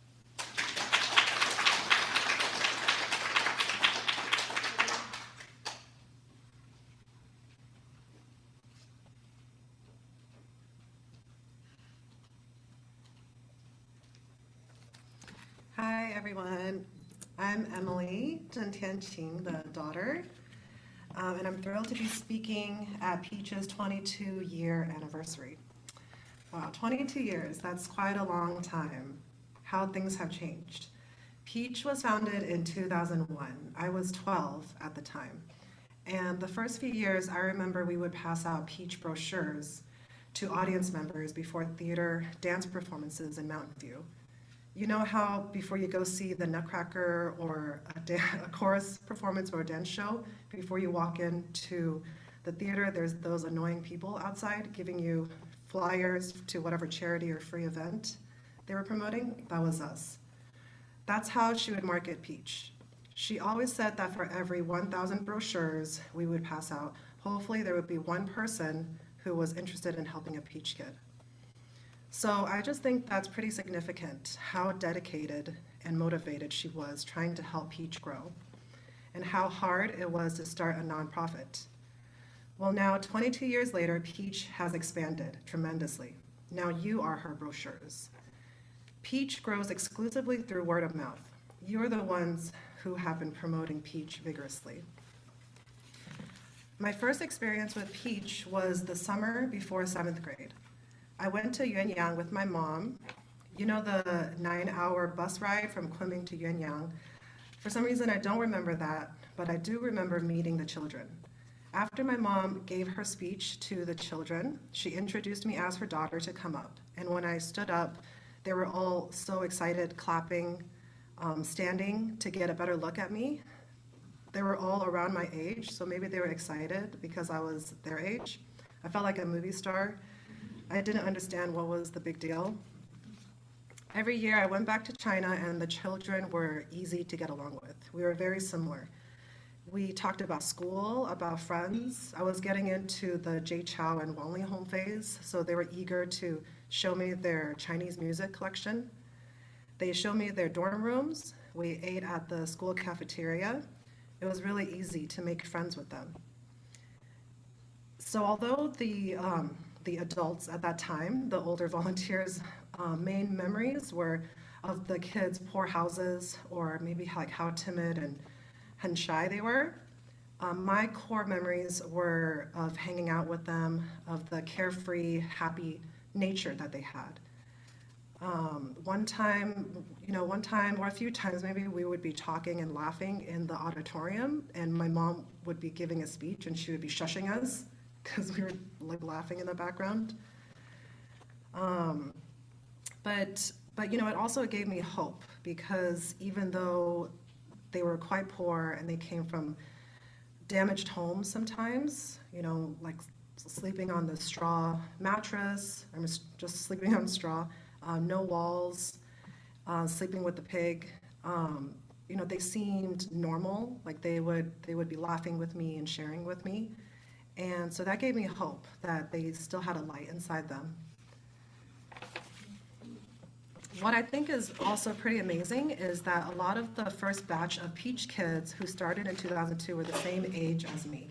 Hi, everyone. I'm Emily Zhentianqing, the daughter, and I'm thrilled to be speaking at Peach's 22-year anniversary. Wow, 22 years, that's quite a long time. How things have changed. Peach was founded in 2001. I was 12 at the time. And the first few years, I remember we would pass out Peach brochures to audience members before theater dance performances in Mountain View. You know how before you go see the Nutcracker or a chorus performance or a dance show, before you walk into the theater, there's those annoying people outside giving you flyers to whatever charity or free event they were promoting? That was us. That's how she would market Peach. She always said that for every 1,000 brochures we would pass out, hopefully there would be one person who was interested in helping a Peach kid. So I just think that's pretty significant, how dedicated and motivated she was trying to help Peach grow, and how hard it was to start a nonprofit. Well, now 22 years later, Peach has expanded tremendously. Now you are her brochures. Peach grows exclusively through word of mouth. You're the ones who have been promoting Peach vigorously. My first experience with Peach was the summer before 7th grade. I went to Yuanyang with my mom. You know the 9-hour bus ride from Kunming to Yuanyang? For some reason, I don't remember that, but I do remember meeting the children. After my mom gave her speech to the children, she introduced me as her daughter to come up. And when I stood up, they were all so excited, clapping, standing to get a better look at me. They were all around my age, so maybe they were excited because I was their age. I felt like a movie star. I didn't understand what was the big deal. Every year I went back to China and the children were easy to get along with. We were very similar. We talked about school, about friends. I was getting into the Jay Chou and Wang Li Hong phase, so they were eager to show me their Chinese music collection. They showed me their dorm rooms. We ate at the school cafeteria. It was really easy to make friends with them. So although the adults at that time, the older volunteers, main memories were of the kids' poor houses or maybe like how timid and shy they were. My core memories were of hanging out with them, of the carefree, happy nature that they had. One time or a few times maybe we would be talking and laughing in the auditorium and my mom would be giving a speech and she would be shushing us because we were like laughing in the background. But it also gave me hope because even though they were quite poor and they came from damaged homes sometimes, like sleeping on the straw mattress, or just sleeping on straw, no walls, sleeping with the pig. They seemed normal, like they would be laughing with me and sharing with me. And so that gave me hope that they still had a light inside them. What I think is also pretty amazing is that a lot of the first batch of Peach kids who started in 2002 were the same age as me.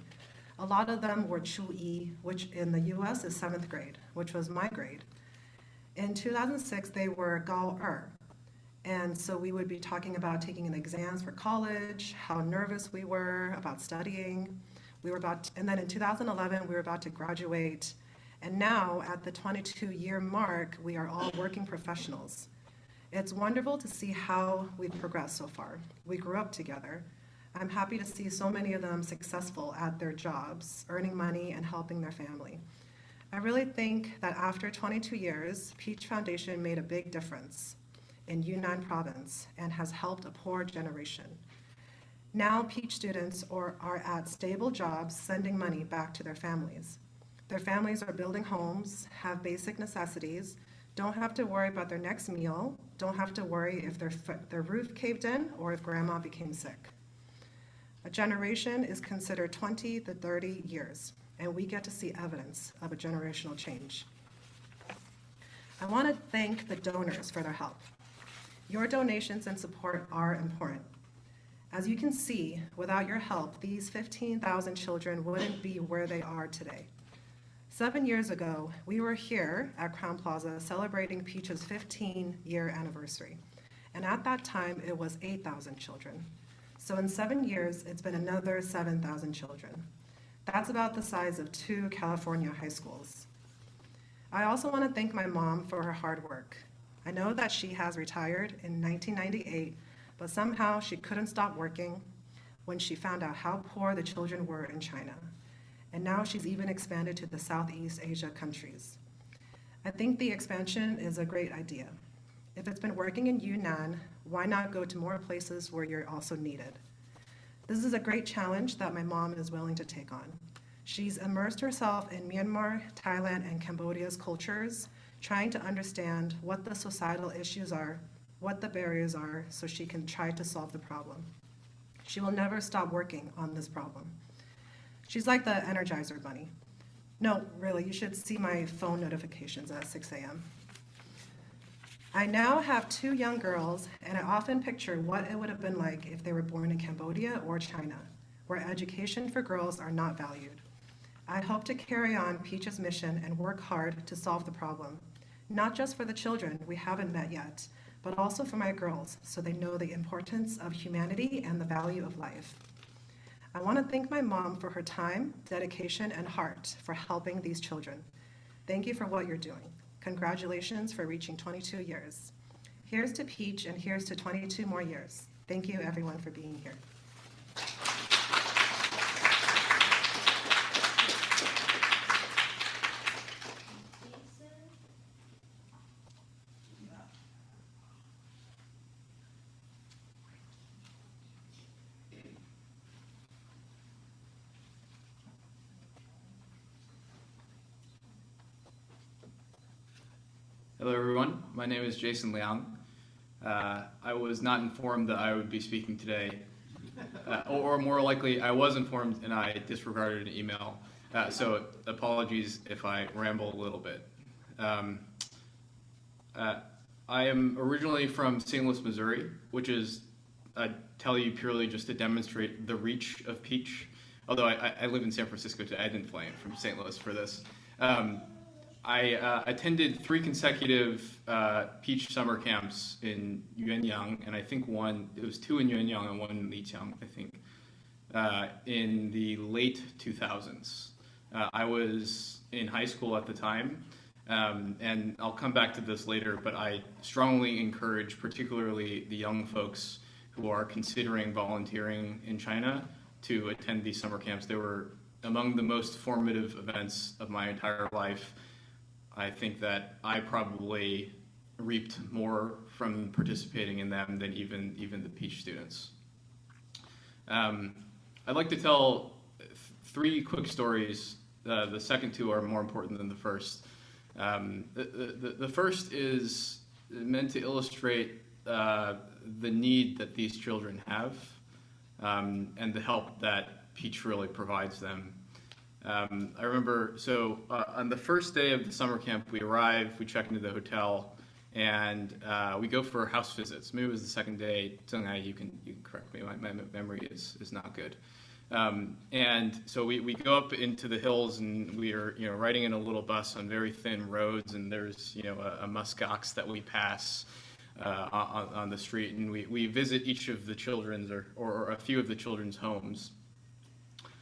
A lot of them were Chu-yi, which in the US is 7th grade, which was my grade. In 2006, they were Gao-er. And so we would be talking about taking in exams for college, how nervous we were about studying. And then in 2011, we were about to graduate. And now at the 22-year mark, we are all working professionals. It's wonderful to see how we've progressed so far. We grew up together. I'm happy to see so many of them successful at their jobs, earning money and helping their family. I really think that after 22 years, Peach Foundation made a big difference in Yunnan province and has helped a poor generation. Now Peach students are at stable jobs sending money back to their families. Their families are building homes, have basic necessities, don't have to worry about their next meal, don't have to worry if their roof caved in or if grandma became sick. A generation is considered 20 to 30 years, and we get to see evidence of a generational change. I want to thank the donors for their help. Your donations and support are important. As you can see, without your help, these 15,000 children wouldn't be where they are today. 7 years ago, we were here at Crowne Plaza celebrating Peach's 15-year anniversary. And at that time, it was 8,000 children. So in 7 years, it's been another 7,000 children. That's about the size of 2 California high schools. I also want to thank my mom for her hard work. I know that she has retired in 1998, but somehow she couldn't stop working when she found out how poor the children were in China. And now she's even expanded to the Southeast Asia countries. I think the expansion is a great idea. If it's been working in Yunnan, why not go to more places where you're also needed? This is a great challenge that my mom is willing to take on. She's immersed herself in Myanmar, Thailand, and Cambodia's cultures, trying to understand what the societal issues are, what the barriers are, so she can try to solve the problem. She will never stop working on this problem. She's like the Energizer Bunny. No, really, you should see my phone notifications at 6 a.m. I now have 2 young girls, and I often picture what it would have been like if they were born in Cambodia or China, where education for girls are not valued. I hope to carry on Peach's mission and work hard to solve the problem, not just for the children we haven't met yet, but also for my girls, so they know the importance of humanity and the value of life. I want to thank my mom for her time, dedication, and heart for helping these children. Thank you for what you're doing. Congratulations for reaching 22 years. Here's to Peach, and here's to 22 more years. Thank you, everyone, for being here. Hello everyone, my name is Jason Liang. I was not informed that I would be speaking today, or more likely I was informed and I disregarded an email, so apologies if I ramble a little bit. I am originally from St. Louis, Missouri, which is, I tell you purely just to demonstrate the reach of Peach, although I live in San Francisco today. I didn't fly in from St. Louis for this. I attended 3 consecutive Peach summer camps in Yuanyang, and I think it was 2 in Yuanyang and 1 in Lijiang, I think, in the late 2000s. I was in high school at the time, and I'll come back to this later, but I strongly encourage particularly the young folks who are considering volunteering in China to attend these summer camps. They were among the most formative events of my entire life. I think that I probably reaped more from participating in them than even the Peach students. I'd like to tell 3 quick stories. The second 2 are more important than the first. The first is meant to illustrate the need that these children have and the help that Peach really provides them. I remember, on the first day of the summer camp, we arrive, we check into the hotel, and we go for house visits. Maybe it was the second day. Zheng, you can correct me. My memory is not good. And so we go up into the hills, and we are riding in a little bus on very thin roads, and there's a musk ox that we pass on the street, and we visit each of the children's or a few of the children's homes.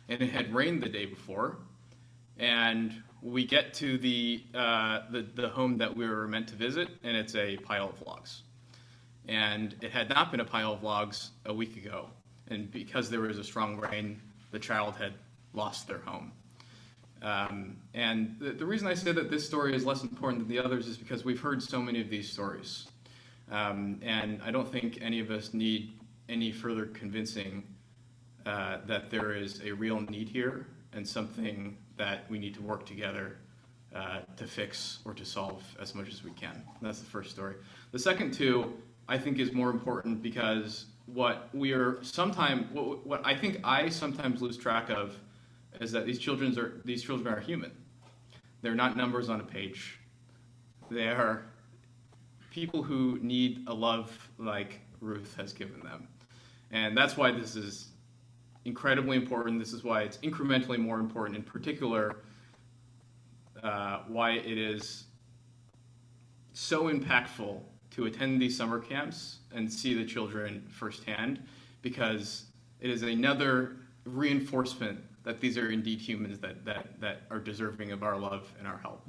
And it had rained the day before, and we get to the home that we were meant to visit, and it's a pile of logs. And it had not been a pile of logs a week ago, and because there was a strong rain, the child had lost their home. And the reason I say that this story is less important than the others is because we've heard so many of these stories. And I don't think any of us need any further convincing that there is a real need here and something that we need to work together to fix or to solve as much as we can. That's the first story. The second 2, I think, is more important because what I think I sometimes lose track of is that these children are human. They're not numbers on a page. They are people who need a love like Ruth has given them. And that's why this is incredibly important. This is why it's incrementally more important, in particular, why it is so impactful to attend these summer camps and see the children firsthand, because it is another reinforcement that these are indeed humans that are deserving of our love and our help.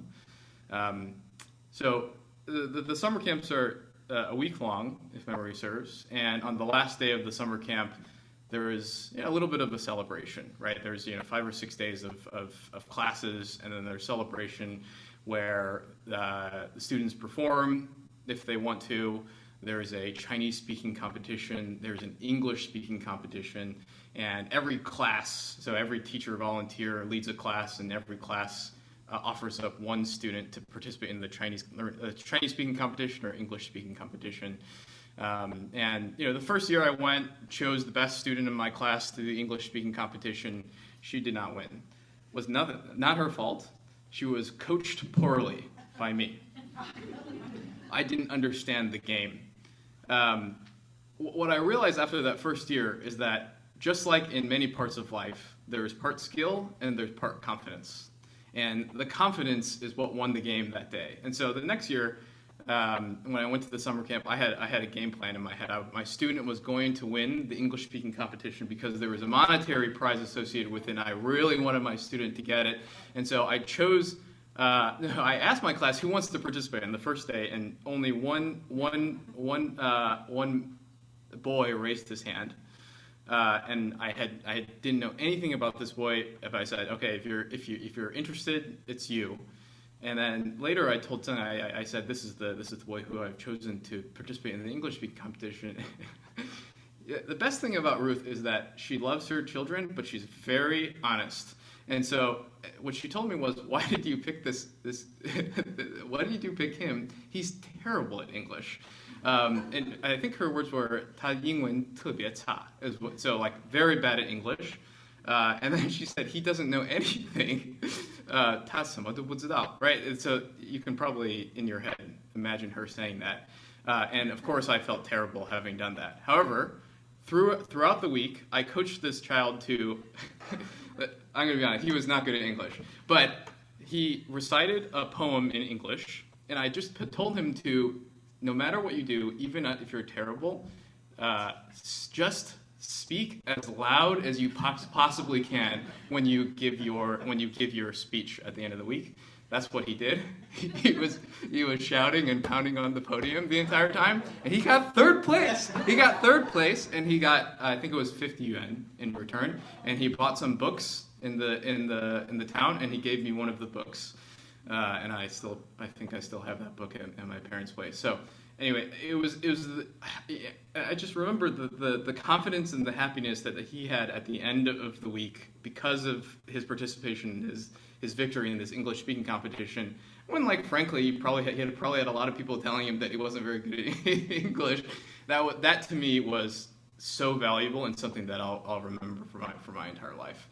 So the summer camps are a week long, if memory serves, and on the last day of the summer camp, there is a little bit of a celebration, right? There's 5 or 6 days of classes, and then there's celebration where the students perform if they want to. There's a Chinese speaking competition, there's an English speaking competition, and every class, so every teacher volunteer leads a class, and every class offers up one student to participate in the Chinese speaking competition or English speaking competition. And the first year I went, chose the best student in my class to the English speaking competition. She did not win. Was not her fault. She was coached poorly by me. I didn't understand the game. What I realized after that first year is that just like in many parts of life, there is part skill and there's part confidence. And the confidence is what won the game that day. And so the next year, when I went to the summer camp, I had a game plan in my head. My student was going to win the English speaking competition because there was a monetary prize associated with it, and I really wanted my student to get it. And so I chose, I asked my class who wants to participate on the first day, and only one boy raised his hand. And I didn't know anything about this boy, but I said, okay, if you're interested, it's you. And then later I told Tseng, I said, this is the boy who I've chosen to participate in the English speaking competition. The best thing about Ruth is that she loves her children, but she's very honest. And so what she told me was, why did you pick why did you pick him? He's terrible at English. And I think her words were, 他英文特别差, so like very bad at English. And then she said, he doesn't know anything. 他什么都不知道, right? And so you can probably, in your head, imagine her saying that. And of course, I felt terrible having done that. However, throughout the week, I coached this child to, I'm going to be honest, he was not good at English. But he recited a poem in English, and I just told him to, no matter what you do, even if you're terrible, just speak as loud as you possibly can when you give your speech at the end of the week. That's what he did. He was shouting and pounding on the podium the entire time, and he got third place. He got third place, and he got, I think it was 50 yuan in return. And he bought some books in the town, and he gave me one of the books. And I think I still have that book at my parents' place. So anyway, I just remember the confidence and the happiness that he had at the end of the week because of his participation, his victory in this English speaking competition. When, like, frankly, he probably had a lot of people telling him that he wasn't very good at English. That to me was so valuable and something that I'll remember for my entire life.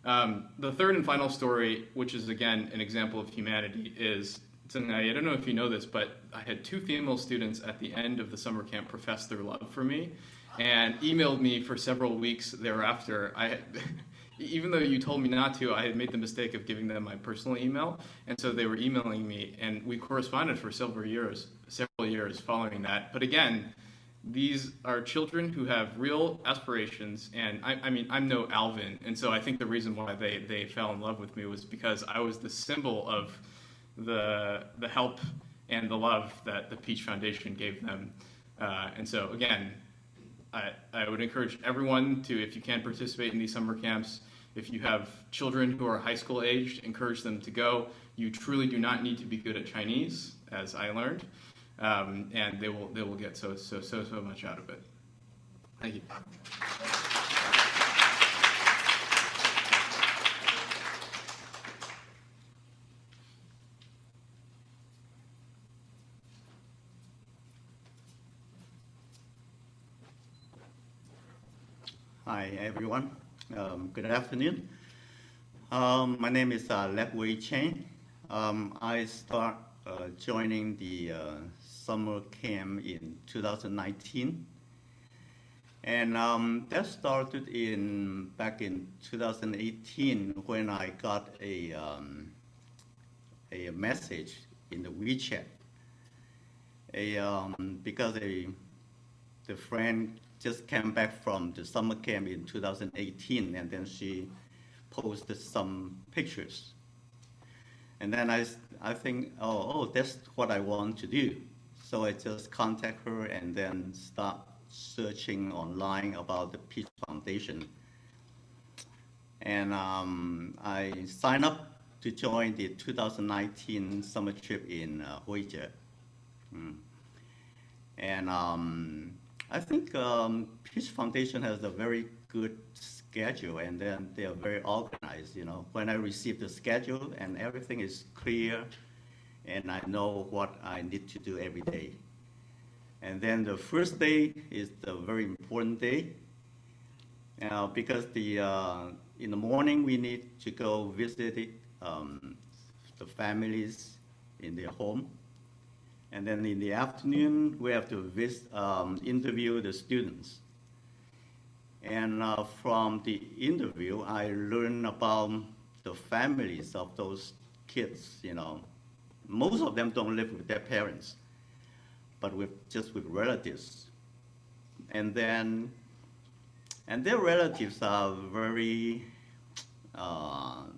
The third and final story, which is again an example of humanity, is, I don't know if you know this, but I had 2 female students at the end of the summer camp profess their love for me and emailed me for several weeks thereafter. Even though you told me not to, I had made the mistake of giving them my personal email, and so they were emailing me, and we corresponded for several years following that. But again, these are children who have real aspirations, and I mean, I'm no Alvin, and so I think the reason why they fell in love with me was because I was the symbol of the help and the love that the Peach Foundation gave them. And so again, I would encourage everyone to, if you can, participate in these summer camps. If you have children who are high school aged, encourage them to go. You truly do not need to be good at Chinese, as I learned, and they will get so much out of it. Thank you. Hi, everyone. Good afternoon. My name is Lep Wei Chen. I start joining the summer camp in 2019. And that started back in 2018 when I got a message in the WeChat. Because the friend just came back from the summer camp in 2018, and then she posted some pictures. And then I think, oh, that's what I want to do. So I just contact her and then start searching online about the Peace Foundation. And I signed up to join the 2019 summer trip in Huizhe. And I think Peace Foundation has a very good schedule, and then they are very organized. You know, when I receive the schedule and everything is clear, and I know what I need to do every day. And then the first day is the very important day, because in the morning we need to go visit the families in their home. And then in the afternoon, we have to interview the students. And from the interview, I learned about the families of those kids. You know, most of them don't live with their parents, but just with relatives. And their relatives are very,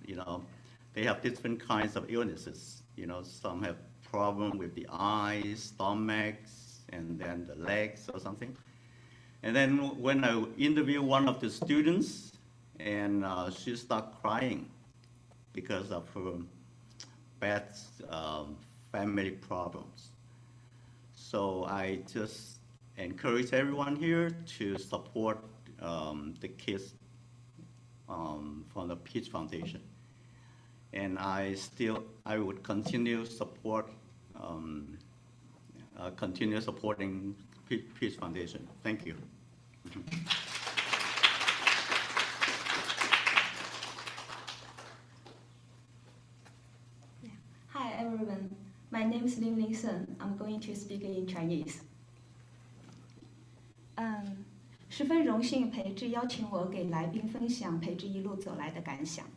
you know, they have different kinds of illnesses. You know, some have problem with the eyes, stomachs, and then the legs or something. And then when I interview one of the students, and she started crying because of her bad family problems. So I just encourage everyone here to support the kids from the Peace Foundation. And I would continue supporting Peace Foundation. Thank you. Hi everyone, my name is Ling Sun. I'm going to speak in Chinese. 十分荣幸培智邀请我给来宾分享培智一路走来的感想。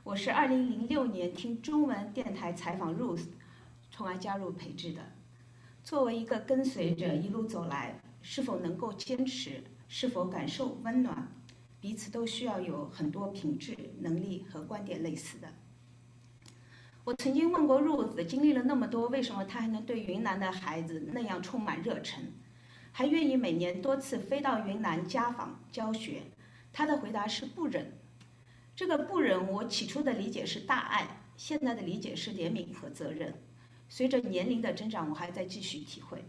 我是2006年听中文电台采访 Ruth， 从而加入培智的。作为一个跟随者一路走来，是否能够坚持，是否感受温暖，彼此都需要有很多品质、能力和观点类似的。我曾经问过 Ruth， 经历了那么多，为什么她还能对云南的孩子那样充满热忱，还愿意每年多次飞到云南家访教学？她的回答是不忍。这个不忍，我起初的理解是大爱，现在的理解是怜悯和责任。随着年龄的增长，我还在继续体会。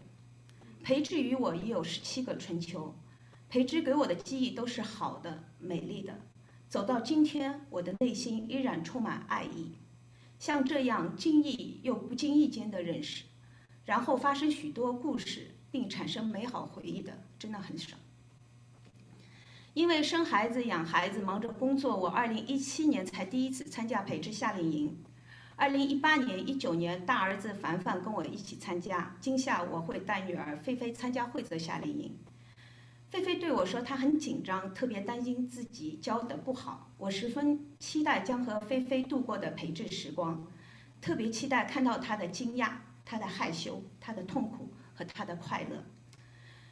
培智与我已有17个春秋，培智给我的记忆都是好的、美丽的。走到今天，我的内心依然充满爱意。像这样经意又不经意间的认识，然后发生许多故事，并产生美好回忆的，真的很少。因为生孩子、养孩子，忙着工作，我2017年才第一次参加培智夏令营。2018年、19年，大儿子凡凡跟我一起参加。今夏我会带女儿菲菲参加惠泽夏令营。菲菲对我说，她很紧张，特别担心自己教得不好。我十分期待将和菲菲度过的培智时光，特别期待看到她的惊讶、她的害羞、她的痛苦和她的快乐。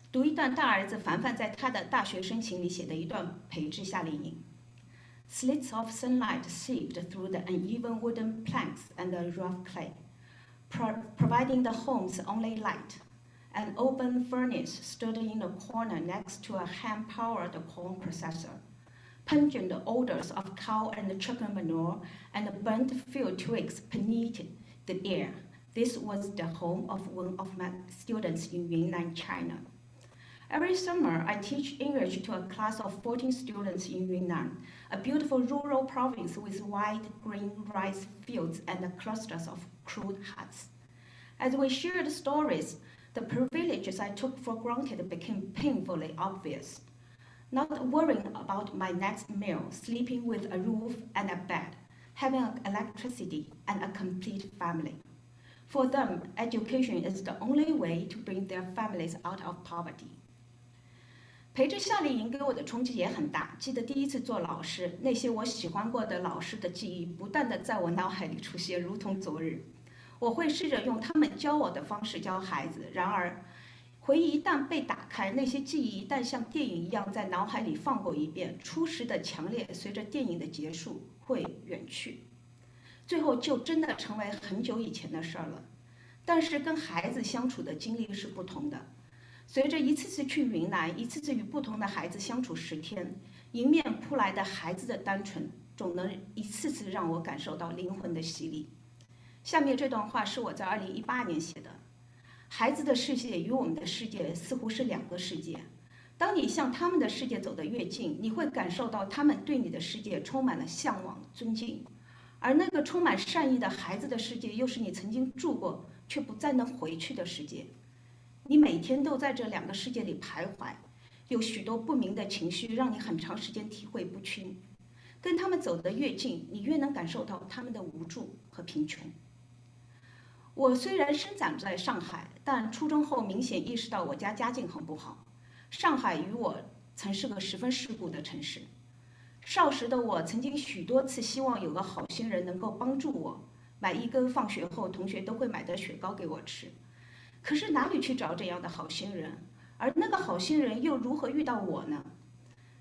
读一段大儿子凡凡在他的大学申请里写的一段培智夏令营。Slits of sunlight seeped through the uneven wooden planks and the rough clay, providing the home's only light. An open furnace stood in a corner next to a hand-powered corn processor. Pungent odors of cow and chicken manure and burnt field twigs permeated the air. This was the home of one of my students in Yunnan, China. Every summer, I teach English to a class of 14 students in Yunnan, a beautiful rural province with wide green rice fields and clusters of crude huts. As we shared stories, the privileges I took for granted became painfully obvious. not worrying about my next meal, sleeping with a roof and a bed, having electricity and a complete family. For them, education is the only way to bring their families out of poverty. 培智夏令营给我的冲击也很大。记得第一次做老师，那些我喜欢过的老师的记忆不断地在我脑海里出现，如同昨日。我会试着用他们教我的方式教孩子，然而，回忆一旦被打开，那些记忆一旦像电影一样在脑海里放过一遍，初时的强烈随着电影的结束会远去，最后就真的成为很久以前的事儿了。但是跟孩子相处的经历是不同的。随着一次次去云南，一次次与不同的孩子相处10天，迎面扑来的孩子的单纯，总能一次次让我感受到灵魂的洗礼。下面这段话是我在2018年写的：孩子的世界与我们的世界似乎是2个世界。当你向他们的世界走得越近，你会感受到他们对你的世界充满了向往、尊敬，而那个充满善意的孩子的世界，又是你曾经住过却不再能回去的世界。你每天都在这2个世界里徘徊，有许多不明的情绪让你很长时间体会不清。跟他们走得越近，你越能感受到他们的无助和贫穷。我虽然生长在上海，但初中后明显意识到我家家境很不好。上海与我曾是个十分世故的城市。少时的我曾经许多次希望有个好心人能够帮助我，买1根放学后同学都会买的雪糕给我吃。可是哪里去找这样的好心人？而那个好心人又如何遇到我呢？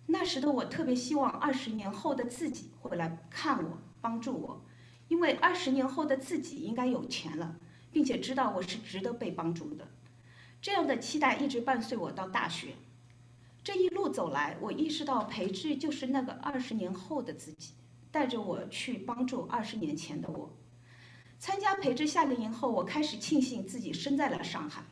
那时的我特别希望20年后的自己会来看我，帮助我，因为20年后的自己应该有钱了，并且知道我是值得被帮助的。这样的期待一直伴随我到大学。这一路走来，我意识到培智就是那个20年后的自己，带着我去帮助20年前的我。参加培智夏令营后，我开始庆幸自己生在了上海。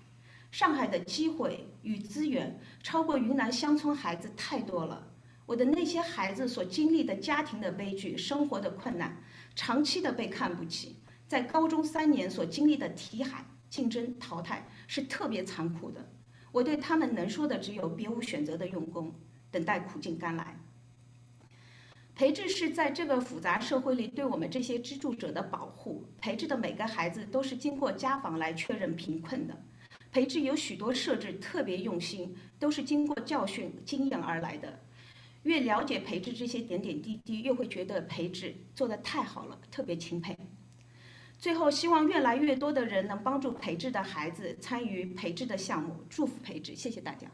上海的机会与资源超过云南乡村孩子太多了。我的那些孩子所经历的家庭的悲剧、生活的困难，长期的被看不起，在高中3年所经历的题海、竞争、淘汰是特别残酷的。我对他们能说的只有别无选择的用功，等待苦尽甘来。培智是在这个复杂社会里对我们这些支柱者的保护。培智的每个孩子都是经过家访来确认贫困的。培智有许多设置特别用心，都是经过教训经验而来的。越了解培智这些点点滴滴，越会觉得培智做得太好了，特别钦佩。最后，希望越来越多的人能帮助培智的孩子参与培智的项目，祝福培智。谢谢大家。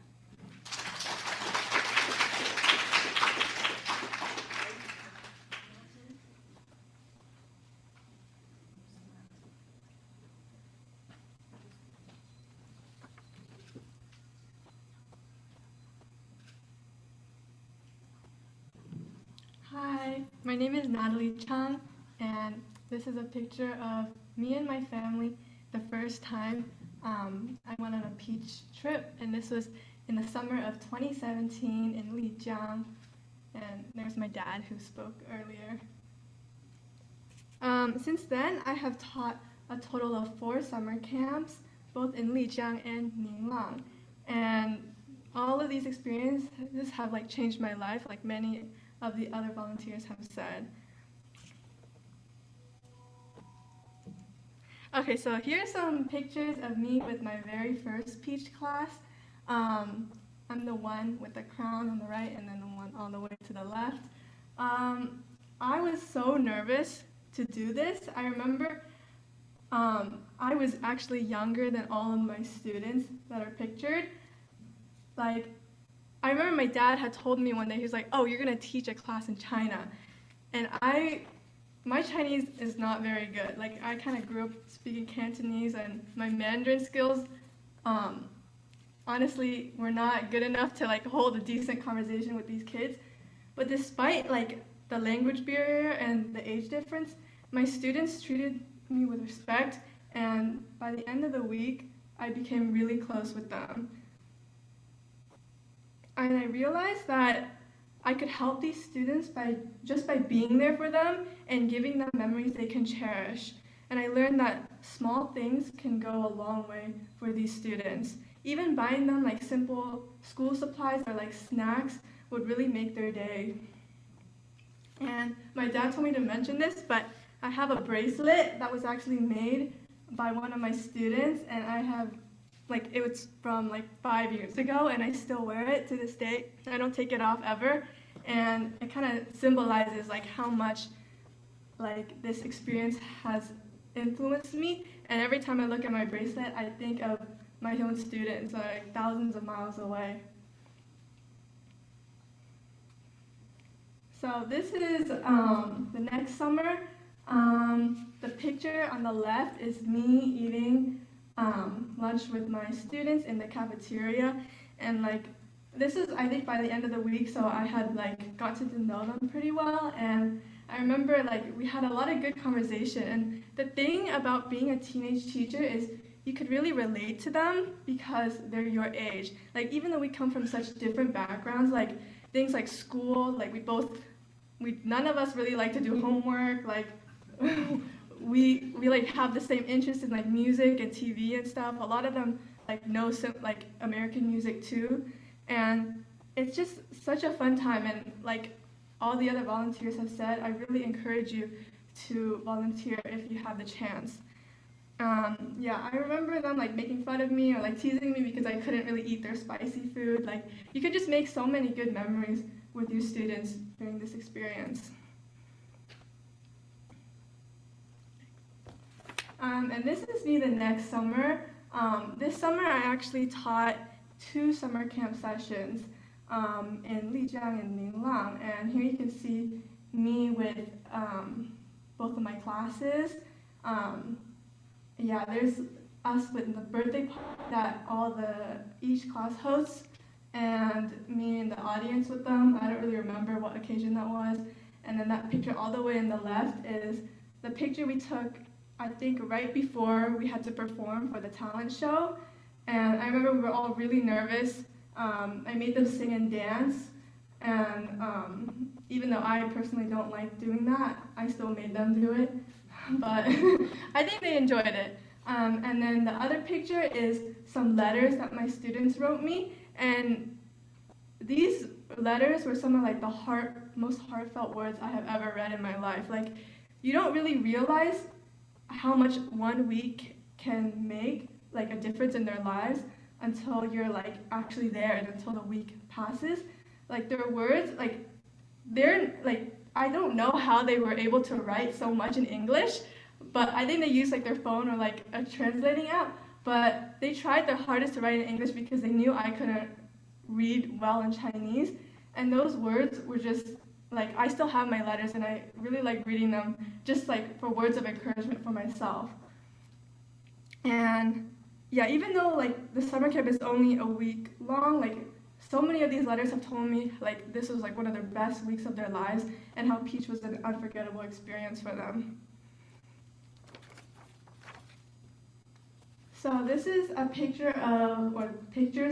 Hi, my name is Natalie Chang, and this is a picture of me and my family the first time I went on a beach trip, and this was in the summer of 2017 in Lijiang, and there's my dad who spoke earlier. Since then, I have taught a total of 4 summer camps, both in Lijiang and Ninglang, and all of these experiences have changed my life, like many of the other volunteers have said. Okay, so here are some pictures of me with my very first peach class. I'm the one with the crown on the right and then the one all the way to the left. I was so nervous to do this. I remember I was actually younger than all of my students that are pictured. I remember my dad had told me one day, he was like, oh, you're going to teach a class in China. And my Chinese is not very good. I kind of grew up speaking Cantonese, and my Mandarin skills, honestly, were not good enough to hold a decent conversation with these kids. But despite the language barrier and the age difference, my students treated me with respect, and by the end of the week, I became really close with them. And I realized that I could help these students just by being there for them and giving them memories they can cherish. And I learned that small things can go a long way for these students. Even buying them simple school supplies or snacks would really make their day. And my dad told me to mention this, but I have a bracelet that was actually made by one of my students, and I have, like, it was from like 5 years ago, and I still wear it to this day. I don't take it off ever, and it kind of symbolizes like how much like this experience has influenced me. And every time I look at my bracelet, I think of my own students, like thousands of miles away. So this is the next summer. The picture on the left is me eating lunch with my students in the cafeteria, and like this is, I think, by the end of the week, so I had like gotten to know them pretty well, and I remember like we had a lot of good conversation. And the thing about being a teenage teacher is you could really relate to them because they're your age. Like even though we come from such different backgrounds, like things like school, like none of us really like to do homework, like we like have the same interest in like music and TV and stuff. A lot of them like know some like American music too, and it's just such a fun time. And like all the other volunteers have said, I really encourage you to volunteer if you have the chance. Yeah, I remember them like making fun of me or like teasing me because I couldn't really eat their spicy food. Like you could just make so many good memories with your students during this experience. And this is me the next summer. This summer I actually taught 2 summer camp sessions in Lijiang and Ninglang. And here you can see me with both of my classes. Yeah, there's us with the birthday party that each class hosts, and me in the audience with them. I don't really remember what occasion that was. And then that picture all the way in the left is the picture we took, I think, right before we had to perform for the talent show. And I remember we were all really nervous. I made them sing and dance, and even though I personally don't like doing that, I still made them do it. But I think they enjoyed it. And then the other picture is some letters that my students wrote me, and these letters were some of like the most heartfelt words I have ever read in my life. Like, you don't really realize how much 1 week can make like a difference in their lives until you're like actually there and until the week passes. Like their words, like they're like, I don't know how they were able to write so much in English, but I think they used like their phone or like a translating app, but they tried their hardest to write in English because they knew I couldn't read well in Chinese. And those words were just like, I still have my letters and I really like reading them just like for words of encouragement for myself. And yeah, even though like the summer camp is only a week long, like so many of these letters have told me like this was like one of their best weeks of their lives and how Peach was an unforgettable experience for them. So this is a pictures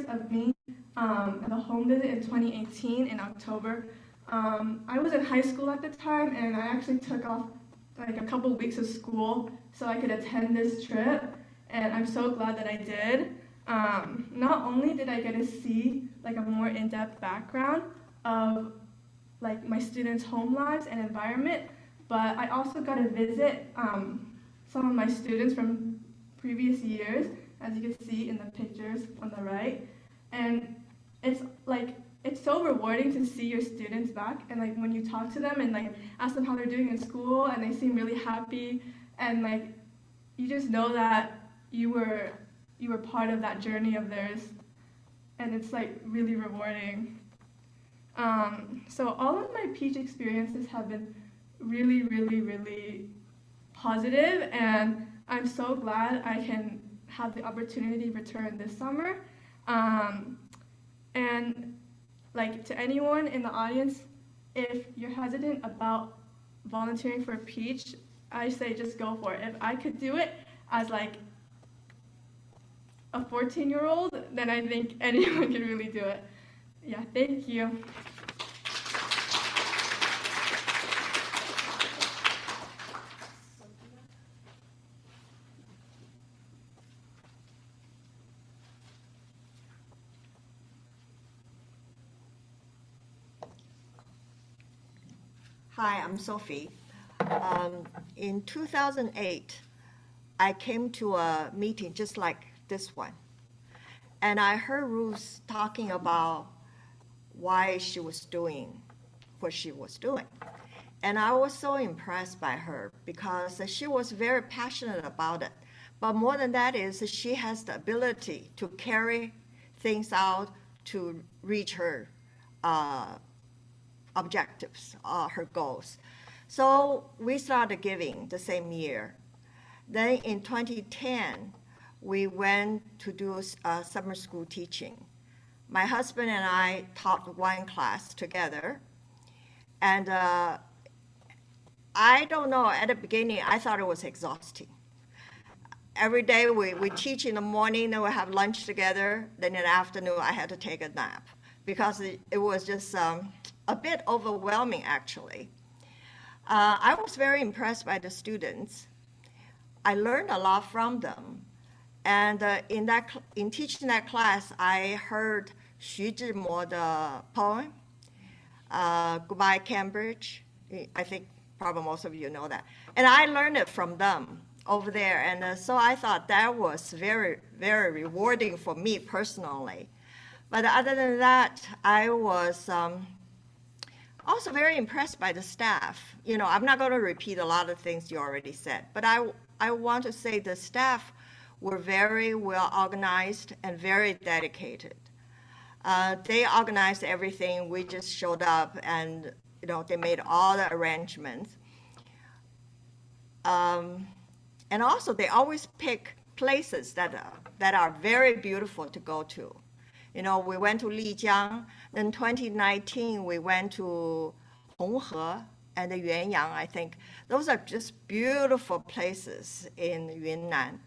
of me at the home visit in 2018 in October. I was in high school at the time, and I actually took off like a couple weeks of school so I could attend this trip, and I'm so glad that I did. Not only did I get to see like a more in-depth background of like my students' home lives and environment, but I also got to visit some of my students from previous years, as you can see in the pictures on the right. And it's so rewarding to see your students back, and like when you talk to them and like ask them how they're doing in school and they seem really happy, and like you just know that you were part of that journey of theirs, and it's like really rewarding. So all of my Peach experiences have been really, really, really positive, and I'm so glad I can have the opportunity to return this summer. And like to anyone in the audience, if you're hesitant about volunteering for Peach, I say just go for it. If I could do it as like a 14-year-old, then I think anyone can really do it. Yeah, thank you. Hi, I'm Sophie. In 2008, I came to a meeting just like this one. And I heard Ruth talking about why she was doing what she was doing. And I was so impressed by her because she was very passionate about it. But more than that is she has the ability to carry things out to reach her objectives, her goals. So we started giving the same year. Then in 2010, we went to do summer school teaching. My husband and I taught one class together. And I don't know, at the beginning, I thought it was exhausting. Every day we teach in the morning, then we have lunch together. Then in the afternoon, I had to take a nap because it was just a bit overwhelming, actually. I was very impressed by the students. I learned a lot from them. And in teaching that class, I heard Xu Zhimo the poem, Goodbye Cambridge. I think probably most of you know that. And I learned it from them over there. And so I thought that was very, very rewarding for me personally. But other than that, I was also very impressed by the staff. You know, I'm not going to repeat a lot of things you already said, but I want to say the staff were very well organized and very dedicated. They organized everything. We just showed up and, you know, they made all the arrangements. And also they always pick places that are very beautiful to go to. You know, we went to Lijiang. Then 2019, we went to Honghe and Yuanyang, I think. Those are just beautiful places in Yunnan.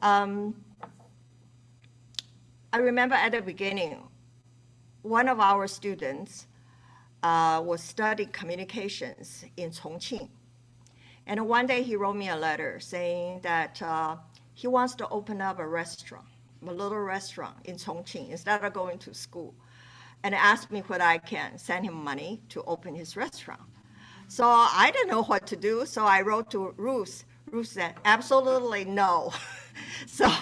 I remember at the beginning, one of our students was studying communications in Chongqing. And one day he wrote me a letter saying that he wants to open up a restaurant, a little restaurant in Chongqing instead of going to school, and asked me whether I can send him money to open his restaurant. So I didn't know what to do, so I wrote to Ruth. Ruth said, absolutely no. So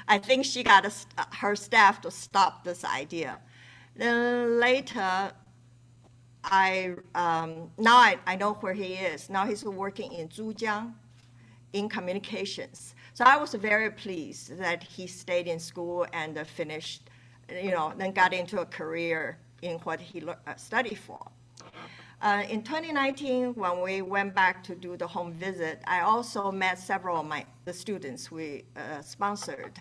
I think she got her staff to stop this idea. Then later, now I know where he is. Now he's working in Zhujiang in communications. So I was very pleased that he stayed in school and finished, you know, then got into a career in what he studied for. In 2019, when we went back to do the home visit, I also met several of the students we sponsored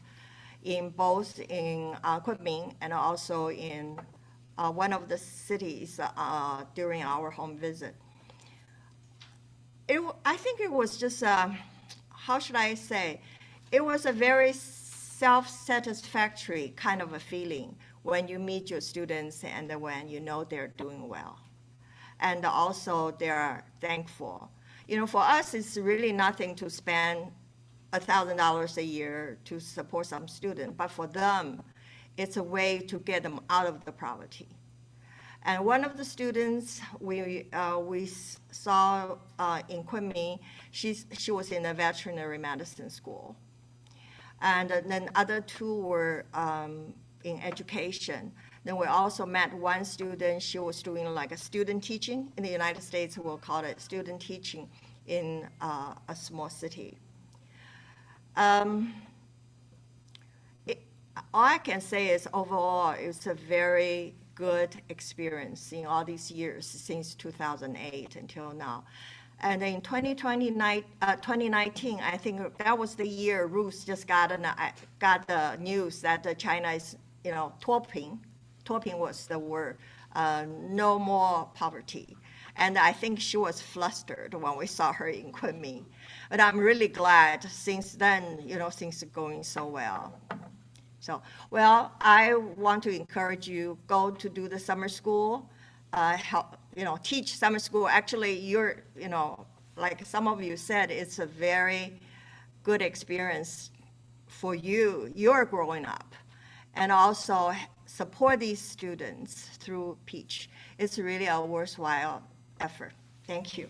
in both in Kunming and also in one of the cities during our home visit. I think it was just, how should I say, it was a very self-satisfactory kind of a feeling when you meet your students and when you know they're doing well. And also they're thankful. You know, for us, it's really nothing to spend $1,000 a year to support some student, but for them, it's a way to get them out of the poverty. And one of the students we saw in Kunming, she was in a veterinary medicine school. And then other two were in education. Then we also met one student, she was doing like a student teaching. In the United States, we'll call it student teaching in a small city. All I can say is overall, it's a very good experience in all these years since 2008 until now. And in 2019, I think that was the year Ruth just got the news that China is, you know, Tuoping was the word, no more poverty. And I think she was flustered when we saw her in Kunming. But I'm really glad since then, you know, things are going so well. So, well, I want to encourage you, go to do the summer school, help, you know, teach summer school. Actually, you're, you know, like some of you said, it's a very good experience for you. You're growing up. And also support these students through Peach. It's really a worthwhile effort. Thank you.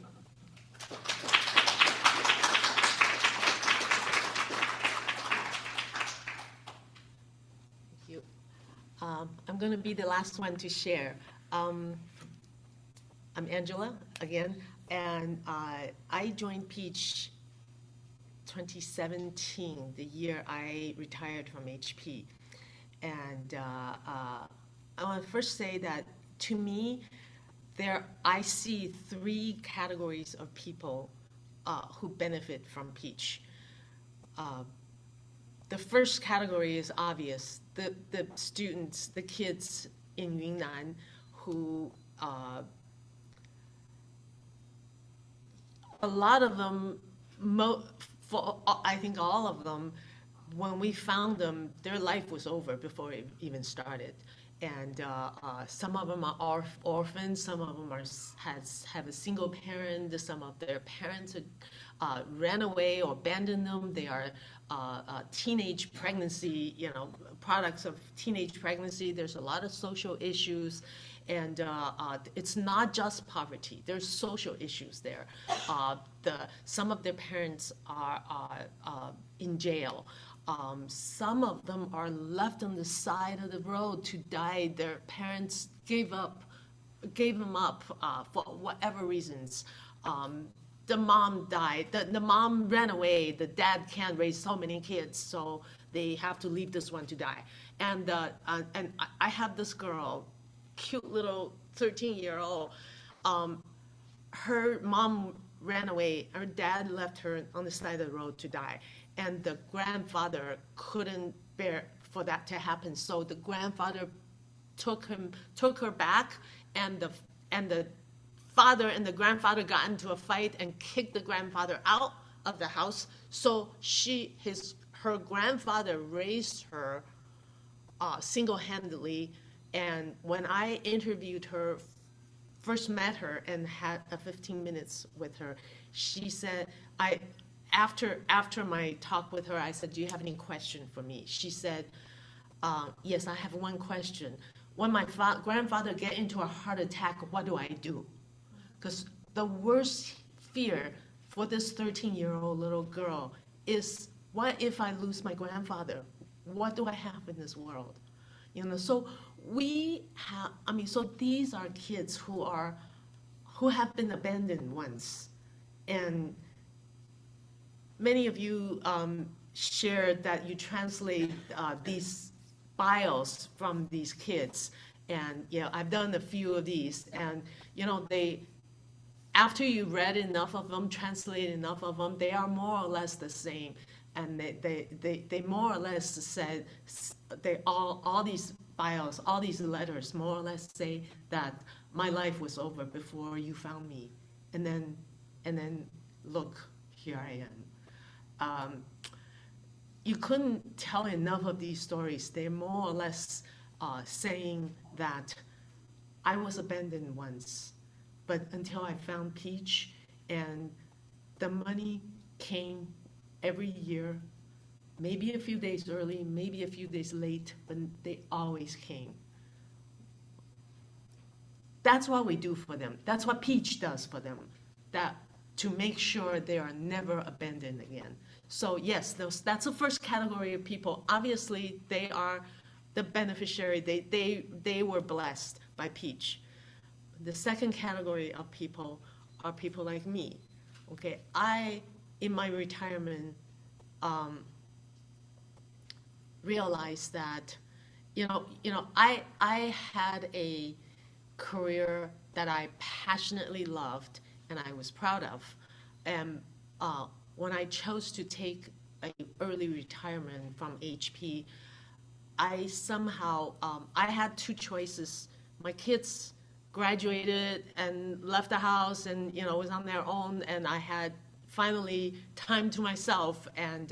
Thank you. I'm going to be the last one to share. I'm Angela again, and I joined Peach 2017, the year I retired from HP. And I want to first say that to me, I see three categories of people who benefit from Peach. The first category is obvious, the students, the kids in Yunnan who, a lot of them, I think all of them, when we found them, their life was over before it even started. And some of them are orphans, some of them have a single parent, some of their parents ran away or abandoned them. They are teenage pregnancy, products of teenage pregnancy. There's a lot of social issues. And it's not just poverty. There's social issues there. Some of their parents are in jail. Some of them are left on the side of the road to die. Their parents gave them up for whatever reasons. The mom died. The mom ran away. The dad can't raise so many kids, so they have to leave this one to die. And I have this girl, cute little 13-year-old. Her mom ran away. Her dad left her on the side of the road to die. And the grandfather couldn't bear for that to happen. So the grandfather took her back, and the father and the grandfather got into a fight and kicked the grandfather out of the house. So her grandfather raised her single-handedly. And when I interviewed her, first met her and had 15 minutes with her, she said, after my talk with her, I said, do you have any question for me? She said, yes, I have one question. When my grandfather get into a heart attack, what do I do? Because the worst fear for this 13-year-old little girl is, what if I lose my grandfather? What do I have in this world? So so these are kids who have been abandoned once. And many of you shared that you translate these bios from these kids. And I've done a few of these. And after you read enough of them, translate enough of them, they are more or less the same. And they more or less said, all these bios, all these letters more or less say that my life was over before you found me. And then look, here I am. You couldn't tell enough of these stories. They're more or less saying that I was abandoned once, but until I found Peach, and the money came every year, maybe a few days early, maybe a few days late, but they always came. That's what we do for them. That's what Peach does for them, to make sure they are never abandoned again. So yes, that's the first category of people. Obviously, they are the beneficiary. They were blessed by Peach. The second category of people are people like me. Okay, in my retirement, realized that, I had a career that I passionately loved and I was proud of. And when I chose to take an early retirement from HP, I somehow, I had two choices. My kids graduated and left the house and, was on their own, and I had finally time to myself, and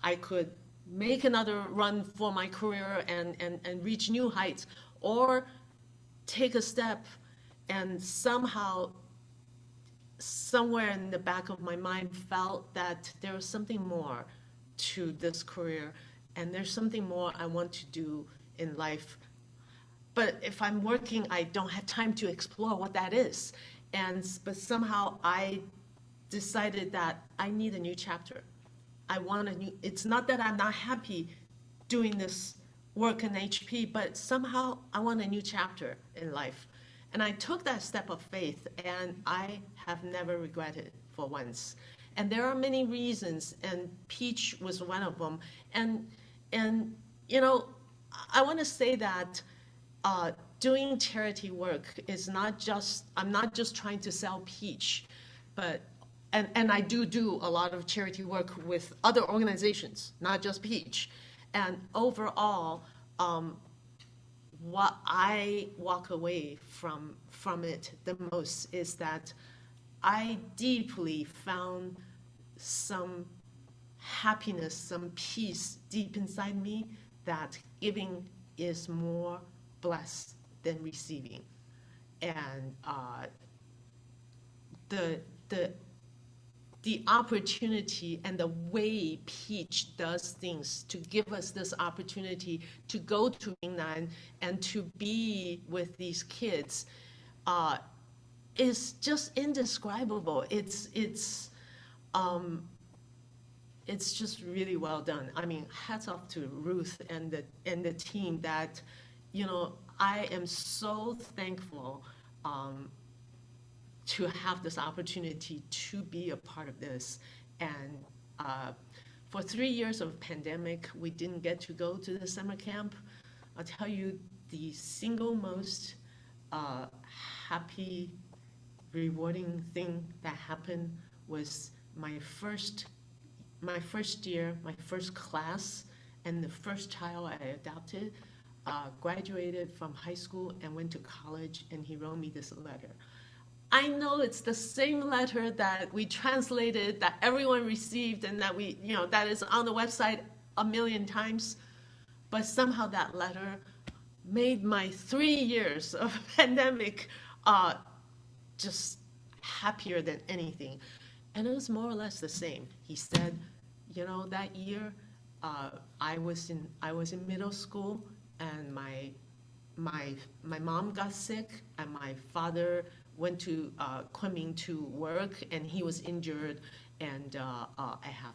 I could make another run for my career and reach new heights, or take a step and somehow, somewhere in the back of my mind, felt that there was something more to this career, and there's something more I want to do in life. But if I'm working, I don't have time to explore what that is. but somehow I decided that I need a new chapter. I want a new, it's not that I'm not happy doing this work in HP, but somehow I want a new chapter in life. And I took that step of faith, and I have never regretted for once. And there are many reasons, and Peach was one of them. And you know, I want to say that doing charity work is not just, I'm not just trying to sell Peach, but, and I do a lot of charity work with other organizations, not just Peach. And overall, what I walk away from it the most is that I deeply found some happiness, some peace deep inside me, that giving is more blessed than receiving. And the opportunity and the way Peach does things to give us this opportunity to go to Yunnan and to be with these kids is just indescribable. It's just really well done. I mean, hats off to Ruth and the team that, you know, I am so thankful to have this opportunity to be a part of this. And for 3 years of pandemic, we didn't get to go to the summer camp. I'll tell you, the single most happy, rewarding thing that happened was my first year, my first class, and the first child I adopted graduated from high school and went to college, and he wrote me this letter. I know it's the same letter that we translated, that everyone received, and that we, you know, that is on the website a million times, but somehow that letter made my 3 years of pandemic just happier than anything. And it was more or less the same. He said, you know, that year I was in middle school, and my mom got sick, and my father went to Kunming to work, and he was injured, and I have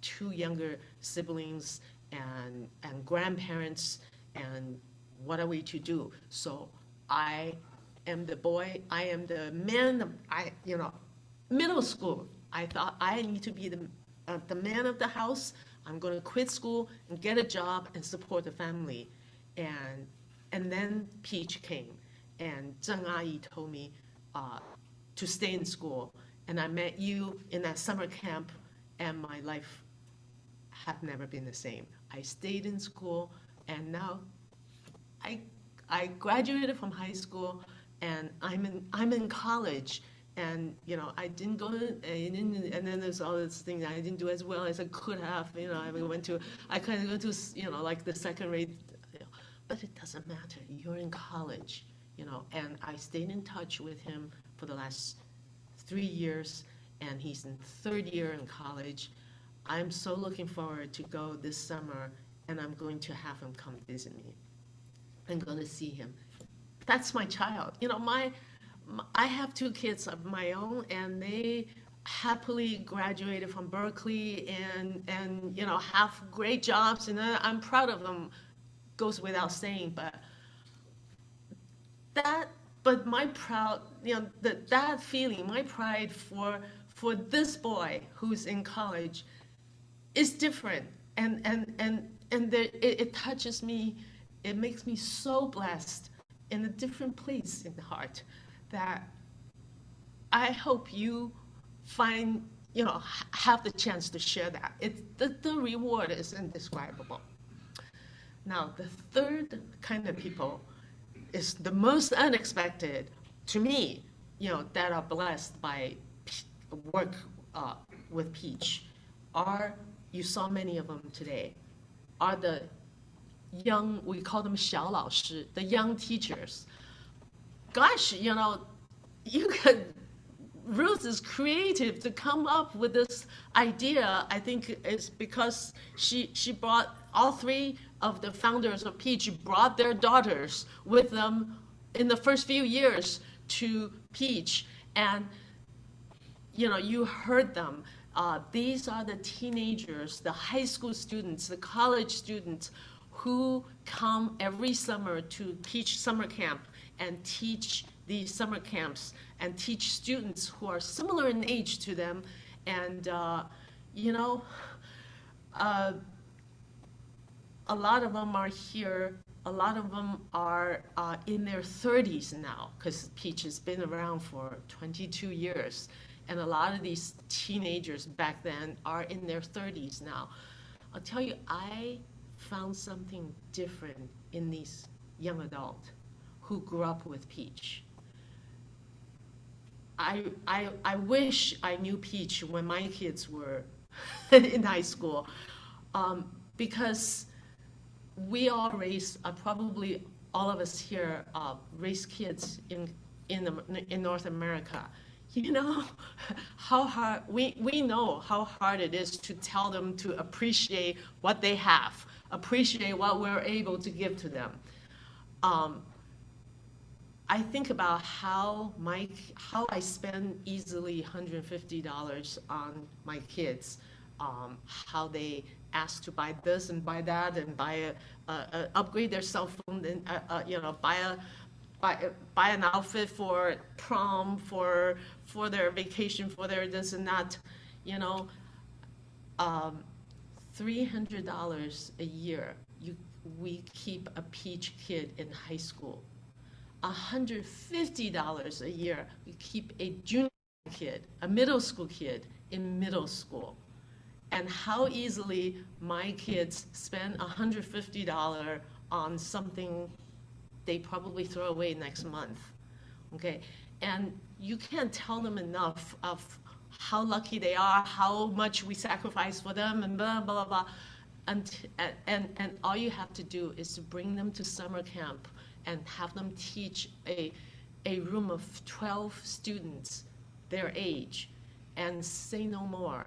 2 younger siblings and grandparents, and what are we to do? So I am the boy, I am the man, you know, middle school. I thought I need to be the man of the house. I'm going to quit school and get a job and support the family. And then Peach came, and Zheng Ayi told me to stay in school. And I met you in that summer camp, and my life had never been the same. I stayed in school, and now I graduated from high school, and I'm in college. And, you know, I didn't go to, and then there's all this thing that I didn't do as well as I could have. You know, I kind of went to, you know, like the second rate, you know, but it doesn't matter. You're in college, you know, and I stayed in touch with him for the last 3 years, and he's in 3rd year in college. I'm so looking forward to go this summer, and I'm going to have him come visit me. I'm going to see him. That's my child. You know, I have 2 kids of my own, and they happily graduated from Berkeley and you know, have great jobs, and I'm proud of them, goes without saying, but my proud, you know, that feeling, my pride for this boy who's in college is different, and it touches me, it makes me so blessed in a different place in the heart, that I hope you find, you know, have the chance to share that. The reward is indescribable. Now, the third kind of people is the most unexpected to me, you know, that are blessed by work with Peach, you saw many of them today, are the young, we call them 小老师, the young teachers. Gosh, you know, Ruth is creative to come up with this idea. I think it's because she brought all 3 of the founders of Peach, brought their daughters with them in the first few years to Peach. And, you know, you heard them. These are the teenagers, the high school students, the college students who come every summer to teach summer camp and teach these summer camps and teach students who are similar in age to them. And, you know, a lot of them are here. A lot of them are in their 30s now, because Peach has been around for 22 years. And a lot of these teenagers back then are in their 30s now. I'll tell you, I found something different in these young adults who grew up with Peach. I wish I knew Peach when my kids were in high school, because we all raised, probably all of us here raised kids in North America. You know how hard, we know how hard it is to tell them to appreciate what they have, appreciate what we're able to give to them. I think about how I spend easily $150 on my kids, how they ask to buy this and buy that and upgrade their cell phone and you know, buy an outfit for prom, for their vacation, for their this and that, you know. $300 a year, we keep a Peach kid in high school. $150 a year, we keep a junior kid, a middle school kid in middle school. And how easily my kids spend $150 on something they probably throw away next month, okay? And you can't tell them enough of how lucky they are, how much we sacrifice for them, and blah, blah, blah. And all you have to do is to bring them to summer camp and have them teach a room of 12 students their age, and say no more.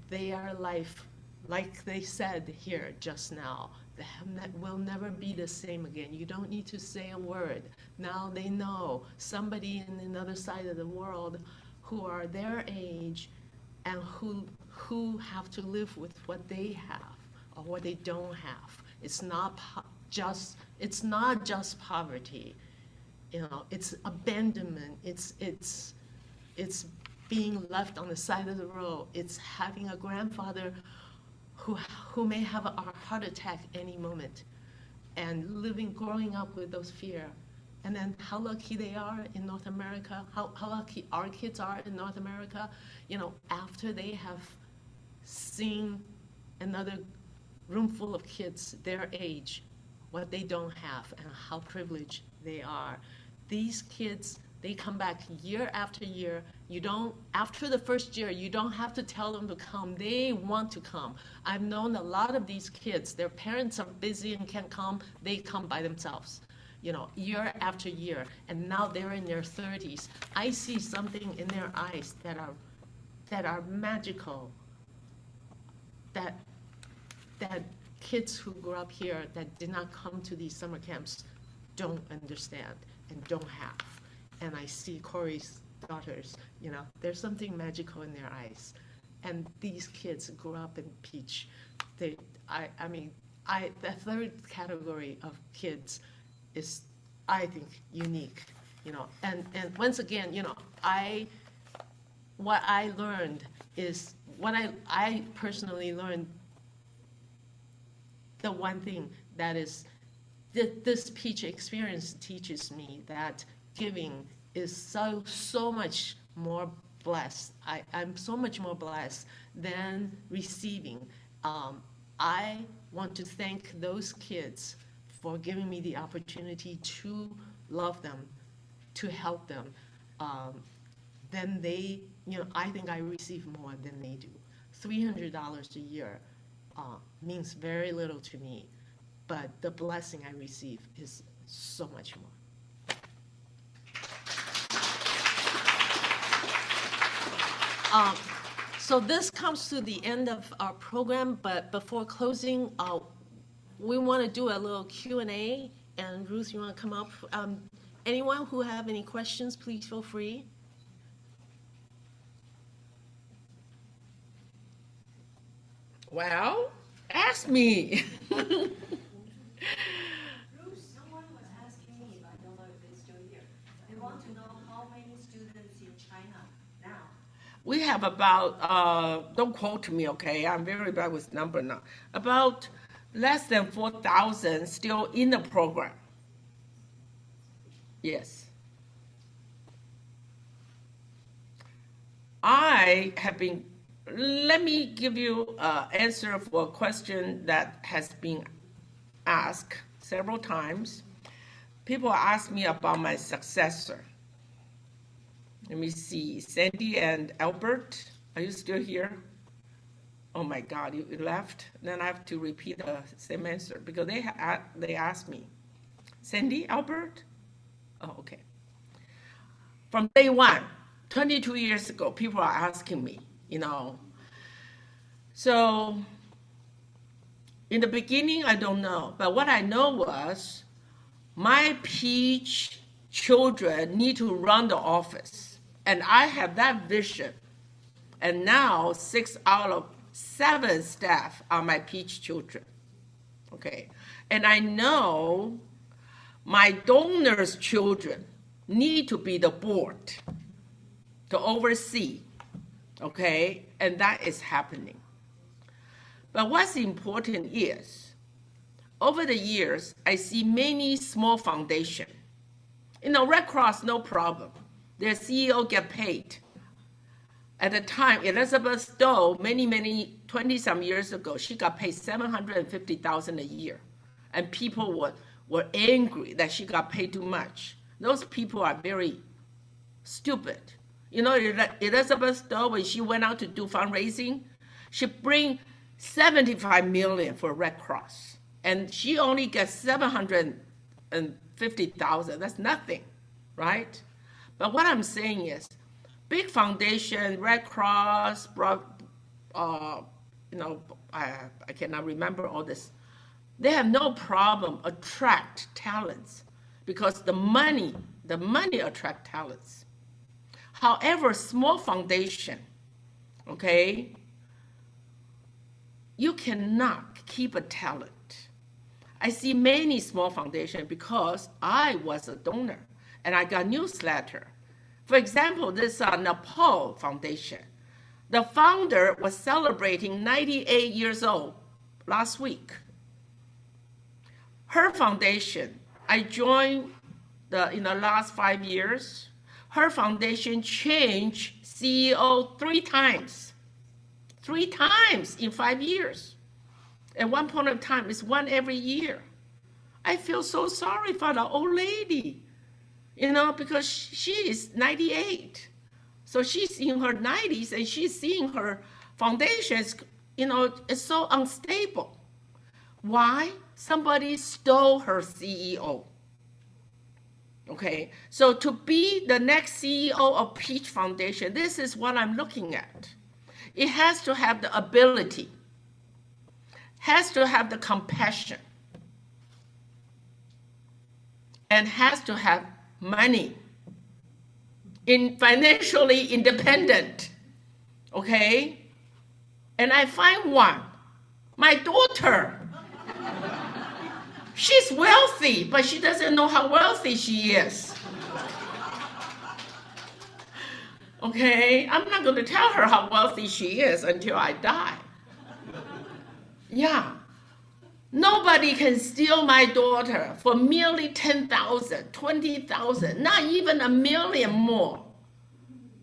Their life, like they said here just now, will never be the same again. You don't need to say a word. Now they know somebody in another side of the world who are their age and who have to live with what they have or what they don't have. It's not just poverty, you know. It's abandonment. It's being left on the side of the road. It's having a grandfather who may have a heart attack any moment, and growing up with those fear. And then how lucky they are in North America, how lucky our kids are in North America, you know, after they have seen another room full of kids their age, what they don't have, and how privileged they are. These kids, they come back year after year. After the first year, you don't have to tell them to come. They want to come. I've known a lot of these kids, their parents are busy and can't come. They come by themselves, you know, year after year. And now they're in their 30s. I see something in their eyes that are magical, that kids who grew up here that did not come to these summer camps don't understand and don't have. And I see Corey's daughters, you know, there's something magical in their eyes. And these kids grew up in Peach. The third category of kids is, I think, unique, you know. And once again, you know, what I learned is, what I personally learned, the one thing that is, this Peach experience teaches me that giving is so much more blessed. I'm so much more blessed than receiving. I want to thank those kids for giving me the opportunity to love them, to help them. Then they, you know, I think I receive more than they do. $300 a year means very little to me, but the blessing I receive is so much more. So this comes to the end of our program, but before closing, we want to do a little Q&A, and Ruth, you want to come up? Anyone who have any questions, please feel free. Well, ask me. Bruce, someone was asking me, but I don't know if they're still here. They want to know how many students in China now. We have about, don't quote me, okay? I'm very bad with number now. About less than 4,000 still in the program. Yes. I have been, let me give you an answer for a question that has been asked several times. People ask me about my successor. Let me see, Sandy and Albert, are you still here? Oh my God, you left? Then I have to repeat the same answer because they asked me. Sandy, Albert? Oh, okay. From day one, 22 years ago, people are asking me, you know. So in the beginning, I don't know. But what I know was my Peach children need to run the office. And I have that vision. And now 6 out of 7 staff are my Peach children. Okay. And I know my donors' children need to be the board to oversee, okay? And that is happening. But what's important is, over the years, I see many small foundations. You know, Red Cross, no problem. Their CEO get paid. At the time, Elizabeth Stowe, many, 20-some years ago, she got paid $750,000 a year. And people were angry that she got paid too much. Those people are very stupid. You know, Elizabeth Stowe, when she went out to do fundraising, she bring $75 million for Red Cross. And she only gets $750,000. That's nothing, right? But what I'm saying is, big foundation, Red Cross, you know, I cannot remember all this. They have no problem attract talents because the money attract talents. However, small foundation, okay, you cannot keep a talent. I see many small foundations because I was a donor and I got newsletter. For example, this Nepal Foundation, the founder was celebrating 98 years old last week. Her foundation, I joined in the last 5 years. Her foundation changed CEO 3 times. 3 times in 5 years. At one point in time, it's one every year. I feel so sorry for the old lady, you know, because she is 98. So she's in her 90s and she's seeing her foundations, you know, it's so unstable. Why? Somebody stole her CEO. Okay, so to be the next CEO of Peach Foundation, this is what I'm looking at. It has to have the ability, has to have the compassion, and has to have money, financially independent, okay? And I find one, my daughter. She's wealthy, but she doesn't know how wealthy she is. Okay, I'm not going to tell her how wealthy she is until I die. Yeah, nobody can steal my daughter for merely 10,000, 20,000, not even $1 million more.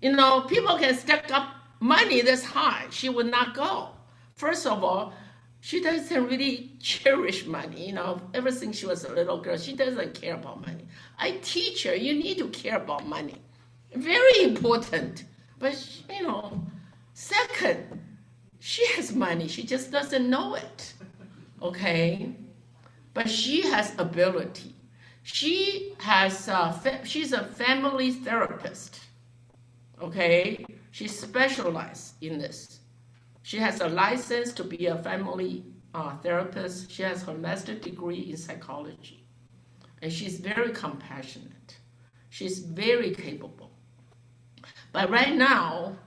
You know, people can stack up money this high. She would not go. First of all, she doesn't really cherish money. You know, ever since she was a little girl, she doesn't care about money. I teach her, you need to care about money. Very important. But, you know, second, she has money. She just doesn't know it. Okay? But she has ability. She has, she's a family therapist. Okay? She specialized in this. She has a license to be a family therapist. She has her master's degree in psychology. And she's very compassionate. She's very capable. But right now,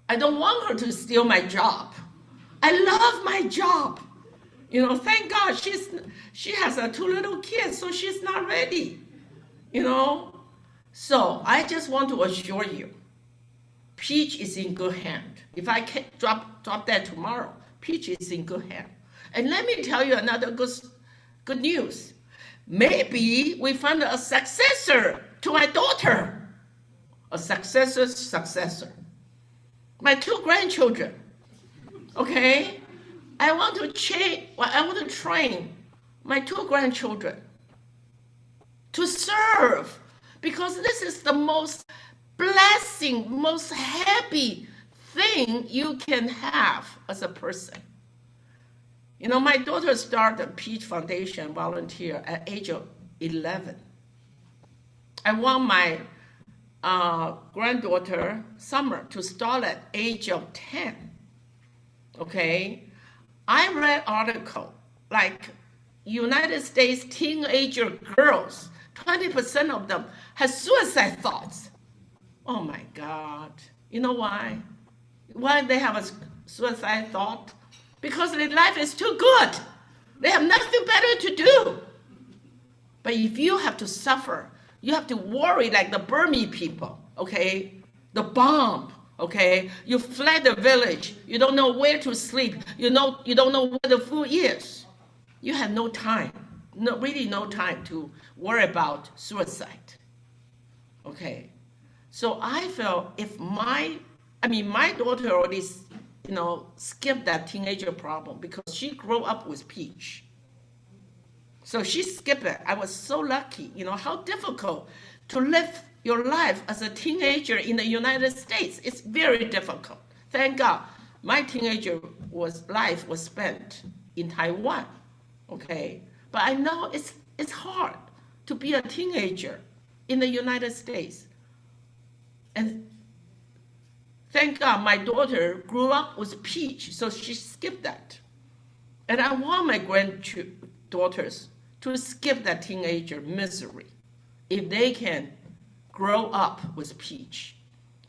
I don't want her to steal my job. I love my job. You know, thank God she has 2 little kids, so she's not ready. You know, so I just want to assure you, Peach is in good hand. If I can drop that tomorrow, Peach is in good hand. And let me tell you another good news. Maybe we find a successor to my daughter. A successor. My 2 grandchildren. Okay? I want to train my 2 grandchildren to serve, because this is the most blessing, most happy thing you can have as a person. You know, my daughter started Peach Foundation volunteer at age of 11. I want my granddaughter, Summer, to start at age of 10. Okay? I read article like United States teenager girls, 20% of them have suicide thoughts. Oh my God. You know why? Why they have a suicide thought? Because their life is too good. They have nothing better to do. But if you have to suffer, you have to worry like the Burmese people, okay? The bomb, okay? You fled the village. You don't know where to sleep. You don't know where the food is. You have no time, really no time to worry about suicide, okay? So I felt if my daughter already, skipped that teenager problem because she grew up with Peach. So she skipped it. I was so lucky. You know how difficult to live your life as a teenager in the United States. It's very difficult. Thank God, my teenager life was spent in Taiwan. Okay, but I know it's hard to be a teenager in the United States. And thank God my daughter grew up with Peach, so she skipped that. And I want my granddaughters to skip that teenager misery if they can grow up with Peach.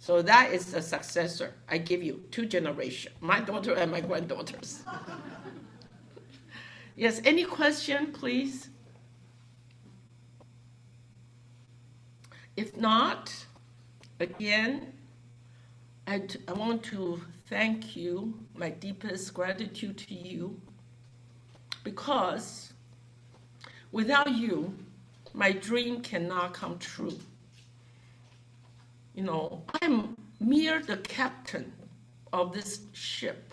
So that is the successor. I give you 2 generations, my daughter and my granddaughters. Yes, any question, please? If not, again, I want to thank you, my deepest gratitude to you, because without you, my dream cannot come true. You know, I'm mere the captain of this ship.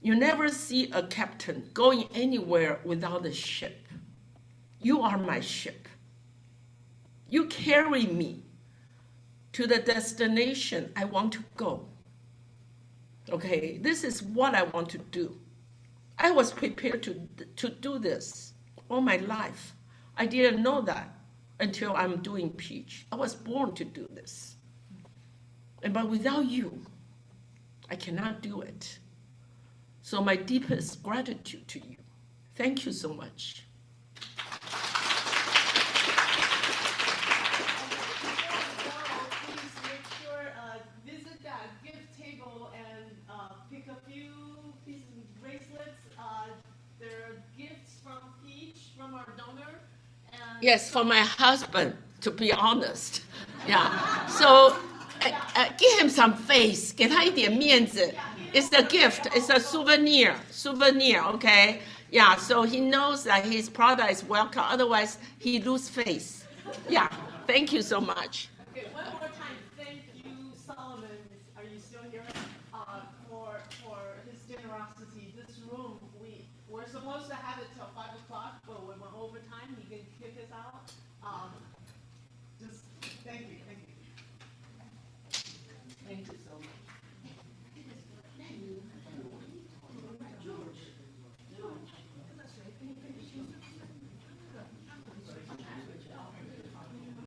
You never see a captain going anywhere without a ship. You are my ship. You carry me to the destination I want to go. Okay, this is what I want to do. I was prepared to do this all my life. I didn't know that until I'm doing Peach. I was born to do this. But without you, I cannot do it. So my deepest gratitude to you. Thank you so much. Please make sure visit that gift table and pick a few pieces of bracelets. They're gifts from Peach, from our donor. And yes, for my husband, to be honest. Yeah. So give him some face. 给他一点面子. It's a gift. It's a souvenir. Okay? Yeah, so he knows that his product is welcome. Otherwise, he lose face. Yeah. Thank you so much. Okay, one more time.